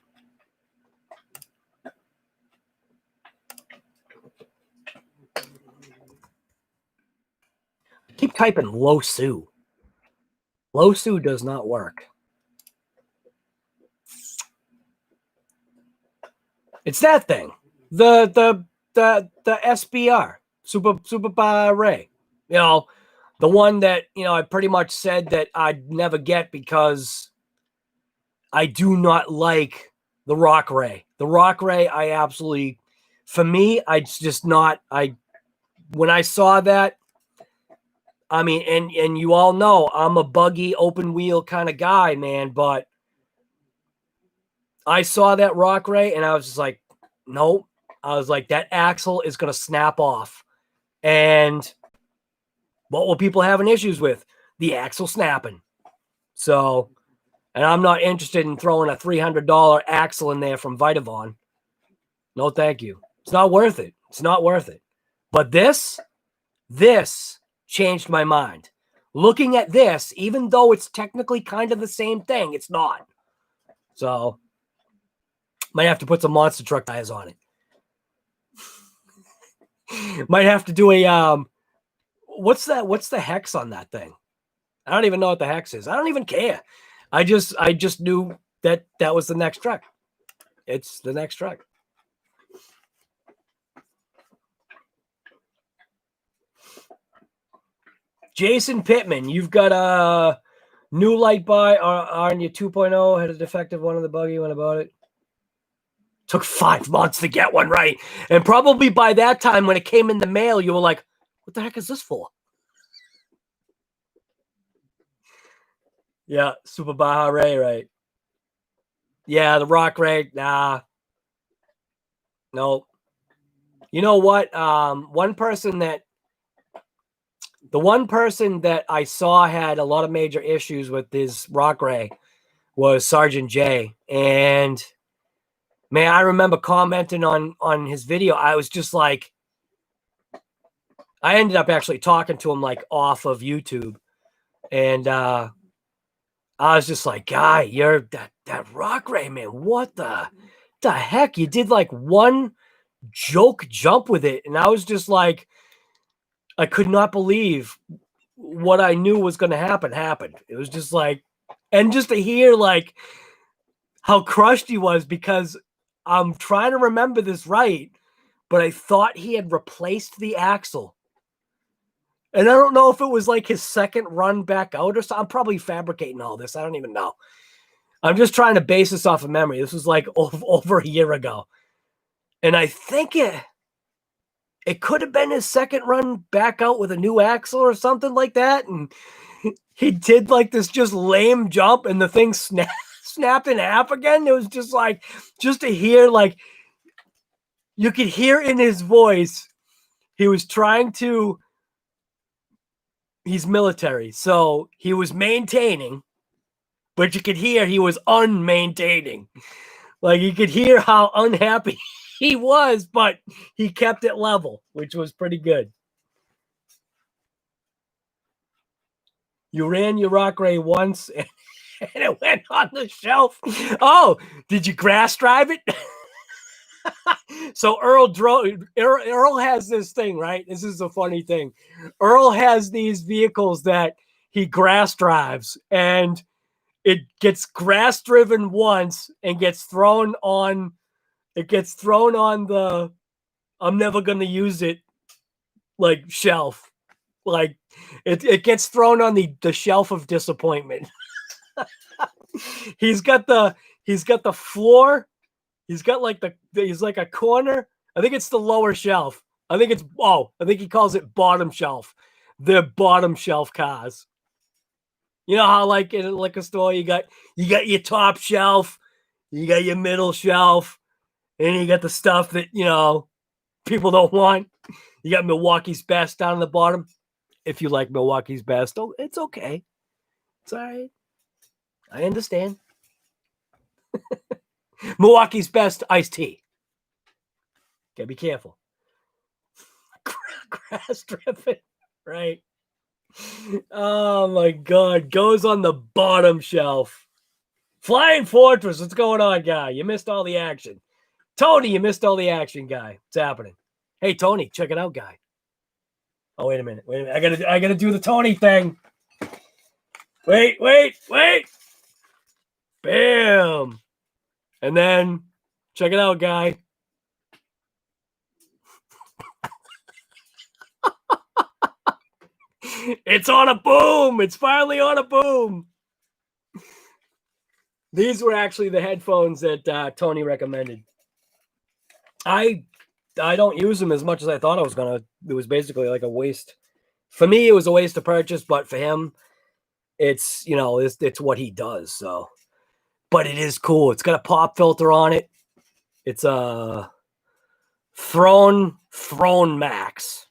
Keep typing Losu. Losu does not work. It's that thing. The SBR. Super Ray. You know, the one that, you know, I pretty much said that I'd never get because I do not like the Rock Ray. The Rock Ray, I absolutely, for me, I just not, when I saw that, I mean, and you all know I'm a buggy, open wheel kind of guy, man, but I saw that Rock Ray and I was just like, nope. I was like, that axle is going to snap off. And what will people having issues with? The axle snapping. So, and I'm not interested in throwing a $300 axle in there from Vitavon. No, thank you. It's not worth it. It's not worth it. But this changed my mind. Looking at this, even though it's technically kind of the same thing, it's not. So, might have to put some monster truck tires on it. Might have to do a what's that? What's the hex on that thing? I don't even know what the hex is. I don't even care. I just knew that was the next truck. It's the next truck. Jason Pittman, you've got a new light buy on your 2.0. Had a defective one in the buggy when I bought it. Took 5 months to get one right. And probably by that time when it came in the mail, you were like, what the heck is this for? Yeah, Super Baja Ray, right. Yeah, the Rock Ray, nah. No. You know what? The one person that I saw had a lot of major issues with his Rock Ray was Sergeant J. And man, I remember commenting on his video. I was just like, I ended up actually talking to him like off of YouTube. And I was just like, guy, you're that Rock Ray, man. What the heck? You did like one joke jump with it. And I was just like, I could not believe what I knew was going to happen happened. It was just like, and just to hear like how crushed he was, because I'm trying to remember this right, but I thought he had replaced the axle. And I don't know if it was like his second run back out or something. I'm probably fabricating all this. I don't even know. I'm just trying to base this off of memory. This was like over a year ago. And I think it could have been his second run back out with a new axle or something like that. And he did like this just lame jump and the thing snapped in half again. It was just like, just to hear, like, you could hear in his voice, he was trying to, he's military, so he was maintaining, but you could hear he was unmaintaining. Like, you could hear how unhappy he was, but he kept it level, which was pretty good. You ran your Rock Ray once And it went on the shelf. Oh, did you grass drive it? So Earl has this thing, right? This is a funny thing. Earl has these vehicles that he grass drives, and it gets grass driven once and gets thrown on. It gets thrown on the I'm never gonna use it like shelf. Like it gets thrown on the shelf of disappointment. he's got the floor. He's got like he's like a corner. I think it's the lower shelf. I think he calls it bottom shelf. They're bottom shelf cars. You know how like in a liquor store you got your top shelf, you got your middle shelf, and you got the stuff that, you know, people don't want. You got Milwaukee's Best down on the bottom. If you like Milwaukee's Best, oh, it's okay. It's all right. I understand. Milwaukee's Best iced tea. Gotta be careful. Grass driven, right? Oh my God. Goes on the bottom shelf. Flying Fortress, what's going on, guy? You missed all the action. Tony, you missed all the action, guy. What's happening? Hey, Tony, check it out, guy. Oh, wait a minute. I gotta do the Tony thing. Wait. Bam. And then check it out, guy. It's on a boom. It's finally on a boom. These were actually the headphones that Tony recommended. I don't use them as much as I thought I was gonna. It was basically like a waste. For me, it was a waste to purchase, but for him, it's, you know, it's what he does. So, but it is cool. It's got a pop filter on it. It's a Throne Max.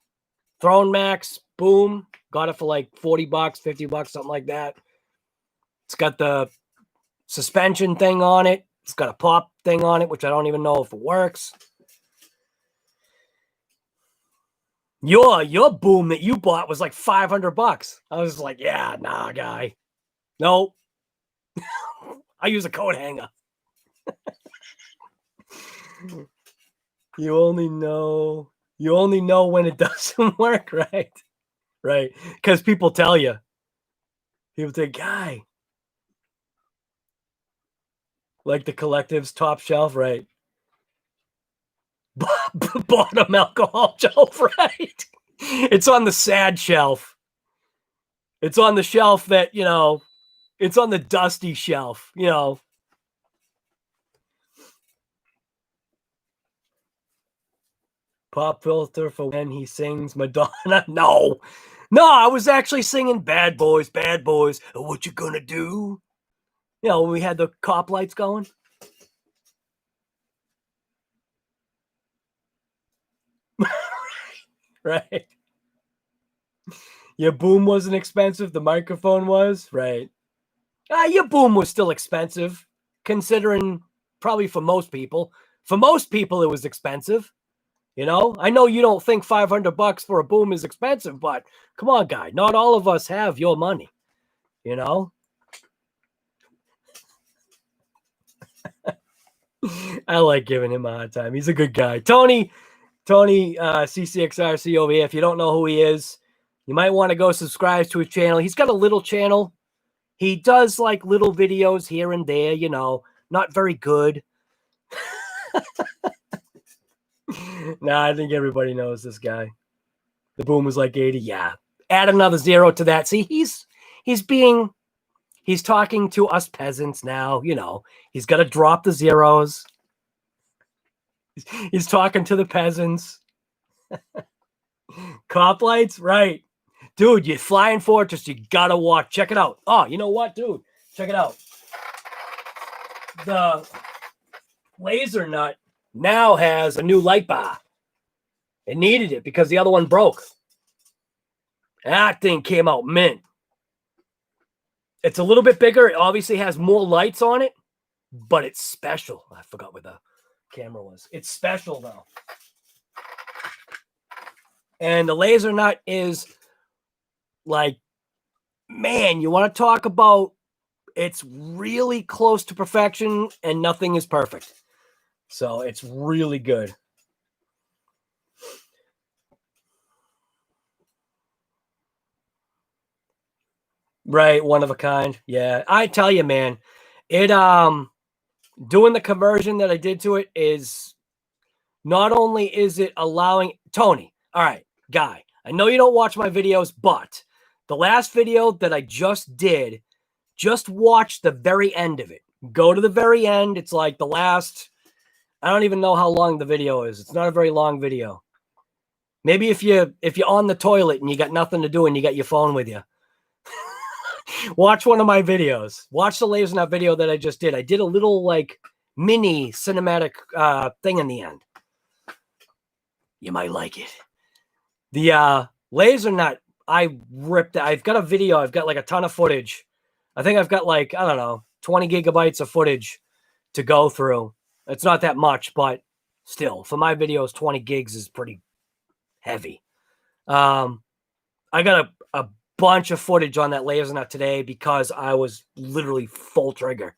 Throne Max, boom. Got it for like $40, $50, something like that. It's got the suspension thing on it. It's got a pop thing on it, which I don't even know if it works. Your boom that you bought was like $500. I was like, yeah, nah, guy. No. I use a coat hanger. You only know when it doesn't work, right? Right. Because people tell you. People say, guy. Like the Collective's top shelf, right? Bottom alcohol shelf, right? It's on the sad shelf. It's on the shelf that, you know, it's on the dusty shelf, you know. Pop filter for when he sings Madonna. No, I was actually singing Bad Boys, Bad Boys. What you gonna do? You know, when we had the cop lights going. Right. Your boom wasn't expensive. The microphone was, right. Your boom was still expensive, considering probably for most people. For most people, it was expensive. You know, I know you don't think $500 for a boom is expensive, but come on, guy. Not all of us have your money. You know. I like giving him a hard time. He's a good guy. Tony, CCXRC over here. If you don't know who he is, you might want to go subscribe to his channel. He's got a little channel. He does like little videos here and there, you know, not very good. Nah, I think everybody knows this guy. The boom was like 80. Yeah. Add another zero to that. See, he's talking to us peasants now, you know. He's got to drop the zeros. He's talking to the peasants. Cop lights, right. Dude, you Flying Fortress, you gotta watch. Check it out. Oh, you know what, dude? Check it out. The Lasernut now has a new light bar. It needed it because the other one broke. That thing came out mint. It's a little bit bigger. It obviously has more lights on it, but it's special. I forgot where the camera was. It's special, though. And the Lasernut is like, man, you want to talk about it's really close to perfection, and nothing is perfect. So it's really good. Right, one of a kind. Yeah, I tell you, man, it doing the conversion that I did to it is not only is it allowing Tony. All right, guy, I know you don't watch my videos, but the last video that I just did, just watch the very end of it. Go to the very end. It's like the last, I don't even know how long the video is. It's not a very long video. Maybe if you're on the toilet and you got nothing to do and you got your phone with you. Watch one of my videos. Watch the Lasernut video that I just did. I did a little like mini cinematic thing in the end. You might like it. The Lasernut, I ripped it. I've got a video. I've got like a ton of footage. I think I've got like, I don't know, 20 gigabytes of footage to go through. It's not that much, but still, for my videos, 20 gigs is pretty heavy. I got a bunch of footage on that Lasernut today because I was literally full trigger,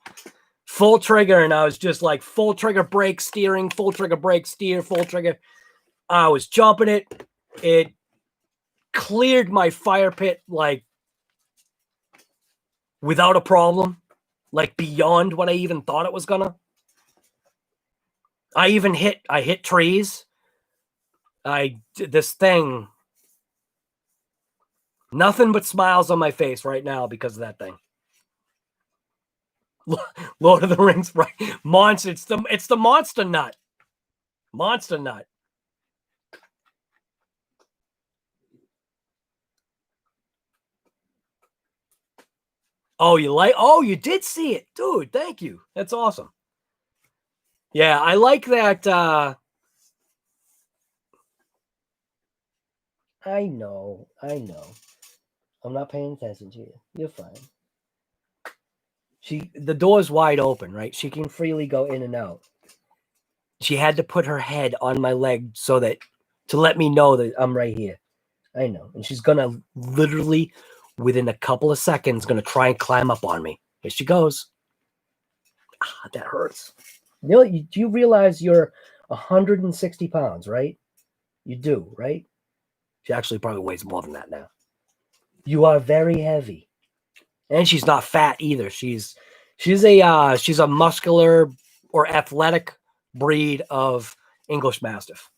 and I was just like full trigger brake steering, full trigger brake steer, full trigger. I was jumping it. It cleared my fire pit like without a problem, like beyond what I even thought it was gonna. I hit trees. I did this thing. Nothing but smiles on my face right now because of that thing. Lord of the Rings, right? Monster. It's the monster nut. Monster nut. Oh, you did see it, dude. Thank you. That's awesome. Yeah, I like that. I know. I'm not paying attention to you. You're fine. The door's wide open, right? She can freely go in and out. She had to put her head on my leg so that to let me know that I'm right here. I know. And she's gonna literally, within a couple of seconds, gonna try and climb up on me. Here she goes. Ah, that hurts. Do you realize you're 160 pounds, right? You do, right? She actually probably weighs more than that now. You are very heavy. And she's not fat either. She's a muscular or athletic breed of English Mastiff.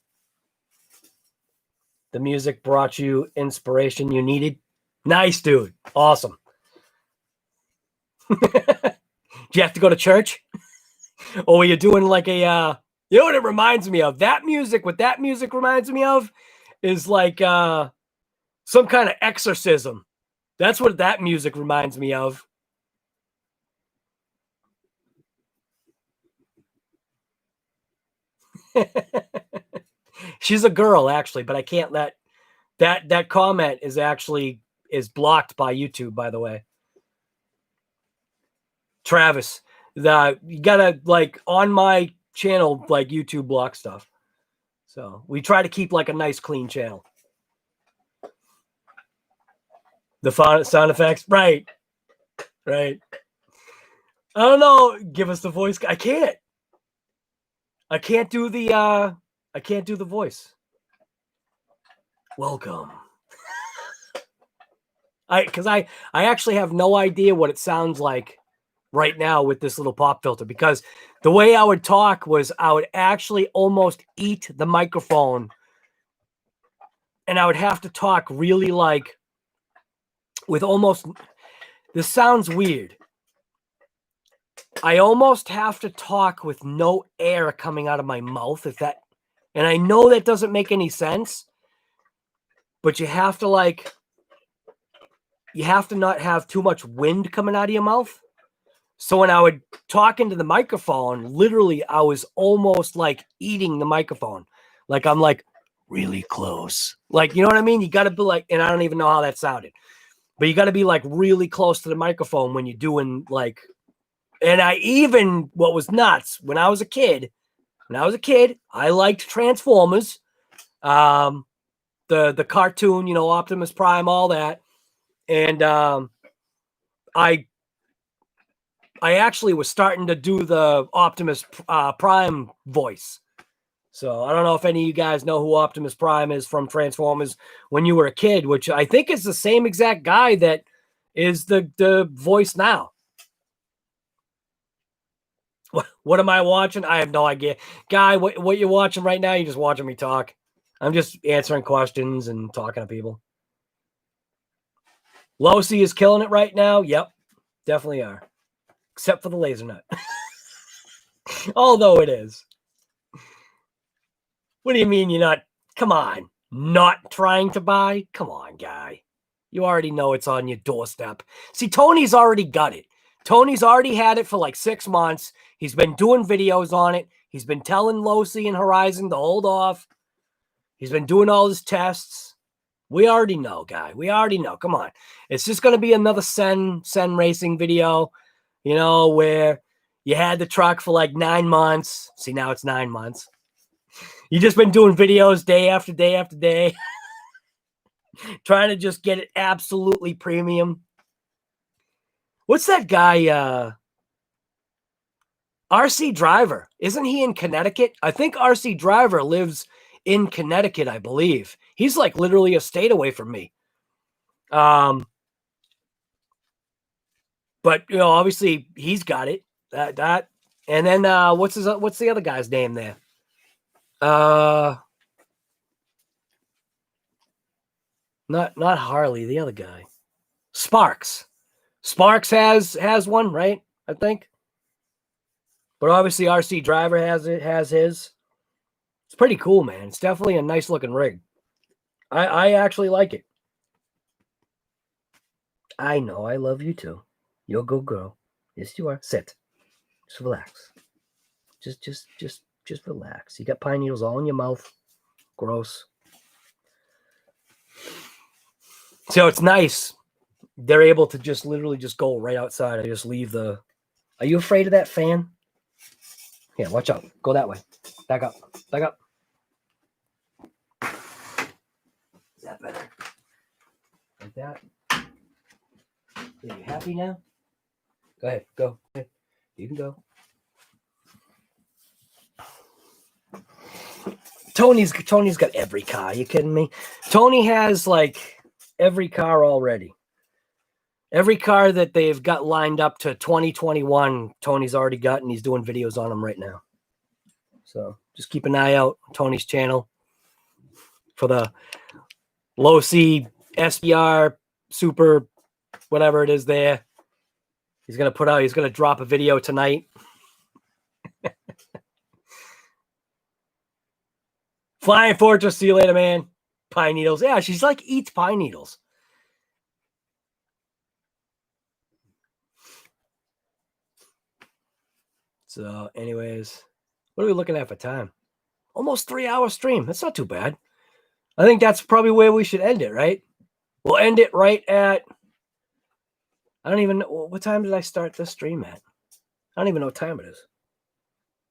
The music brought you inspiration you needed. Nice, dude. Awesome. Do you have to go to church? Or were you doing like a you know what it reminds me of? That music, what that music reminds me of is like some kind of exorcism. That's what that music reminds me of. She's a girl, actually, but I can't let that comment is blocked by YouTube, by the way. Travis, you gotta like on my channel, like YouTube block stuff. So we try to keep like a nice clean channel. The sound effects, right. I don't know. Give us the voice. I can't do the voice. Welcome. Because I actually have no idea what it sounds like right now with this little pop filter, because the way I would talk was I would actually almost eat the microphone, and I would have to talk really like with almost, this sounds weird. I almost have to talk with no air coming out of my mouth, and I know that doesn't make any sense, but you have to not have too much wind coming out of your mouth. So when I would talk into the microphone, literally I was almost like eating the microphone. Like I'm like really close. Like, you know what I mean? You got to be like, and I don't even know how that sounded, but you got to be like really close to the microphone when you're doing like, and what was nuts when I was a kid, I liked Transformers, the cartoon, Optimus Prime, all that. And I I actually was starting to do the Optimus Prime voice. So I don't know if any of you guys know who Optimus Prime is from Transformers when you were a kid, which I think is the same exact guy that is the voice now. What am I watching? I have no idea. Guy, what you're watching right now, you're just watching me talk. I'm just answering questions and talking to people. Losi is killing it right now. Yep, definitely are. Except for the Lasernut. Although it is. What do you mean you're not? Come on. Not trying to buy? Come on, guy. You already know it's on your doorstep. See, Tony's already got it. Tony's already had it for like 6 months. He's been doing videos on it. He's been telling Losi and Horizon to hold off. He's been doing all his tests. We already know, guy. We already know. Come on. It's just going to be another Sen racing video, you know, where you had the truck for like 9 months. See, now it's 9 months. You've just been doing videos day after day after day. Trying to just get it absolutely premium. What's that guy? RC Driver. Isn't he in Connecticut? I think RC Driver lives in Connecticut, I believe. He's like literally a state away from me. But you know, obviously he's got it. That and then what's the other guy's name there? Not Harley, the other guy. Sparks. Sparks has one, right? I think. But obviously RC Driver has his. It's pretty cool, man. It's definitely a nice looking rig. I actually like it. I know I love you too. You're a good girl. Yes, you are. Sit. Just relax. Just relax. You got pine needles all in your mouth. Gross. So it's nice. They're able to just literally just go right outside. I just leave the... Are you afraid of that fan? Yeah, watch out. Go that way. Back up. Back up. Is that better? Like that? Are you happy now? Go ahead. Go. You can go. Tony's got every car. Are you kidding me? Tony has like every car already. Every car that they've got lined up to 2021, Tony's already got, and he's doing videos on them right now. So just keep an eye out on Tony's channel for the Losi SBR Super, whatever it is there. He's going to drop a video tonight. Flying Fortress, see you later, man. Pine needles. Yeah, she's like eats pine needles. So, anyways, what are we looking at for time? Almost 3-hour stream. That's not too bad. I think that's probably where we should end it, right? We'll end it right at... I don't even know. What time did I start this stream at? I don't even know what time it is.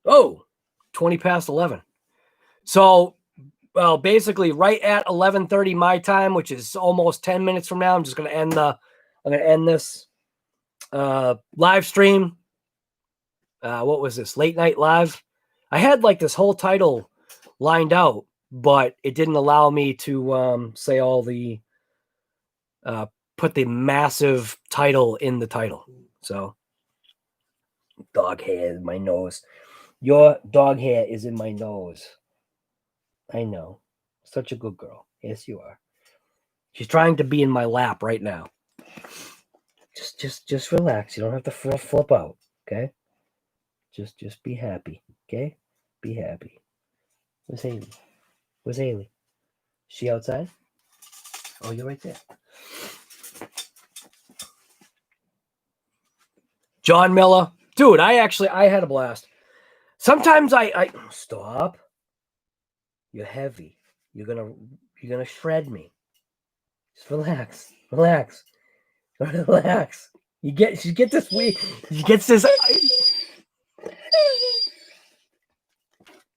Oh, 20 past 11. So, well, basically right at 11:30 my time, which is almost 10 minutes from now, I'm just going to end this live stream. What was this? Late night live. I had like this whole title lined out, but it didn't allow me to say all the put the massive title in the title. So dog hair in my nose. Your dog hair is in my nose. I know. Such a good girl. Yes, you are. She's trying to be in my lap right now. Just relax. You don't have to flip out, okay? Just be happy, okay? Be happy. Where's Haley? Where's Haley? Is she outside? Oh, you're right there. John Miller. Dude, I had a blast. Sometimes I stop. You're heavy. You're gonna shred me. Just relax. Relax. Relax. You get this weird. She gets this.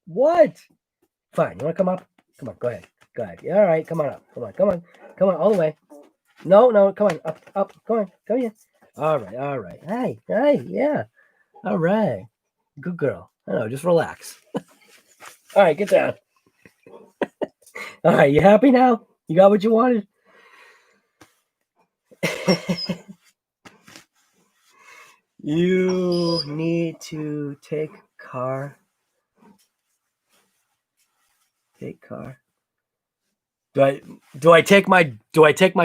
What? Fine. You want to come up? Come on. Go ahead. Go ahead. Yeah, all right. Come on up. Come on. All the way. No. Come on. Up. Come on. Come here. All right, all right. Hey, yeah. All right. Good girl. I know, just relax. All right, get down. All right, you happy now? You got what you wanted? You need to take car. Take car. Do I take my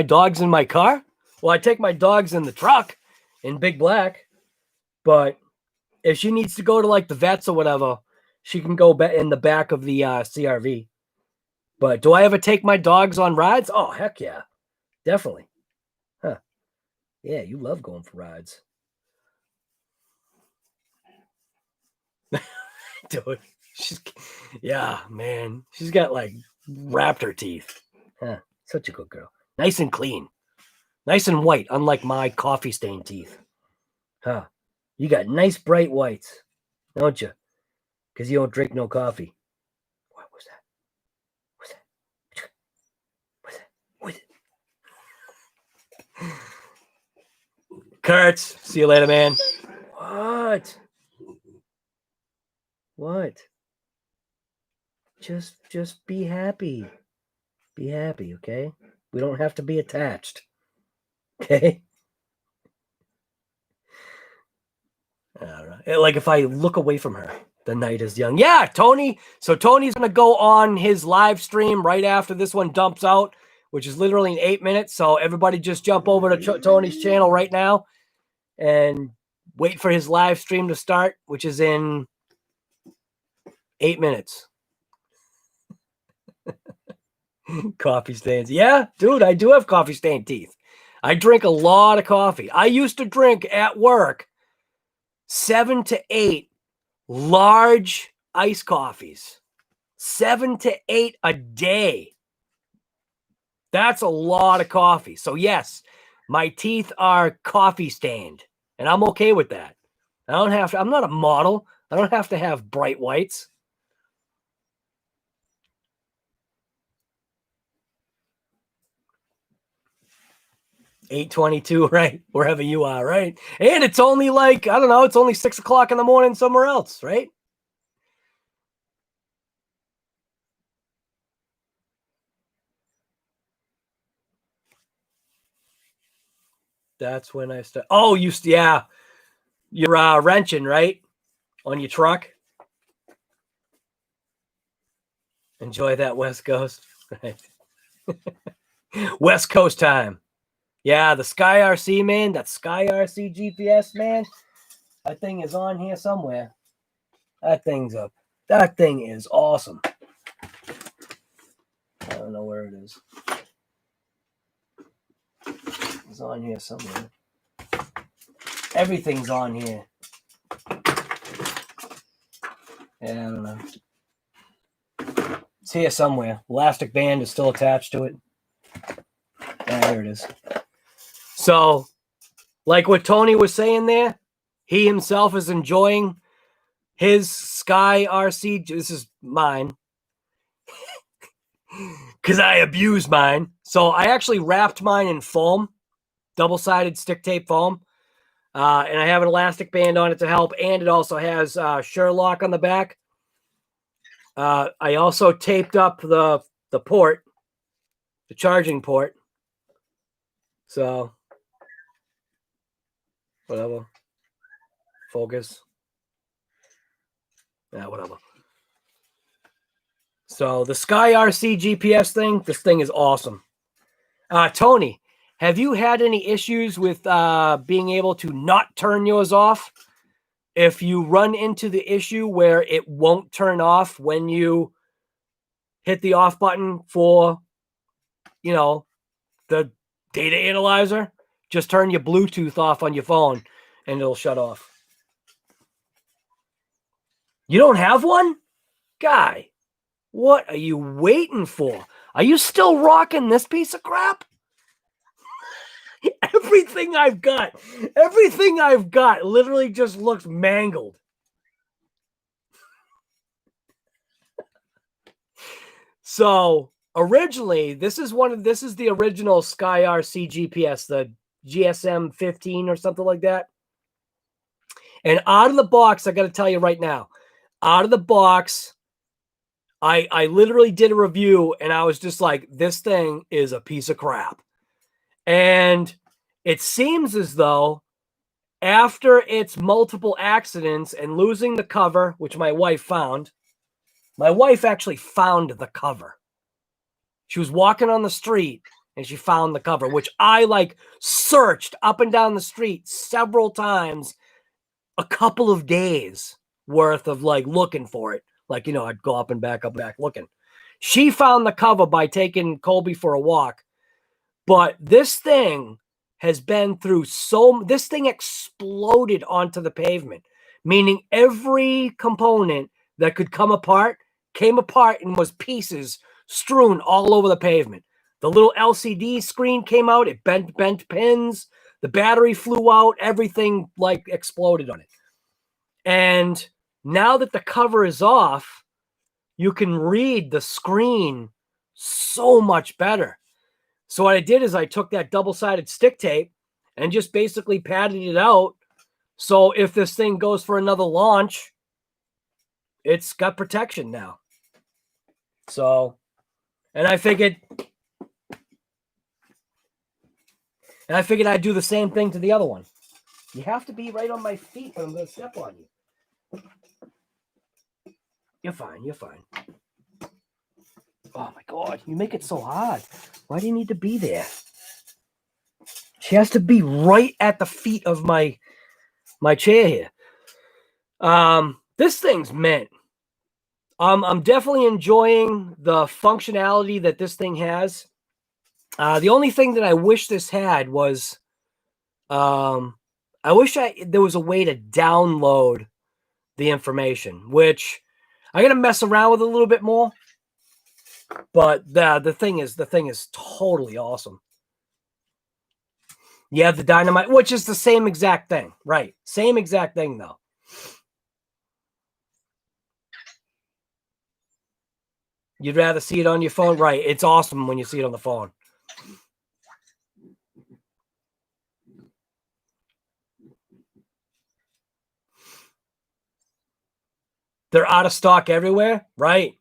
dogs in my car? Well, I take my dogs in the truck in Big Black. But if she needs to go to like the vets or whatever, she can go in the back of the CRV. But do I ever take my dogs on rides? Oh, heck yeah. Definitely. Huh. Yeah, you love going for rides. Dude, yeah, man. She's got like raptor teeth. Huh. Such a good girl. Nice and clean. Nice and white, unlike my coffee stained teeth. Huh. You got nice bright whites, don't you? Because you don't drink no coffee. What was that? What's that? What's that? What? Kurtz, see you later, man. What? What? Just be happy. Be happy, okay? We don't have to be attached. Okay? All right. Like if I look away from her, the night is young. Yeah, Tony. So Tony's going to go on his live stream right after this one dumps out, which is literally in 8 minutes. So everybody just jump over to Tony's channel right now and wait for his live stream to start, which is in 8 minutes. Coffee stains. Yeah, dude, I do have coffee stained teeth. I drink a lot of coffee. I used to drink at work 7 to 8 large iced coffees. 7 to 8 a day. That's a lot of coffee. So yes, my teeth are coffee stained, and I'm okay with that. I don't have to, I'm not a model. I don't have to have bright whites. $8:22, right? Wherever you are, right? And it's only like, I don't know, it's only 6 o'clock in the morning somewhere else, right? That's when I start. Oh, yeah. You're wrenching, right? On your truck. Enjoy that West Coast. Right. West Coast time. Yeah, the SkyRC, man. That SkyRC GPS, man. That thing is on here somewhere. That thing's up. That thing is awesome. I don't know where it is. It's on here somewhere. Everything's on here. Yeah, I don't know. It's here somewhere. Elastic band is still attached to it. Yeah, there it is. So, like what Tony was saying there, he himself is enjoying his SkyRC. This is mine. Because I abuse mine. So I actually wrapped mine in foam, double-sided stick tape foam. And I have an elastic band on it to help. And it also has Sherlock on the back. I also taped up the port, the charging port. So, whatever. Focus. Yeah, whatever. So the SkyRC GPS thing, this thing is awesome. Tony, have you had any issues with being able to not turn yours off? If you run into the issue where it won't turn off when you hit the off button for, you know, the data analyzer, just turn your Bluetooth off on your phone and it'll shut off. You don't have one? Guy, what are you waiting for? Are you still rocking this piece of crap? Everything I've got literally just looks mangled. So originally, this is the original SkyRC GPS, GSM 15 or something like that. And out of the box, I got to tell you right now, out of the box, I literally did a review and I was just like, this thing is a piece of crap. And it seems as though after its multiple accidents and losing the cover, which my wife actually found the cover. She was walking on the street and she found the cover, which I like searched up and down the street several times, a couple of days worth of like looking for it. Like, you know, I'd go up and back looking. She found the cover by taking Colby for a walk. But this thing has been through this thing exploded onto the pavement, meaning every component that could come apart came apart and was pieces strewn all over the pavement. The little LCD screen came out, it bent pins, the battery flew out, everything like exploded on it. And now that the cover is off, you can read the screen so much better. So what I did is I took that double-sided stick tape and just basically padded it out. So if this thing goes for another launch, it's got protection now. So, and I figured I'd do the same thing to the other one. You have to be right on my feet, but I'm going to step on you. You're fine. You're fine. Oh, my God. You make it so hard. Why do you need to be there? She has to be right at the feet of my chair here. This thing's mint. I'm definitely enjoying the functionality that this thing has. The only thing that I wish this had was I wish there was a way to download the information, which I'm gonna mess around with a little bit more. But the thing is totally awesome. You have the dynamite, which is the same exact thing, right? Same exact thing though. You'd rather see it on your phone, right? It's awesome when you see it on the phone. They're out of stock everywhere, right?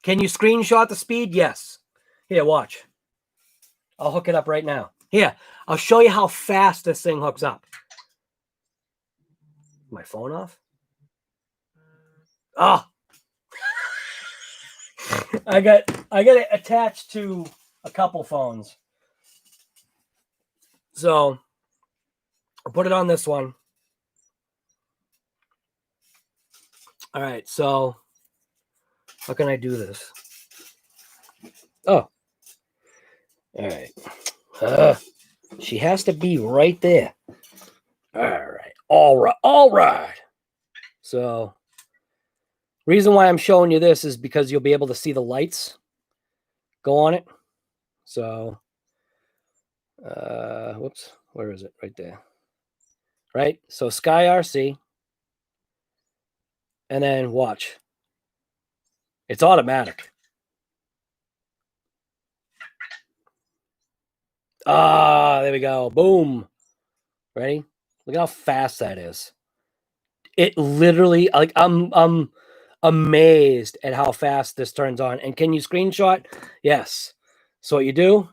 Can you screenshot the speed? Yes. Here, watch. I'll hook it up right now. Here, I'll show you how fast this thing hooks up. My phone off? Oh. I got it attached to a couple phones. So I'll put it on this one. All right, so how can I do this? Oh. All right. She has to be right there. All right. So reason why I'm showing you this is because you'll be able to see the lights go on it. So, whoops, where is it? Right there. Right? So SkyRC. And then watch. It's automatic. There we go. Boom. Ready? Look at how fast that is. It literally, like, I'm amazed at how fast this turns on. And can you screenshot? Yes. So what you do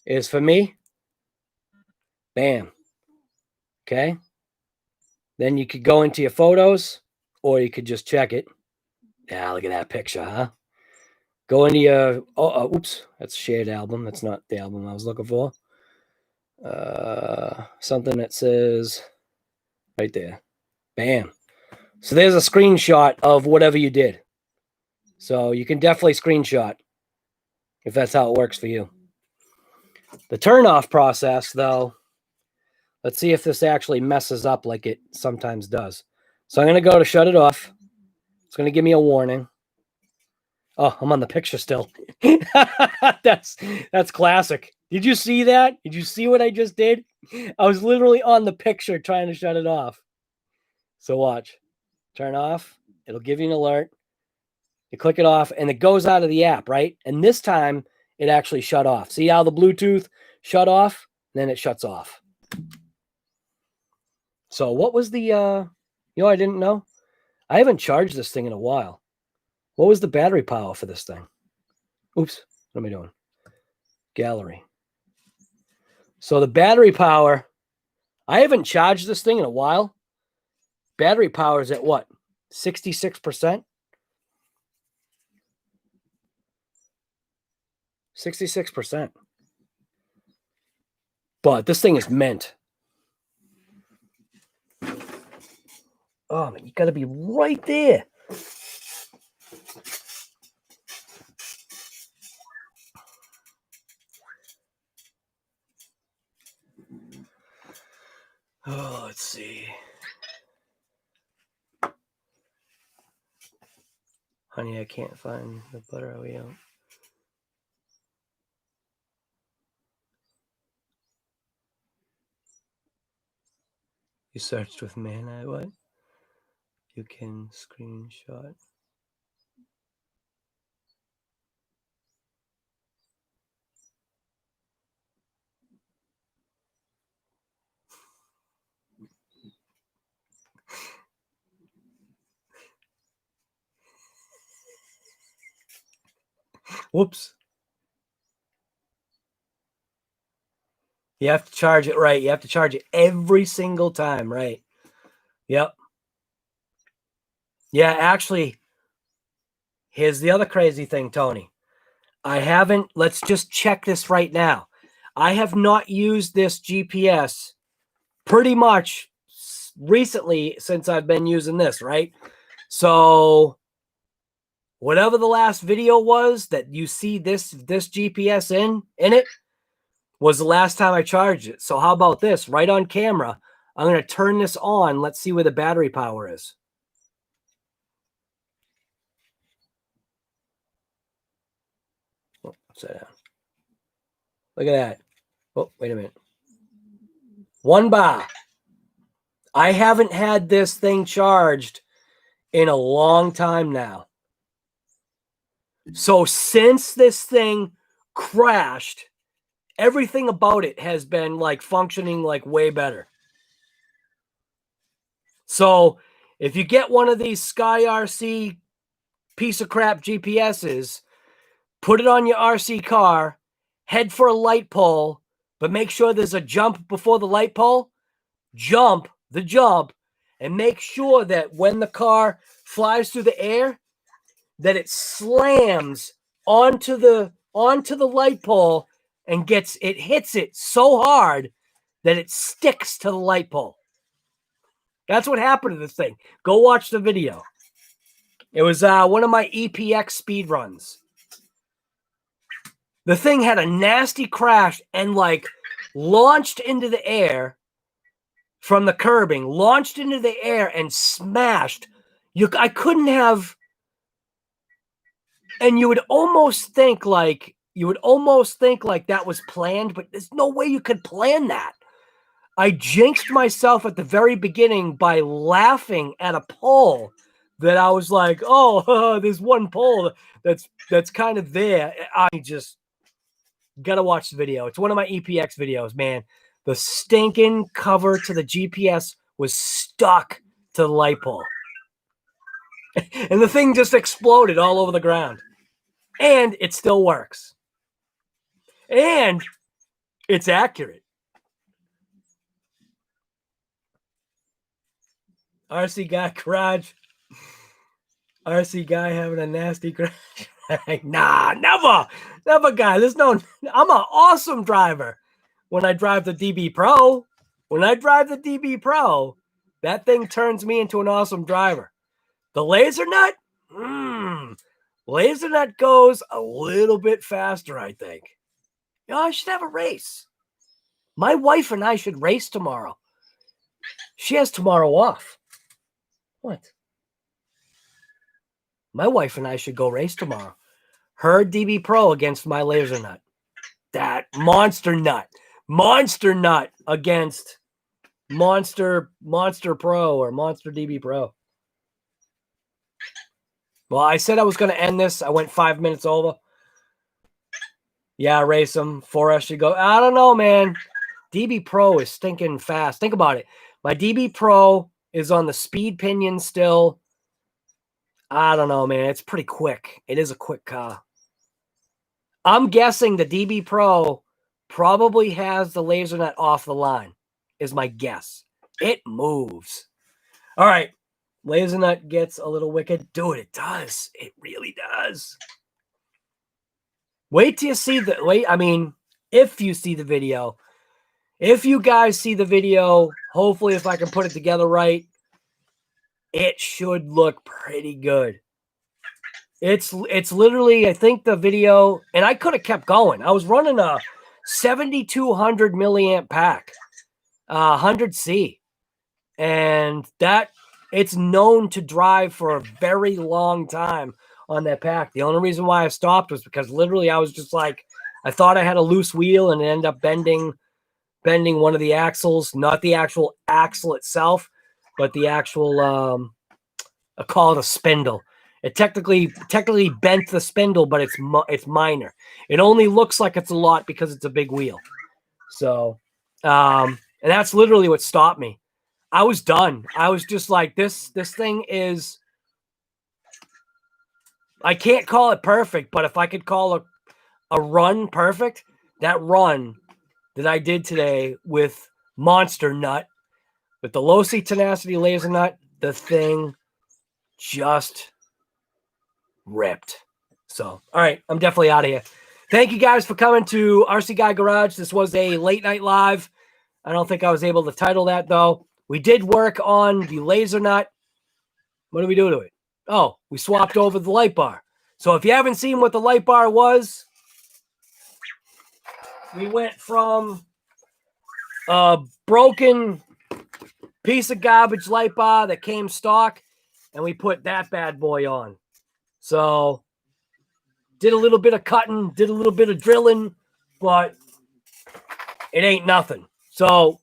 is, for me, bam. Okay. Then you could go into your photos, or you could just check it. Yeah, look at that picture, huh? Go into your, oops, that's shared album. That's not the album I was looking for. Something that says right there. Bam. So there's a screenshot of whatever you did. So you can definitely screenshot if that's how it works for you. The turn-off process, though, let's see if this actually messes up like it sometimes does. So I'm going to go to shut it off. It's going to give me a warning. Oh, I'm on the picture still. That's classic. Did you see that? Did you see what I just did? I was literally on the picture trying to shut it off. So watch. Turn off. It'll give you an alert. You click it off, and it goes out of the app, right? And this time, it actually shut off. See how the Bluetooth shut off? Then it shuts off. So what was the, I didn't know. I haven't charged this thing in a while. What was the battery power for this thing? Oops, what am I doing? Gallery. So the battery power, I haven't charged this thing in a while. Battery power is at what? 66%? 66%. But this thing is mint. Oh, man, you got to be right there. Oh, let's see. Honey, I can't find the butter out. You searched with man, what? You can screenshot. Whoops. You have to charge it right. You have to charge it every single time, right? Yep. Yeah, actually, here's the other crazy thing, Tony. Let's just check this right now. I have not used this GPS pretty much recently since I've been using this, right? So whatever the last video was that you see this GPS in it was the last time I charged it. So how about this? Right on camera, I'm going to turn this on. Let's see where the battery power is. Oh, upside down. Look at that. Oh, wait a minute. 1 bar. I haven't had this thing charged in a long time now. So since this thing crashed, everything about it has been like functioning like way better. So if you get one of these SkyRC piece of crap GPSs, put it on your RC car, head for a light pole, but make sure there's a jump before the light pole. Jump, and make sure that when the car flies through the air, that it slams onto the light pole and hits it so hard that it sticks to the light pole. That's what happened to this thing. Go watch the video. It was one of my EPX speed runs. The thing had a nasty crash and like launched into the air from the curbing, launched into the air and smashed. I couldn't have. And you would almost think like that was planned, but there's no way you could plan that. I jinxed myself at the very beginning by laughing at a pole that I was like, oh, there's one pole that's kind of there. I just gotta watch the video. It's one of my EPX videos, man. The stinking cover to the GPS was stuck to the light pole. And the thing just exploded all over the ground. And it still works. And it's accurate. RC guy garage. RC guy having a nasty crash. Nah, never, guy. I'm an awesome driver. When I drive the DB Pro, that thing turns me into an awesome driver. The Lasernut, Lasernut goes a little bit faster, I think. I should have a race. My wife and I should race tomorrow. She has tomorrow off. What? My wife and I should go race tomorrow. Her DB Pro against my Lasernut. That monster nut against Monster Pro or Monster DB Pro. Well, I said I was going to end this. I went 5 minutes over. Yeah, race them. 4S should go. I don't know, man. DB Pro is stinking fast. Think about it. My DB Pro is on the speed pinion still. I don't know, man. It's pretty quick. It is a quick car. I'm guessing the DB Pro probably has the Lasernut off the line, is my guess. It moves. All right. Lasernut gets a little wicked. Dude, it does. It really does. Wait till you see the wait. I mean, if you see the video, if you guys see the video, hopefully if I can put it together right, it should look pretty good. It's literally, I think the video, and I could have kept going. I was running a 7,200 milliamp pack, 100C, and that it's known to drive for a very long time on that pack. The only reason why I stopped was because literally I was just like, I thought I had a loose wheel and it ended up bending one of the axles, not the actual axle itself, but the actual, I call it a spindle. It technically bent the spindle, but it's minor. It only looks like it's a lot because it's a big wheel. So, and that's literally what stopped me. I was done. I was just like, this thing is, I can't call it perfect, but if I could call a run perfect, that run that I did today with Monster Nut, with the Losi Tenacity Lasernut, the thing just ripped. So, all right, I'm definitely out of here. Thank you guys for coming to RC Guy Garage. This was a late night live. I don't think I was able to title that, though. We did work on the Lasernut. What did we do to it? Oh, we swapped over the light bar. So if you haven't seen what the light bar was, we went from a broken piece of garbage light bar that came stock, and we put that bad boy on. So did a little bit of cutting, did a little bit of drilling, but it ain't nothing. So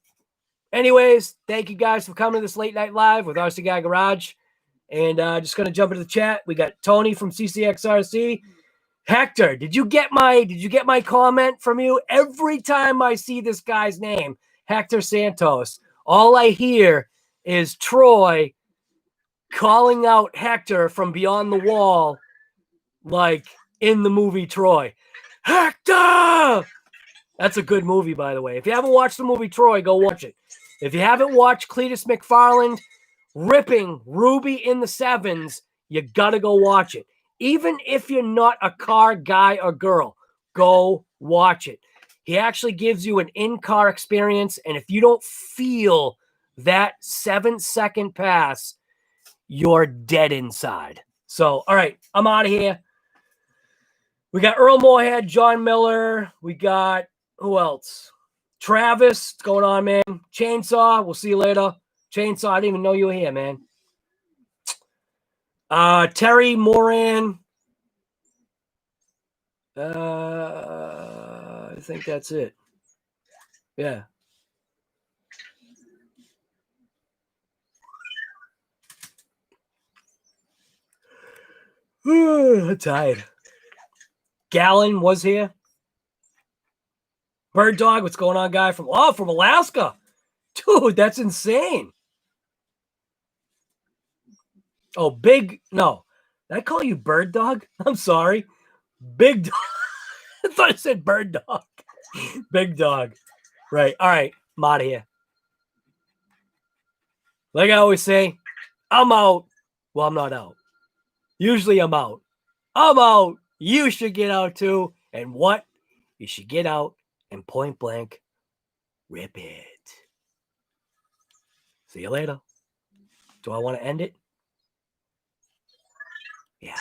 anyways, thank you guys for coming to this late night live with RC Guy Garage. And just going to jump into the chat. We got Tony from CCXRC. Hector, did you get my comment from you? Every time I see this guy's name, Hector Santos, all I hear is Troy calling out Hector from beyond the wall, like in the movie Troy. Hector! That's a good movie, by the way. If you haven't watched the movie Troy, go watch it. If you haven't watched Cletus McFarland ripping Ruby in the sevens, you gotta go watch it. Even if you're not a car guy or girl, go watch it. He actually gives you an in-car experience, and if you don't feel that 7-second pass, you're dead inside. So, all right, I'm out of here. We got Earl Moorhead, John Miller. We got, who else? Travis, what's going on, man? Chainsaw, we'll see you later. Chainsaw, I didn't even know you were here, man. Terry Moran. I think that's it. Yeah. I'm tired. Gallon was here. Bird Dog, what's going on, guy? From Alaska. Dude, that's insane. Oh, no. Did I call you Bird Dog? I'm sorry. Big Dog. I thought I said Bird Dog. Big Dog. Right. All right. I'm out of here. Like I always say, I'm out. Well, I'm not out. Usually I'm out. I'm out. You should get out too. And what? You should get out and point blank rip it. See you later. Do I want to end it? Yeah.